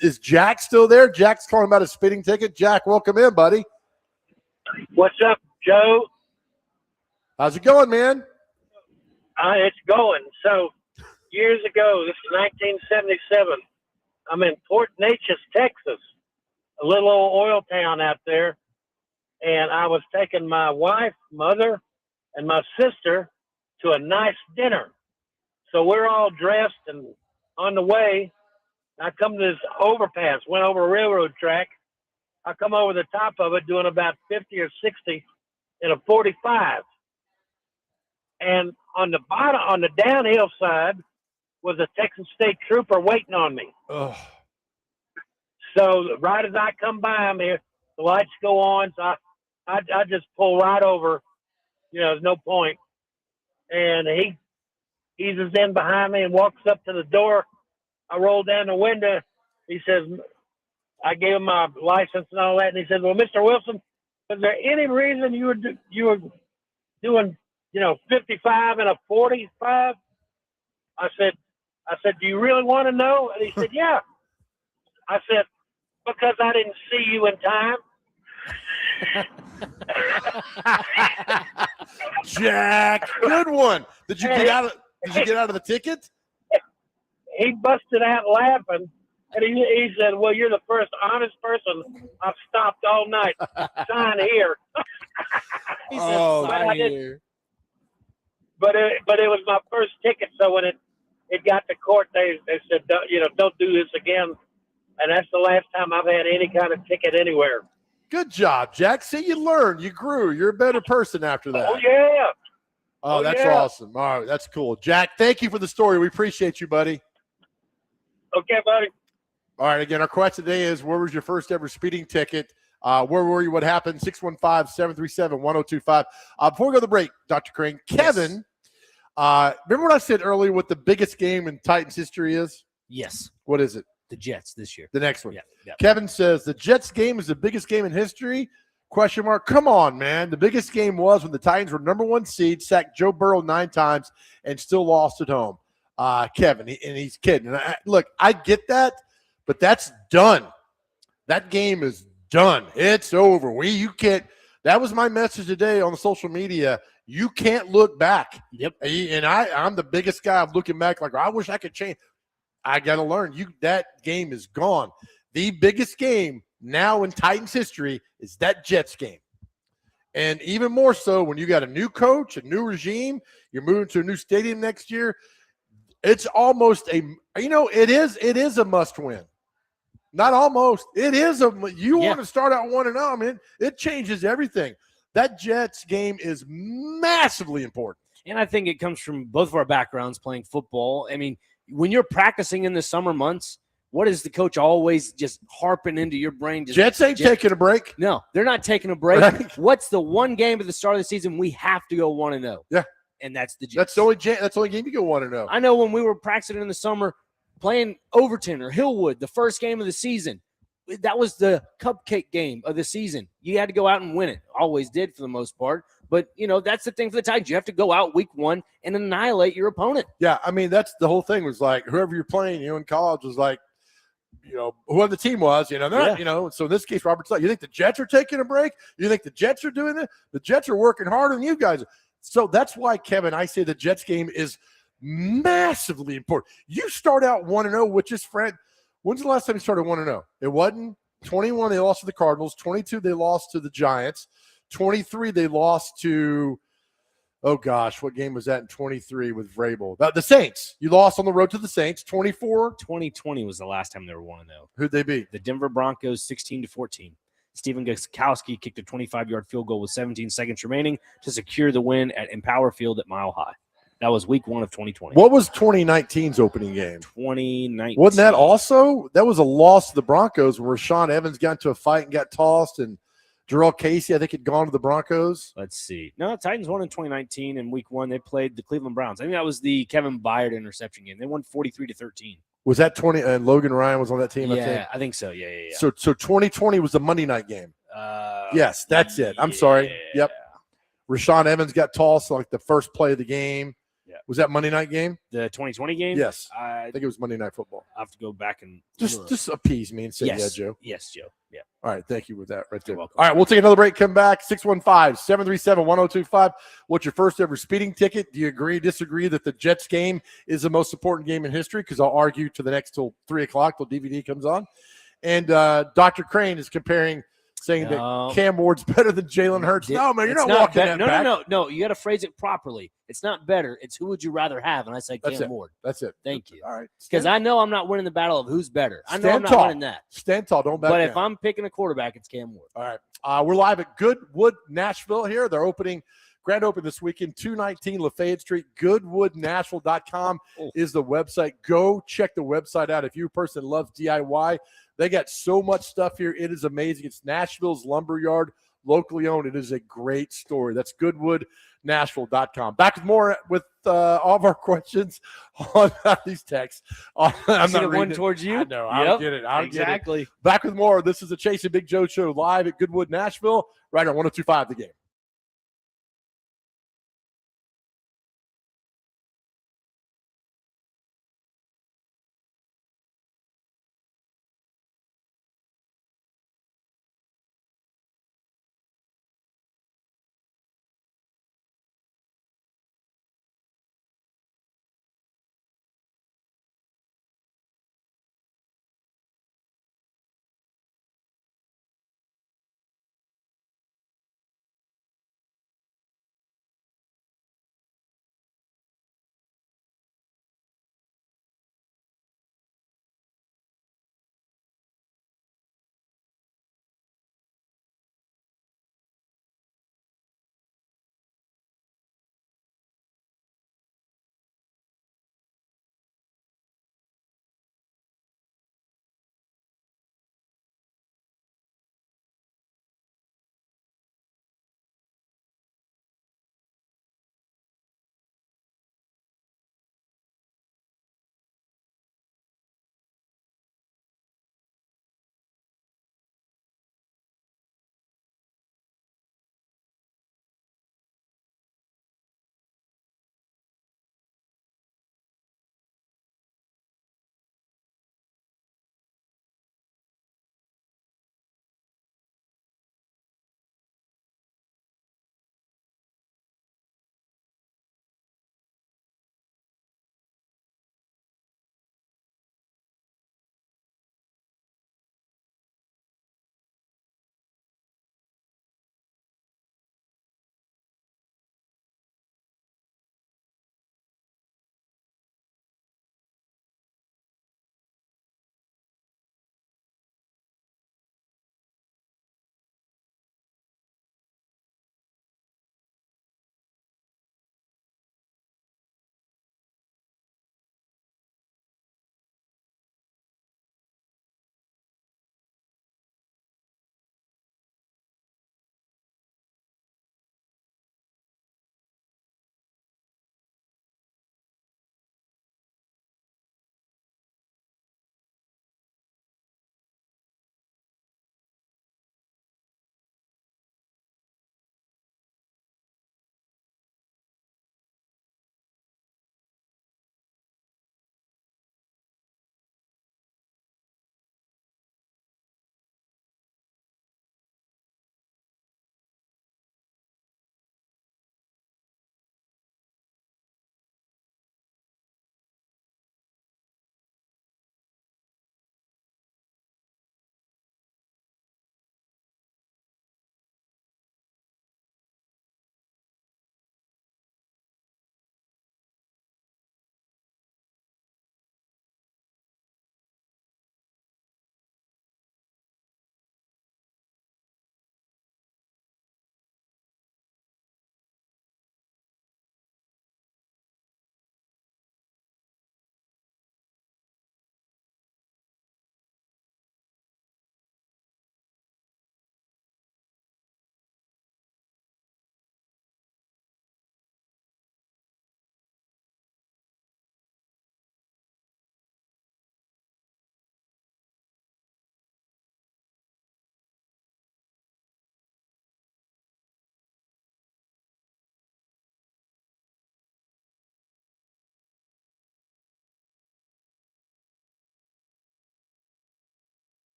Is Jack still there? Jack's calling about a speeding ticket. Jack, welcome in, buddy. What's up, Joe? How's it going, man? It's going. So, years ago, this is 1977. I'm in Port Neches, Texas, a little old oil town out there, and I was taking my wife, mother, and my sister to a nice dinner. So we're all dressed and on the way. I come to this overpass, went over a railroad track. I come over the top of it doing about 50 or 60 in a 45. And on the bottom, on the downhill side, was a Texas State Trooper waiting on me. Oh. So right as I come by him here, the lights go on. So I just pull right over. There's no point. And he eases in behind me and walks up to the door. I roll down the window. He says, I gave him my license and all that. And he says, well, Mr. Wilson, is there any reason you were doing, 55 and a 45? I said, do you really want to know? And he said, yeah. I said, because I didn't see you in time. Jack, good one. Did you get out of the ticket? He busted out laughing, and he said, well, you're the first honest person I've stopped all night. Sign here. He said, sign here. But it was my first ticket, so when it got to court, they said, don't do this again. And that's the last time I've had any kind of ticket anywhere. Good job, Jack. See, you learned, you grew, you're a better person after that. Oh, yeah. Oh, that's yeah. awesome. All right, that's cool. Jack, thank you for the story. We appreciate you, buddy. Okay, buddy. All right, again, our question today is, where was your first ever speeding ticket? Where were you? What happened? 615-737-1025. Before we go to the break, Dr. Crane, Kevin, remember what I said earlier what the biggest game in Titans history is? Yes. What is it? The Jets this year. The next one. Yeah. Kevin says the Jets game is the biggest game in history. Question mark. Come on, man. The biggest game was when the Titans were number 1 seed, sacked Joe Burrow 9 times, and still lost at home. Kevin, and he's kidding. And look, I get that, but that's done. That game is done. It's over. You can't. That was my message today on the social media. You can't look back. Yep. And I'm the biggest guy of looking back like, I wish I could change. I got to learn. That game is gone. The biggest game now in Titans history is that Jets game. And even more so when you got a new coach, a new regime, you're moving to a new stadium next year. It's almost it is a must win. Not almost. It is want to start out 1-0. I mean, it changes everything. That Jets game is massively important. And I think it comes from both of our backgrounds playing football. I mean, when you're practicing in the summer months, what is the coach always just harping into your brain? Jets ain't taking a break. No, they're not taking a break. Right. What's the one game at the start of the season we have to go 1-0? Yeah. And that's the Jets. That's the only game you go 1-0. I know when we were practicing in the summer playing Overton or Hillwood, the first game of the season, that was the cupcake game of the season. You had to go out and win it. Always did for the most part. But, that's the thing for the Titans. You have to go out week 1 and annihilate your opponent. Yeah, I mean, that's the whole thing was like whoever you're playing, in college was like, whoever the team was, they're not, so in this case, Robert's like, you think the Jets are taking a break? You think the Jets are doing it? The Jets are working harder than you guys. So that's why, Kevin, I say the Jets game is massively important. You start out 1-0, which is when's the last time you started 1-0? It wasn't 21. They lost to the Cardinals. 22. They lost to the Giants. 23. They lost to. Oh gosh, what game was that in 23 with Vrabel? The Saints. You lost on the road to the Saints. 24. 2020 was the last time they were 1-0. Who'd they beat? The Denver Broncos, 16-14. Stephen Gostkowski kicked a 25-yard field goal with 17 seconds remaining to secure the win at Empower Field at Mile High. That was week 1 of 2020. What was 2019's opening game? 2019. Wasn't that also? That was a loss to the Broncos where Sean Evans got into a fight and got tossed, and Jarrell Casey, I think, had gone to the Broncos. Let's see. No, Titans won in 2019. In week 1, they played the Cleveland Browns. I think that was the Kevin Byard interception game. They won 43-13. Was that 20? And Logan Ryan was on that team, Yeah, I think. so. Yeah. So 2020 was the Monday night game. Yes, that's it. I'm sorry. Yep. Rashawn Evans got tossed like the first play of the game. Yeah. Was that Monday night game? The 2020 game? Yes. I think it was Monday Night Football. I'll have to go back and just appease me and say, yes. yeah, Joe. Yes, Joe. Yeah. All right. Thank you with that right there. You're welcome. All right. We'll take another break. Come back. 615-737-1025. What's your first ever speeding ticket? Do you agree, disagree that the Jets game is the most important game in history? Because I'll argue to the next till 3 o'clock till DVD comes on. And Dr. Crane is saying that Cam Ward's better than Jalen Hurts. No, man, you're not walking that back. No. You got to phrase it properly. It's not better. It's who would you rather have? And I say Cam Ward. That's it. Thank you. All right. Because I know I'm not winning the battle of who's better. I know I'm not winning that. Stand tall. Don't back But down. if I'm picking a quarterback, it's Cam Ward. All right. We're live at Goodwood, Nashville here. They're opening grand open this weekend, 219 Lafayette Street. GoodwoodNashville.com is the website. Go check the website out. If you're a person that loves DIY, they got so much stuff here. It is amazing. It's Nashville's Lumberyard, locally owned. It is a great story. That's GoodwoodNashville.com. Back with more with all of our questions on these texts. I'm not one towards you. I know. I'll get it. Exactly. Back with more. This is the Chase and Big Joe Show live at Goodwood, Nashville, right on 102.5 The Game.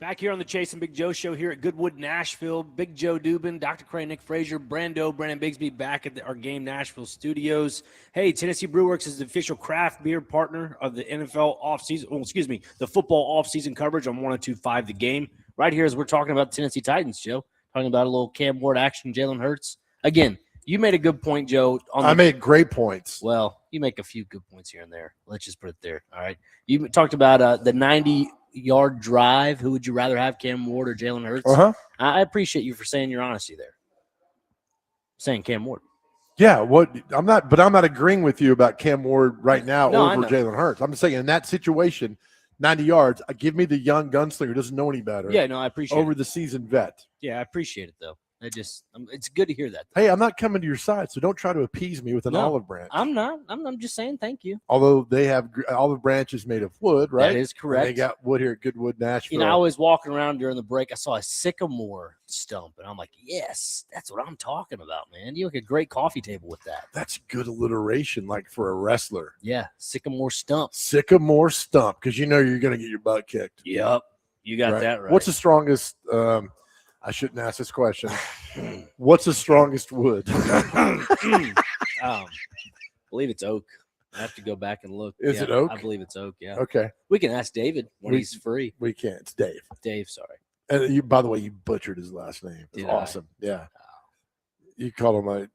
Back here on the Chase and Big Joe show here at Goodwood, Nashville. Big Joe Dubin, Dr. Cray, Nick Frazier, Brando, Brandon Bigsby back at our Game Nashville studios. Hey, Tennessee Brew Works is the official craft beer partner of the NFL offseason, the football offseason coverage on 102.5 The Game. Right here as we're talking about the Tennessee Titans, Joe. Talking about a little Cam Ward action, Jalen Hurts. Again, you made a good point, Joe. I made great points. Well, you make a few good points here and there. Let's just put it there. All right. You talked about the 90-yard drive. Who would you rather have, Cam Ward or Jalen Hurts? Uh-huh. I appreciate you for saying your honesty there. Saying Cam Ward. Yeah, I'm not agreeing with you about Cam Ward right now over Jalen Hurts. I'm just saying in that situation, 90 yards, give me the young gunslinger who doesn't know any better. Yeah, no, I appreciate over it. The seasoned vet. Yeah, I appreciate it though. It's good to hear that. Hey, I'm not coming to your side, so don't try to appease me with an olive branch. I'm not. I'm just saying thank you. Although they have olive branches made of wood, right? That is correct. And they got wood here at Goodwood, Nashville. You know, I was walking around during the break. I saw a sycamore stump, and I'm like, yes, that's what I'm talking about, man. You look a great coffee table with that. That's good alliteration, like for a wrestler. Yeah, sycamore stump. Sycamore stump, because you know you're going to get your butt kicked. Yep, you got that right. What's the strongest? I shouldn't ask this question. What's the strongest wood? Believe it's oak. I have to go back and look. Is it oak? I believe it's oak. Yeah. Okay. We can ask David when he's free. We can't. It's Dave. Dave, sorry. And you, by the way, you butchered his last name. It's awesome. Yeah. You called him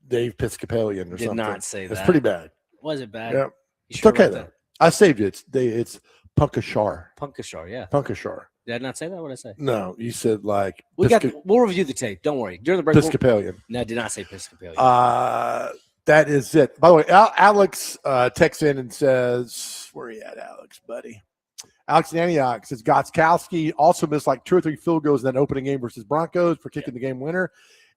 Dave Episcopalian or something. Did not say that. It's pretty bad. Was it bad? Yeah. It's sure okay though. I saved you. It's Punkashar. Punkashar, yeah. Punkashar. Did I not say that? What did I say? No, you said like we'll review the tape. Don't worry. During the break. Episcopalian. No, I did not say Episcopalian. That is it. By the way, Alex texts in and says, where are you at, Alex, buddy? Alex in Antioch says Gostkowski also missed like 2 or 3 field goals in that opening game versus Broncos for kicking the game winner.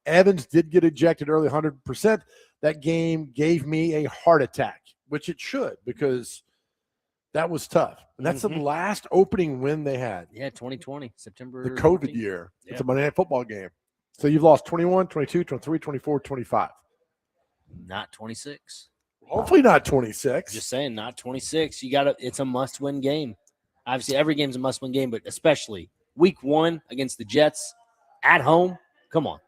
Evans did get ejected early 100%. That game gave me a heart attack, which it should because that was tough. And that's the last opening win they had. Yeah, 2020, September. The COVID 14th. year. Yeah. It's a Monday Night Football game. So you've lost 21, 22, 23, 24, 25. Not 26. Hopefully not 26. Just saying, not 26. It's a must-win game. Obviously, every game's a must-win game, but especially week 1 against the Jets at home. Come on.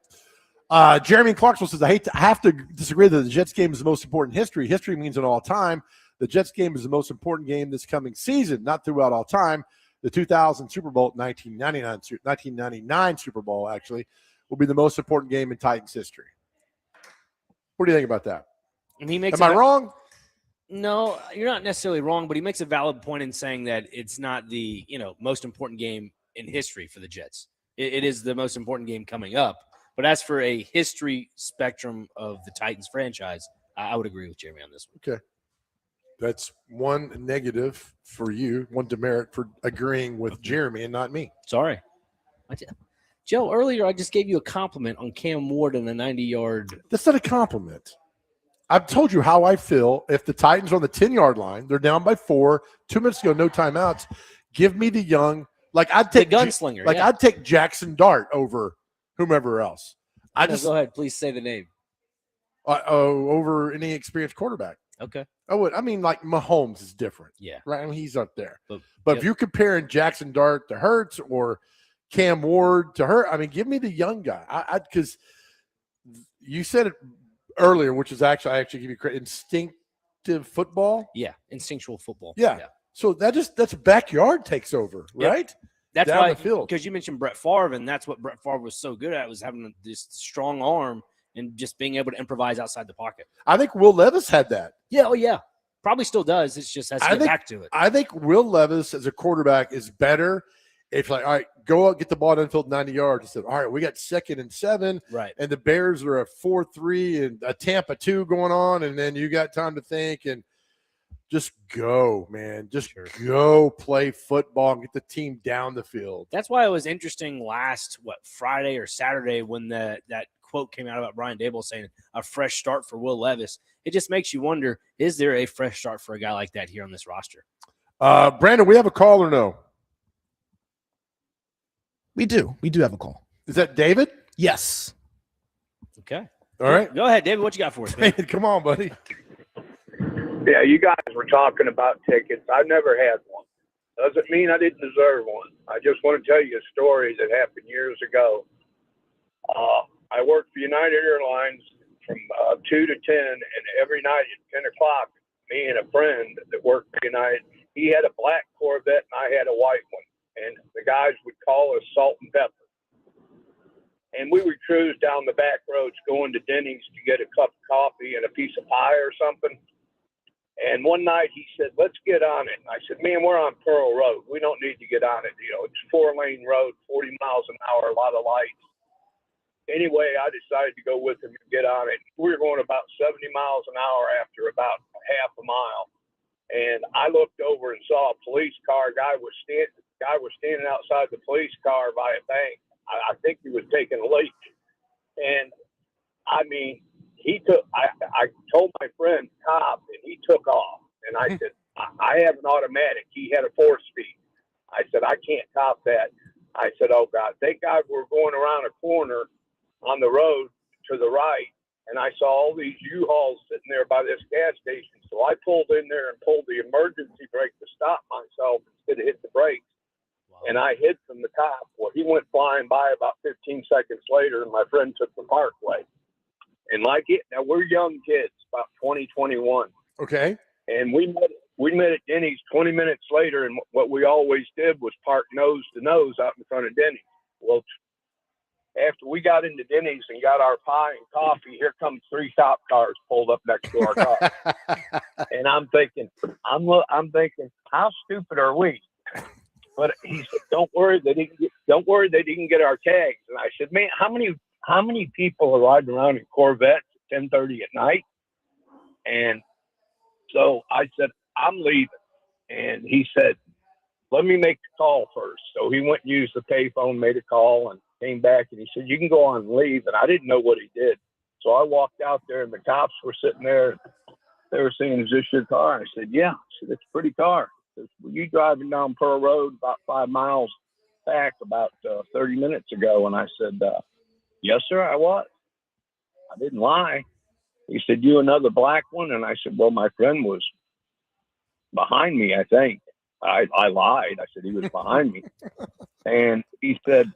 Jeremy Clarksville says, I have to disagree that the Jets game is the most important in history. History means it all time. The Jets game is the most important game this coming season, not throughout all time. The 2000 Super Bowl, 1999 Super Bowl, actually, will be the most important game in Titans history. What do you think about that? And Am I wrong? No, you're not necessarily wrong, but he makes a valid point in saying that it's not the most important game in history for the Jets. It is the most important game coming up. But as for a history spectrum of the Titans franchise, I would agree with Jeremy on this one. Okay. That's one negative for you, one demerit for agreeing with Jeremy and not me. Sorry. Joe, earlier I just gave you a compliment on Cam Ward and the 90-yard. That's not a compliment. I've told you how I feel. If the Titans are on the 10-yard line, they're down by 4, 2 minutes ago, no timeouts. Give me the young, I'd take the gunslinger. I'd take Jackson Dart over whomever else. Go ahead, please say the name. Over any experienced quarterback. Okay. I would. I mean, Mahomes is different. Yeah. Right. I mean, he's up there. But if you're comparing Jackson Dart to Hurts or Cam Ward to Hurts, I mean, give me the young guy. Because you said it earlier, which is I actually give you credit. Instinctive football. Yeah. Instinctual football. Yeah. So that's backyard takes over, right? Yep. That's down why, the field. Because you mentioned Brett Favre, and that's what Brett Favre was so good at, was having this strong arm and just being able to improvise outside the pocket. I think Will Levis had that. Yeah, probably still does. It's just has to get back to it. I think Will Levis as a quarterback is better if all right, go out, get the ball downfield 90 yards. Instead, all right, we got 2nd and 7, right? And the Bears are a 4-3 and a Tampa 2 going on, and then you got time to think and just go, man. Just go play football and get the team down the field. That's why it was interesting last Friday or Saturday when that quote came out about Brian Daboll saying a fresh start for Will Levis. It just makes you wonder, is there a fresh start for a guy like that here on this roster? Brandon, we have a call or no? We do have a call. Is that David? Yes. Okay. All right. Go ahead, David. What you got for us, man? Come on, buddy. Yeah, you guys were talking about tickets. I've never had one. Doesn't mean I didn't deserve one. I just want to tell you a story that happened years ago. I worked for United Airlines from 2 to 10, and every night at 10 o'clock, me and a friend that worked for United, he had a black Corvette and I had a white one. And the guys would call us Salt and Pepper. And we would cruise down the back roads going to Denny's to get a cup of coffee and a piece of pie or something. And one night he said, let's get on it. And I said, man, we're on Pearl Road. We don't need to get on it. You know, it's 4-lane road, 40 miles an hour, a lot of lights. Anyway, I decided to go with him and get on it. We were going about 70 miles an hour after about half a mile. And I looked over and saw a police car. Guy was standing outside the police car by a bank. I think he was taking a leak. And I mean, I told my friend, cop, and he took off. And I said, I have an automatic. He had a 4-speed. I said, I can't cop that. I said, oh, God, thank God we're going around a corner on the road to the right. And I saw all these U-Hauls sitting there by this gas station. So I pulled in there and pulled the emergency brake to stop myself instead of hit the brakes. Wow. And I hid from the cop. Well, he went flying by about 15 seconds later, and my friend took the parkway. And now we're young kids, about 20, 21. Okay. And we met at Denny's 20 minutes later, and what we always did was park nose to nose out in front of Denny's. Well, after we got into Denny's and got our pie and coffee, here comes 3 cop cars pulled up next to our car. And I'm thinking, how stupid are we? But he said, don't worry, they didn't get our tags. And I said, man, how many people are riding around in Corvettes at 10:30 at night? And so I said, I'm leaving. And he said, let me make the call first. So he went and used the payphone, made a call, and came back, and he said, you can go on and leave. And I didn't know what he did. So I walked out there, and the cops were sitting there. And they were saying, is this your car? I said, yeah. I said, it's a pretty car. I said, were you driving down Pearl Road about 5 miles back about 30 minutes ago? And I said, yes, sir, I was. I didn't lie. He said, you another black one? And I said, well, my friend was behind me, I think. I lied. I said, he was behind me. And he said,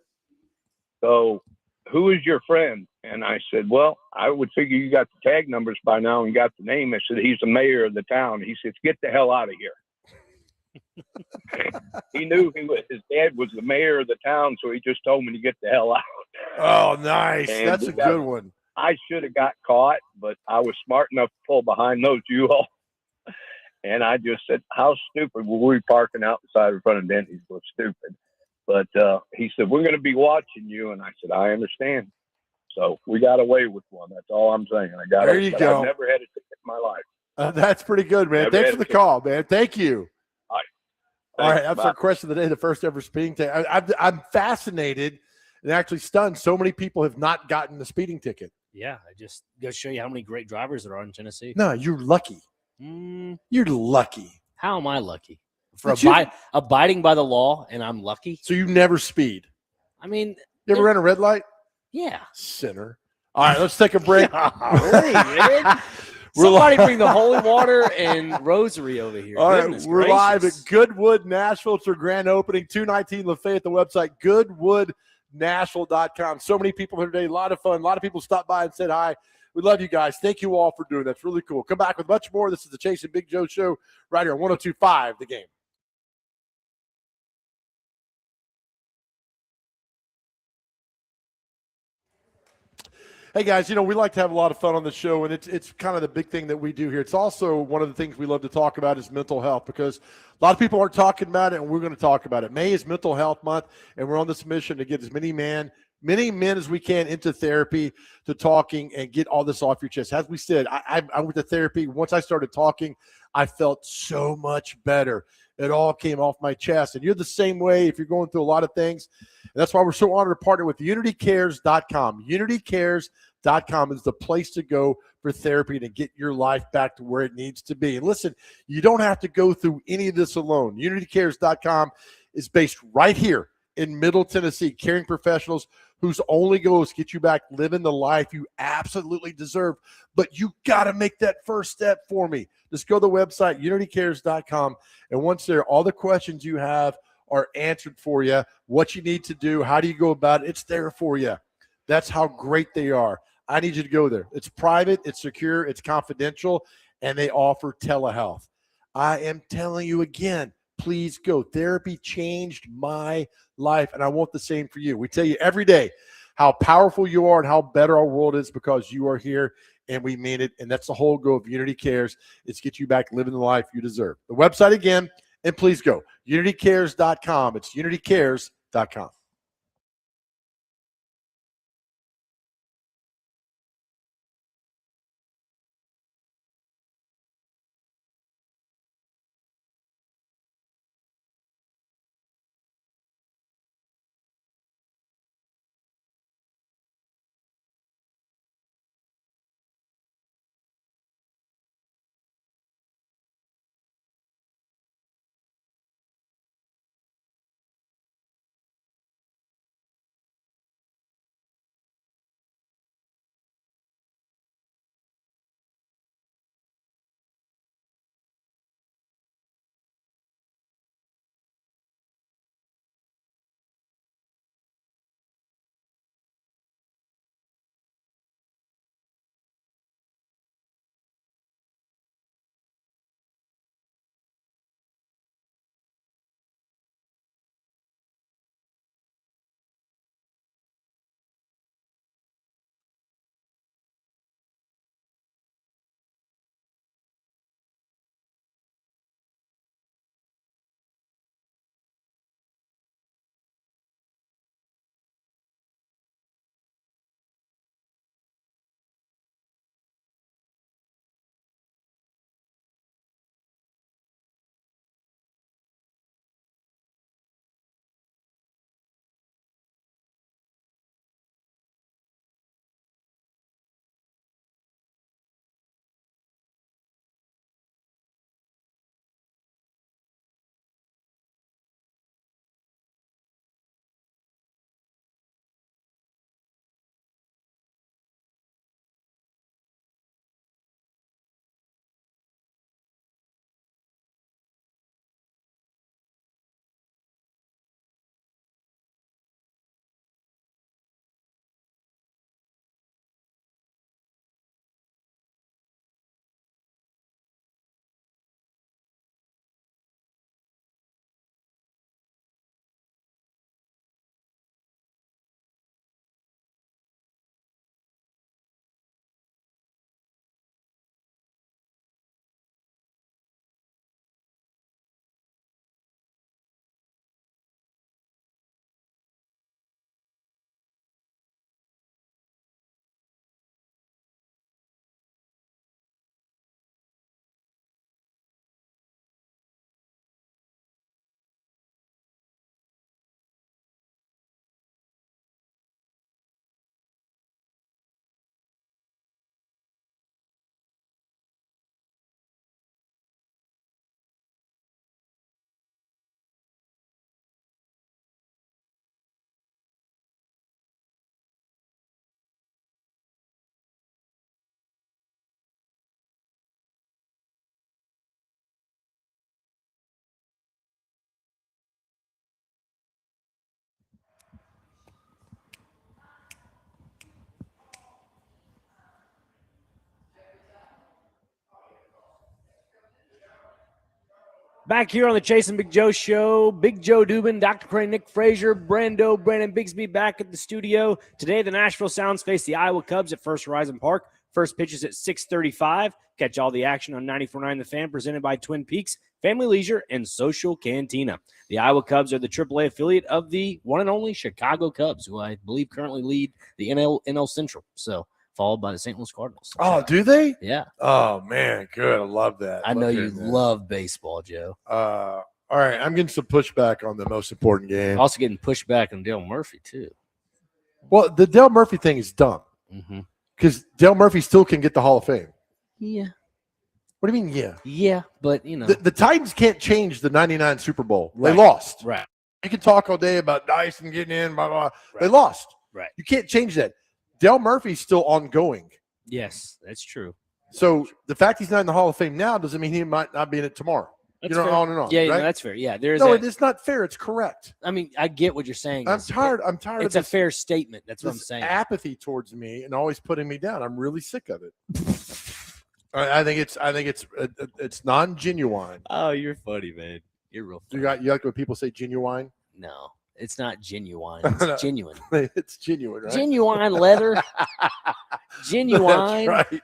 so who is your friend? And I said, well, I would figure you got the tag numbers by now and got the name. I said, he's the mayor of the town. He said, get the hell out of here. He knew his dad was the mayor of the town, so he just told me to get the hell out. Oh, nice. And that's a good one. I should have got caught, but I was smart enough to pull behind those U-Hauls. And I just said, how stupid were we parking outside in front of Denny's? Was stupid. But he said, we're going to be watching you. And I said, I understand. So we got away with one. That's all I'm saying. There you go. I've never had a ticket in my life. That's pretty good, man. Thanks for the call, man. Thank you. All right, that's Bye. our question of the day, the first ever speeding ticket. I'm fascinated and actually stunned. So many people have not gotten the speeding ticket. Yeah, I just go show you how many great drivers there are in Tennessee. No, you're lucky. You're lucky. How am I lucky? For But abiding by the law, and I'm lucky? So you never speed. I mean, You ever ran a red light? Yeah. Sinner. All right, let's take a break. Golly, man. Somebody bring the holy water and rosary over here. All right, Goodness we're gracious. live at Goodwood Nashville. It's our grand opening, 219 Lafayette, the website, goodwoodnashville.com. So many people here today, a lot of fun. A lot of people stopped by and said hi. We love you guys. Thank you all for doing that. It's really cool. Come back with much more. This is the Chase and Big Joe Show right here on 102.5 The Game. Hey, guys, we like to have a lot of fun on the show, and it's kind of the big thing that we do here. It's also one of the things we love to talk about is mental health, because a lot of people aren't talking about it, and we're going to talk about it. May is Mental Health Month, and we're on this mission to get as many men as we can into therapy, to talking and get all this off your chest. As we said, I went to therapy. Once I started talking, I felt so much better. It all came off my chest. And you're the same way if you're going through a lot of things. And that's why we're so honored to partner with UnityCares.com. UnityCares.com is the place to go for therapy to get your life back to where it needs to be. And listen, you don't have to go through any of this alone. UnityCares.com is based right here in Middle Tennessee, caring professionals whose only goal is to get you back living the life you absolutely deserve. But you got to make that first step for me. Just go to the website, unitycares.com. And once there, all the questions you have are answered for you. What you need to do, how do you go about it? It's there for you. That's how great they are. I need you to go there. It's private, it's secure, it's confidential, and they offer telehealth. I am telling you again, please go. Therapy changed my life, and I want the same for you. We tell you every day how powerful you are and how better our world is because you are here, and we mean it. And that's the whole goal of Unity Cares. It's get you back living the life you deserve. The website again, and please go, unitycares.com. It's unitycares.com. Back here on the Chase and Big Joe show, Big Joe Dubin, Dr. Crane, Nick Frazier, Brando, Brandon Bigsby back at the studio. Today, the Nashville Sounds face the Iowa Cubs at First Horizon Park. First pitch is at 6:35. Catch all the action on 94.9 The Fan, presented by Twin Peaks, Family Leisure, and Social Cantina. The Iowa Cubs are the AAA affiliate of the one and only Chicago Cubs, who I believe currently lead the NL Central. So, followed by the St. Louis Cardinals. Oh, do they? Yeah. Oh, man, good. I love that. I know you love baseball, Joe. All right, I'm getting some pushback on the most important game. Also getting pushed back on Dale Murphy, too. Well, the Dale Murphy thing is dumb because Dale Murphy still can get the Hall of Fame. Yeah. What do you mean, yeah? Yeah, but, you know. The Titans can't change the 99 Super Bowl. Right. They lost. Right. You can talk all day about Dyson getting in, blah, blah, blah. Right. They lost. Right. You can't change that. Dale Murphy's still ongoing. Yes, that's true. So the fact he's not in the Hall of Fame now doesn't mean he might not be in it tomorrow. That's know, fair. on and on. Yeah, right? no, that's fair. Yeah, there's. No, a, it is not fair. It's correct. I mean, I get what you're saying. I'm tired. I'm tired It's of a this, fair statement. That's what I'm this saying. apathy towards me and always putting me down. I'm really sick of it. I think it's non-genuine. Oh, you're funny, man. You're real funny. You like when people say genuine? No, it's not genuine. It's genuine. It's genuine, right? Genuine leather. Genuine. That's right.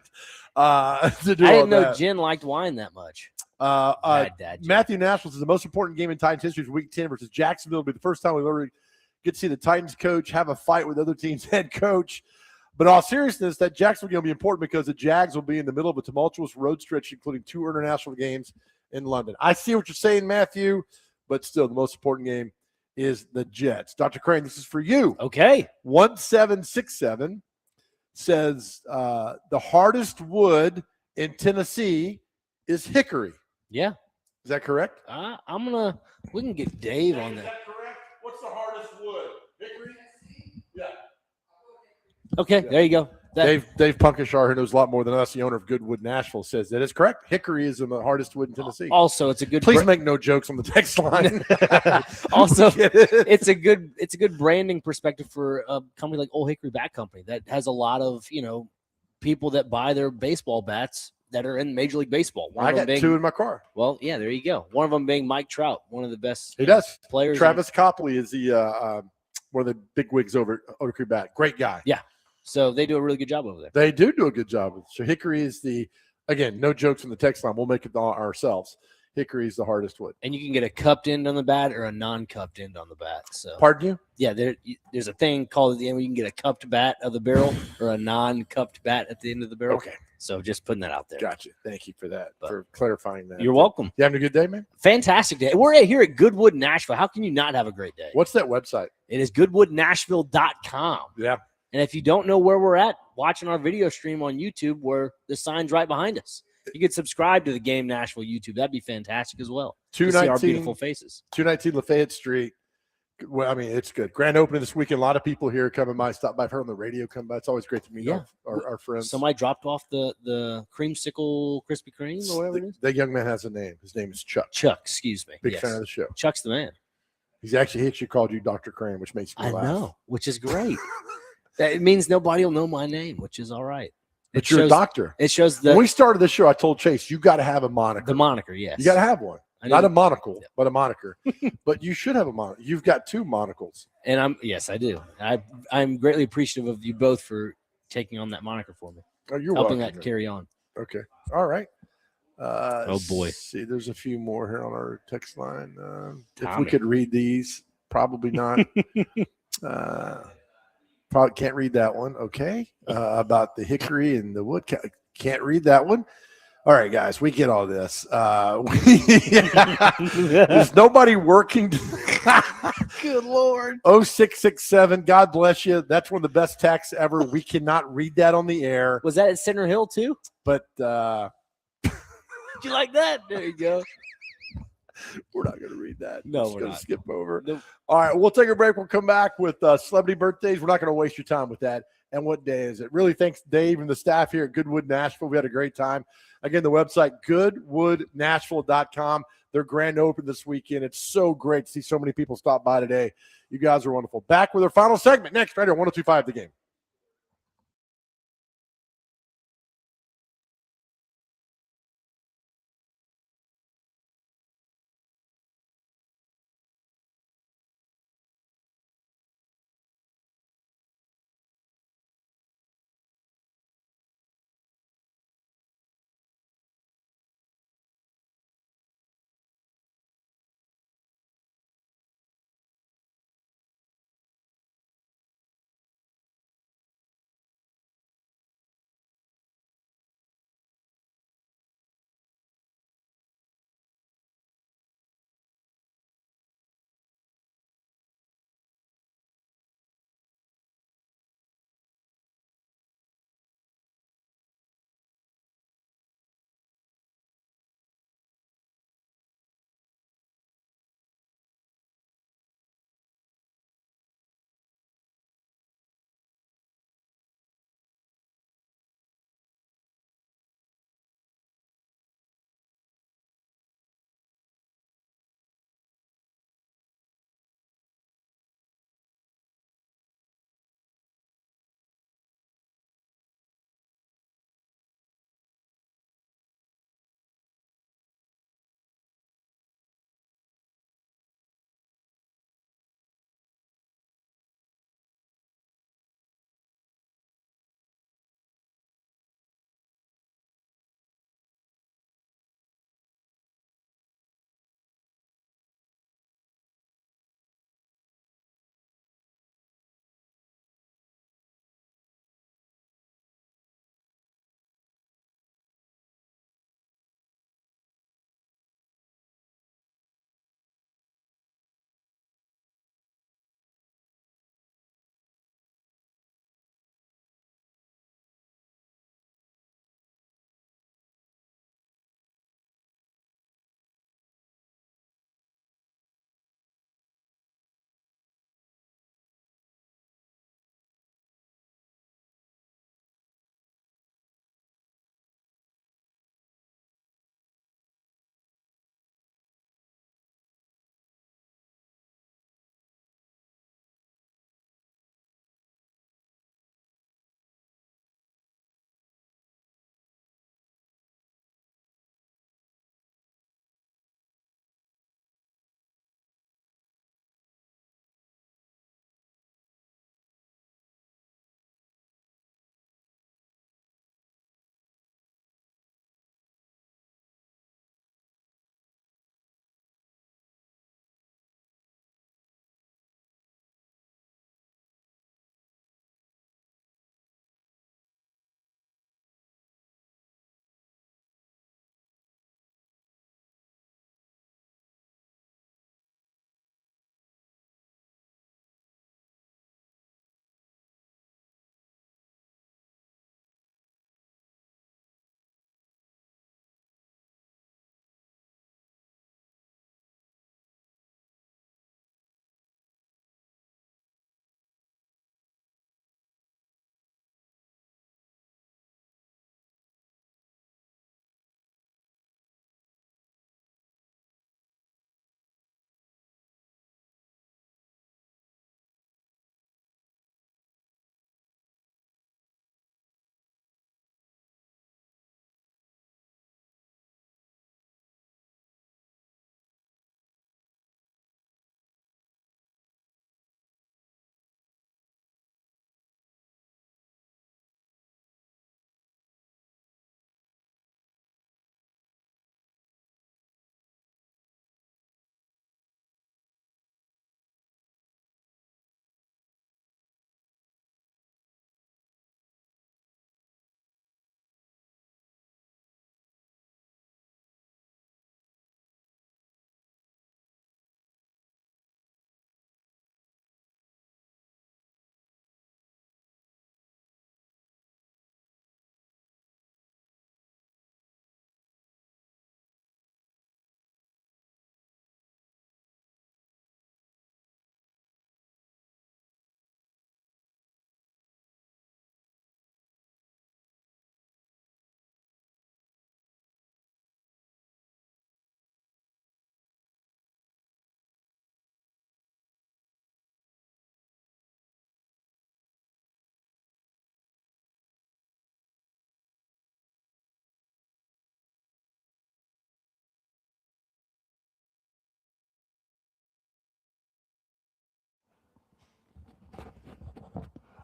To do I all didn't know that. Jen liked wine that much. Bad dad joke. Matthew Nashville says the most important game in Titans history is Week 10 versus Jacksonville. It'll be the first time we've ever get to see the Titans coach have a fight with other team's head coach. But in all seriousness, that Jacksonville game will be important because the Jags will be in the middle of a tumultuous road stretch, including 2 international games in London. I see what you're saying, Matthew, but still, the most important game is the Jets. Dr. Crane, this is for you. Okay. 1767 says the hardest wood in Tennessee is hickory. Yeah. Is that correct? We can get Dave on that. correct? What's the hardest wood? Hickory? Yeah. Okay, there you go. Dave Punkishar, who knows a lot more than us, the owner of Goodwood Nashville, says that is correct. Hickory is the hardest wood in Tennessee. Also, it's a good. Please make no jokes on the text line. Also, it's a good branding perspective for a company like Old Hickory Bat Company that has a lot of people that buy their baseball bats that are in Major League Baseball. I got 2 in my car. Well, yeah, there you go. One of them being Mike Trout, one of the best. He does. Players. Travis Copley is the one of the big wigs over at Old Hickory Bat. Great guy. Yeah. So they do a really good job over there. They do a good job. So Hickory is again, no jokes on the text line. We'll make it all ourselves. Hickory is the hardest wood. And you can get a cupped end on the bat or a non-cupped end on the bat. So Pardon you? Yeah, there's a thing called at the end where you can get a cupped bat of the barrel or a non-cupped bat at the end of the barrel. Okay. So just putting that out there. Gotcha. Thank you for that, for clarifying that. You're welcome. You having a good day, man? Fantastic day. We're here at Goodwood, Nashville. How can you not have a great day? What's that website? It is goodwoodnashville.com. Yeah. And if you don't know where we're at, watching our video stream on YouTube where the sign's right behind us. You could subscribe to the Game Nashville YouTube. That'd be fantastic as well. To see our 219 beautiful faces. 219 Lafayette Street. Well, I mean, it's good. Grand opening this weekend. A lot of people here coming by. Stop by. I've heard on the radio come by. It's always great to meet our friends. Somebody dropped off the creamsicle Krispy Kreme or whatever it is. That young man has a name. His name is Chuck. Chuck, excuse me. Big Yes. fan of the show. Chuck's the man. He actually called you Dr. Crane, which makes me I laugh. know, which is great. It means nobody will know my name, which is all right. But you're a doctor. It shows that when we started this show, I told Chase, you got to have a moniker. The moniker, yes. You got to have one. I Not know. a monocle, but a moniker. But you should have a moniker. You've got 2 monocles. And yes, I do. I'm greatly appreciative of you both for taking on that moniker for me. Oh, you're helping welcome, that carry on. Okay. All right. Oh, boy. Let's see, there's a few more here on our text line. If we Tommy. could read these, probably not. Probably can't read that one. Okay. About the hickory and the wood. Can't read that one. All right, guys, we get all this. There's nobody working. Good Lord. 0667. God bless you. That's one of the best texts ever. We cannot read that on the air. Was that at Center Hill too? But Did you like that? There you go. we're not going to read that. No, Just we're gonna not. skip over. Nope. All right, we'll take a break. We'll come back with celebrity birthdays. We're not going to waste your time with that. And what day is it? Really, thanks Dave and the staff here at Goodwood Nashville. We had a great time. Again, the website, goodwoodnashville.com. Their grand open this weekend. It's so great to see so many people stop by today. You guys are wonderful. Back with our final segment next, right here, 102.5 The Game.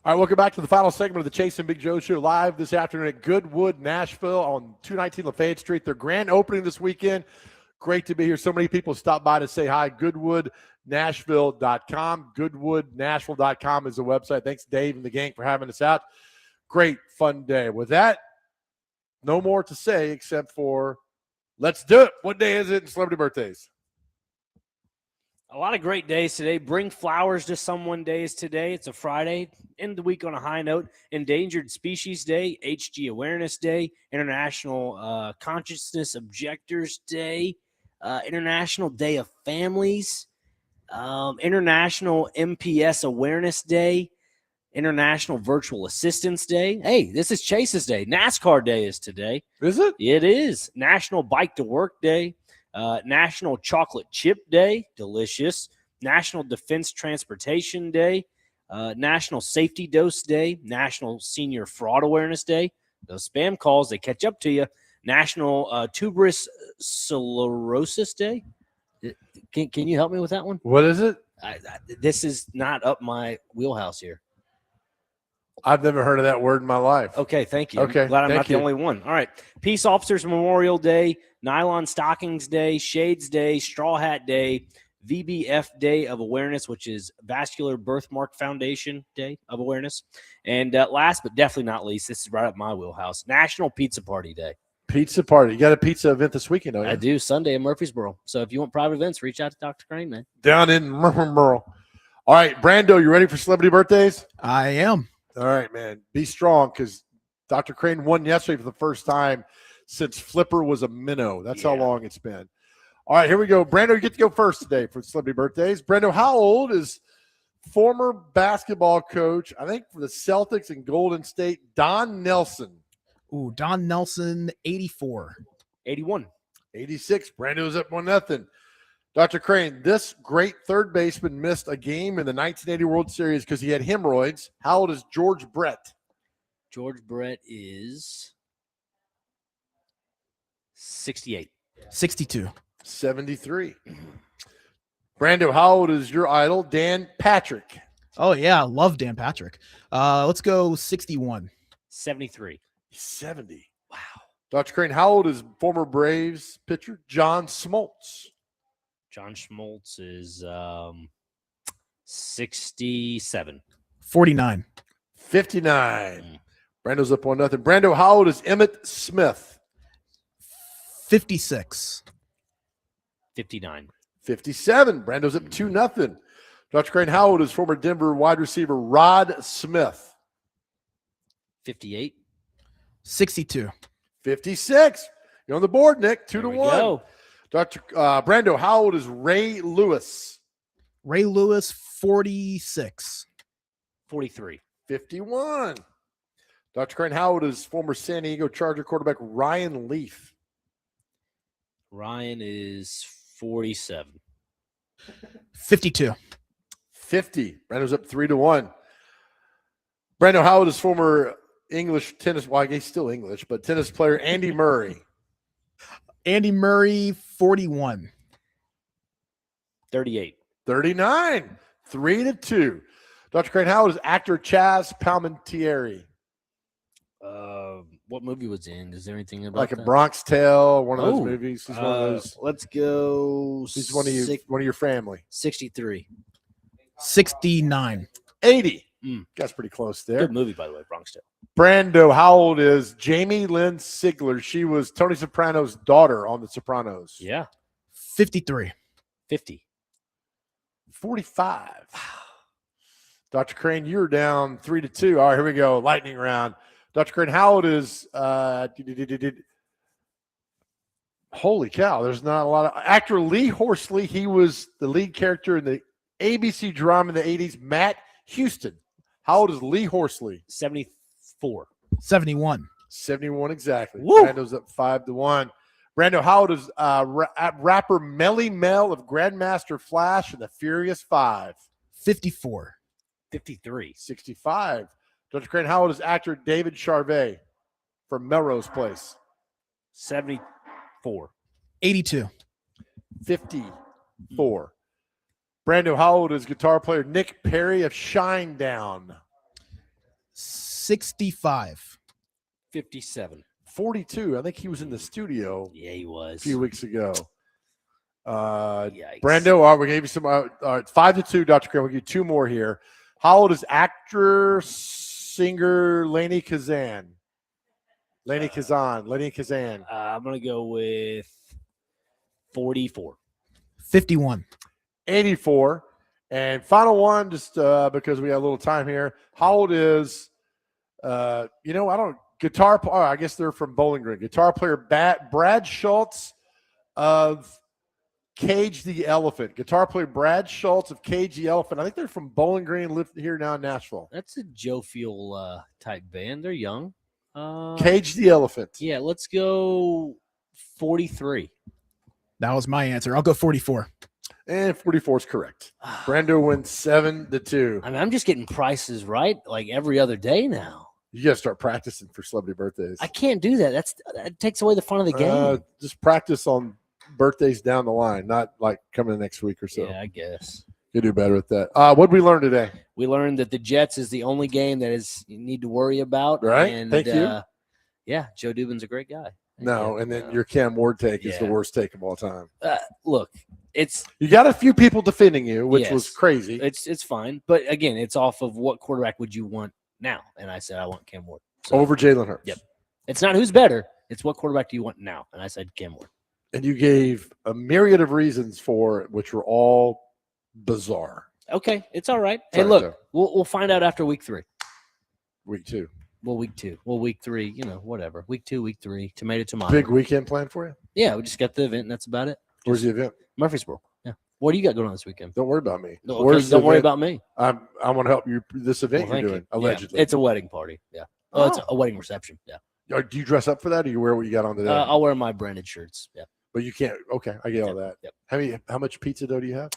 All right, welcome back to the final segment of the Chase and Big Joe Show, live this afternoon at Goodwood, Nashville on 219 Lafayette Street. Their grand opening this weekend. Great to be here. So many people stopped by to say hi. GoodwoodNashville.com. GoodwoodNashville.com is the website. Thanks, Dave and the gang, for having us out. Great, fun day. With that, no more to say except for let's do it. What day is it in celebrity birthdays? A lot of great days today. Bring flowers to someone days today. It's a Friday. End the week on a high note. Endangered Species Day, HG Awareness Day, International Consciousness Objectors Day, International Day of Families, International MPS Awareness Day, International Virtual Assistance Day. Hey, this is Chase's Day. NASCAR Day is today. Is it? It is. National Bike to Work Day. National Chocolate Chip Day, delicious. National Defense Transportation Day, National Safety Dose Day, National Senior Fraud Awareness Day. Those spam calls, they catch up to you. National Tuberous Sclerosis Day. Can you help me with that one? What is it? This is not up my wheelhouse here. I've never heard of that word in my life. Okay, thank you. Okay, I'm glad I'm thank not you. the only one. All right. Peace Officers Memorial Day, Nylon Stockings Day, Shades Day, Straw Hat Day, VBF Day of Awareness, which is Vascular Birthmark Foundation Day of Awareness. And last but definitely not least, this is right up my wheelhouse, National Pizza Party Day. Pizza party. You got a pizza event this weekend, don't you? I do, Sunday in Murfreesboro. So if you want private events, reach out to Dr. Crane, man. Down in Murfreesboro. All right, Brando, you ready for celebrity birthdays? I am. All right, man. Be strong because Dr. Crane won yesterday for the first time since Flipper was a minnow. That's how long it's been. All right, here we go. Brando, you get to go first today for celebrity birthdays. Brando, how old is former basketball coach, I think for the Celtics and Golden State, Don Nelson? Ooh, Don Nelson, 84. 81. 86. Brando's up 1-0. Dr. Crane, this great third baseman missed a game in the 1980 World Series because he had hemorrhoids. How old is George Brett? George Brett is 68. 62. 73. Brando, how old is your idol, Dan Patrick? Oh, yeah. Love Dan Patrick. Let's go 61. 73. 70. Wow. Dr. Crane, how old is former Braves pitcher John Smoltz? John Schmaltz is 67. 49. 59. Brando's up 1-0. Brando, how old is Emmett Smith? 56. 59. 57. Brando's up 2-0. Dr. Crane, how old is former Denver wide receiver Rod Smith? 58. 62. 56. You're on the board, Nick. 2-1. Go. Dr. Brando, how old is Ray Lewis? Ray Lewis, 46. 43. 51. Dr. Crane, how old is former San Diego Charger quarterback Ryan Leaf? Ryan is 47. 52. 50. Brando's up 3-1. Brando, how old is former English tennis, well, I guess still English, but tennis player Andy Murray? Andy Murray, 41. 38. 39. 3-2. Dr. Crane, how old is actor Chaz Palminteri? What movie was in? Is there anything about Like a that? Bronx Tale, one of those Oh, movies. He's one of those. Let's go. He's one of your family. 63. 69. 80. Mm. That's pretty close there. Good movie, by the way, Bronx Tale. Brando, how old is Jamie Lynn Sigler? She was Tony Soprano's daughter on The Sopranos. Yeah. 53. 50. 45. Dr. Crane, you're down 3-2. All right, here we go. Lightning round. Dr. Crane, how old is holy cow, there's not a lot of actor Lee Horsley. He was the lead character in the ABC drama in the 80s, Matt Houston. How old is Lee Horsley? 74. 71. 71 exactly. Woo! Brando's up 5-1. Brando, how old is rapper Melly Mel of Grandmaster Flash and the Furious Five? 54. 53. 65. Dr. Crane, how old is actor David Charvet from Melrose Place? 74. 82. 54. Brando, how old is guitar player Nick Perry of Shinedown? 65. 57. 42. I think he was in the studio Yeah, he a was. few weeks ago. Yikes. Brando, all right, we gave you some. 5-2, Dr. Crane. We'll give you 2 more here. How old is actor, singer Lainey Kazan? Lainey Kazan. I'm going to go with 44. 51. 84. And final one, just because we got a little time here. How old is, I guess they're from Bowling Green. Guitar player Brad Schultz of Cage the Elephant. Guitar player Brad Schultz of Cage the Elephant. I think they're from Bowling Green, live here now in Nashville. That's a Joe Fuel type band. They're young. Cage the Elephant. Yeah, let's go 43. That was my answer. I'll go 44. And 44 is correct. Brando wins 7-2. I mean, I'm just getting prices right like every other day now. You got to start practicing for celebrity birthdays. I can't do that. That takes away the fun of the game. Just practice on birthdays down the line, not like coming next week or so. Yeah, I guess. You do better with that. What did we learn today? We learned that the Jets is the only game that you need to worry about. Right. And, Thank you. Yeah, Joe Dubin's a great guy. No, and then your Cam Ward take is the worst take of all time. Look, you got a few people defending you, which was crazy. It's fine, but again, it's off of what quarterback would you want now? And I said I want Cam Ward over Jalen Hurts. Yep. It's not who's better; it's what quarterback do you want now? And I said Cam Ward. And you gave a myriad of reasons for it, which were all bizarre. Okay, it's all right. Sorry, hey, look, Joe. we'll find out after week 3. Week 2. Well, week 2. Well, week 3. Whatever. Week 2, week 3. Tomato. Big weekend plan for you? Yeah, we just got the event, and that's about it. Where's the event? Murfreesboro. Yeah. What do you got going on this weekend? Don't worry about me. No, okay, don't worry about me. I want to help you. This event Well, you're thank doing, you. allegedly. Yeah, it's a wedding party. Yeah. Oh, it's a wedding reception. Yeah. Do you dress up for that, or you wear what you got on today? I'll wear my branded shirts. Yeah. But you can't. Okay, I get all that. Yep. How much pizza dough do you have?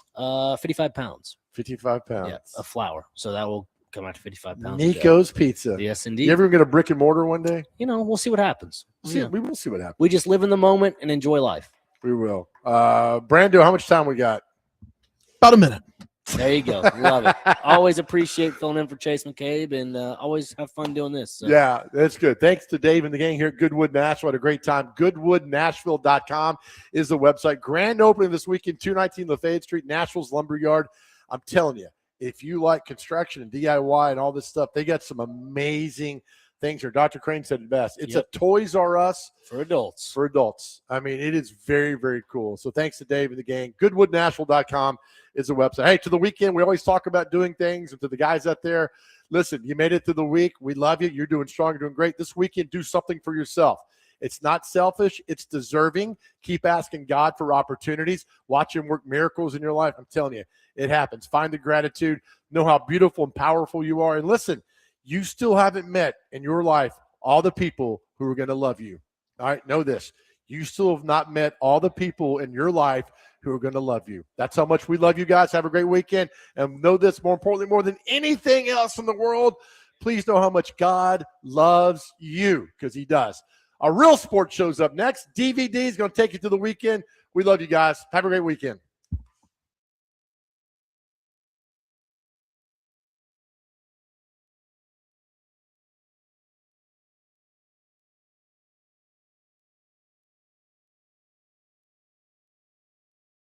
55 pounds. 55 pounds. Yeah, of flour. So that will come out to 55 pounds. Nico's Pizza. Yes, indeed. You ever get a brick and mortar one day? We'll see what happens. We will see what happens. We just live in the moment and enjoy life. We will. Brando, how much time we got? About a minute. There you go. Love it. Always appreciate filling in for Chase McCabe, and always have fun doing this. So. Yeah, that's good. Thanks to Dave and the gang here at Goodwood Nashville. Had a great time. GoodwoodNashville.com is the website. Grand opening this weekend, 219 Lafayette Street, Nashville's Lumberyard. I'm telling you, if you like construction and DIY and all this stuff, they got some amazing things here. Dr. Crane said it best. It's a Toys R Us for adults. For adults. I mean, it is very, very cool. So thanks to Dave and the gang. GoodwoodNashville.com is the website. Hey, to the weekend, we always talk about doing things. And to the guys out there, listen, you made it through the week. We love you. You're doing strong. You're doing great. This weekend, do something for yourself. It's not selfish. It's deserving. Keep asking God for opportunities. Watch him work miracles in your life. I'm telling you, it happens. Find the gratitude. Know how beautiful and powerful you are. And listen, you still haven't met in your life all the people who are going to love you. All right, know this. You still have not met all the people in your life who are going to love you. That's how much we love you guys. Have a great weekend. And know this, more importantly, more than anything else in the world, please know how much God loves you, because he does. A real sports show's up next. DVD is going to take you to the weekend. We love you guys. Have a great weekend.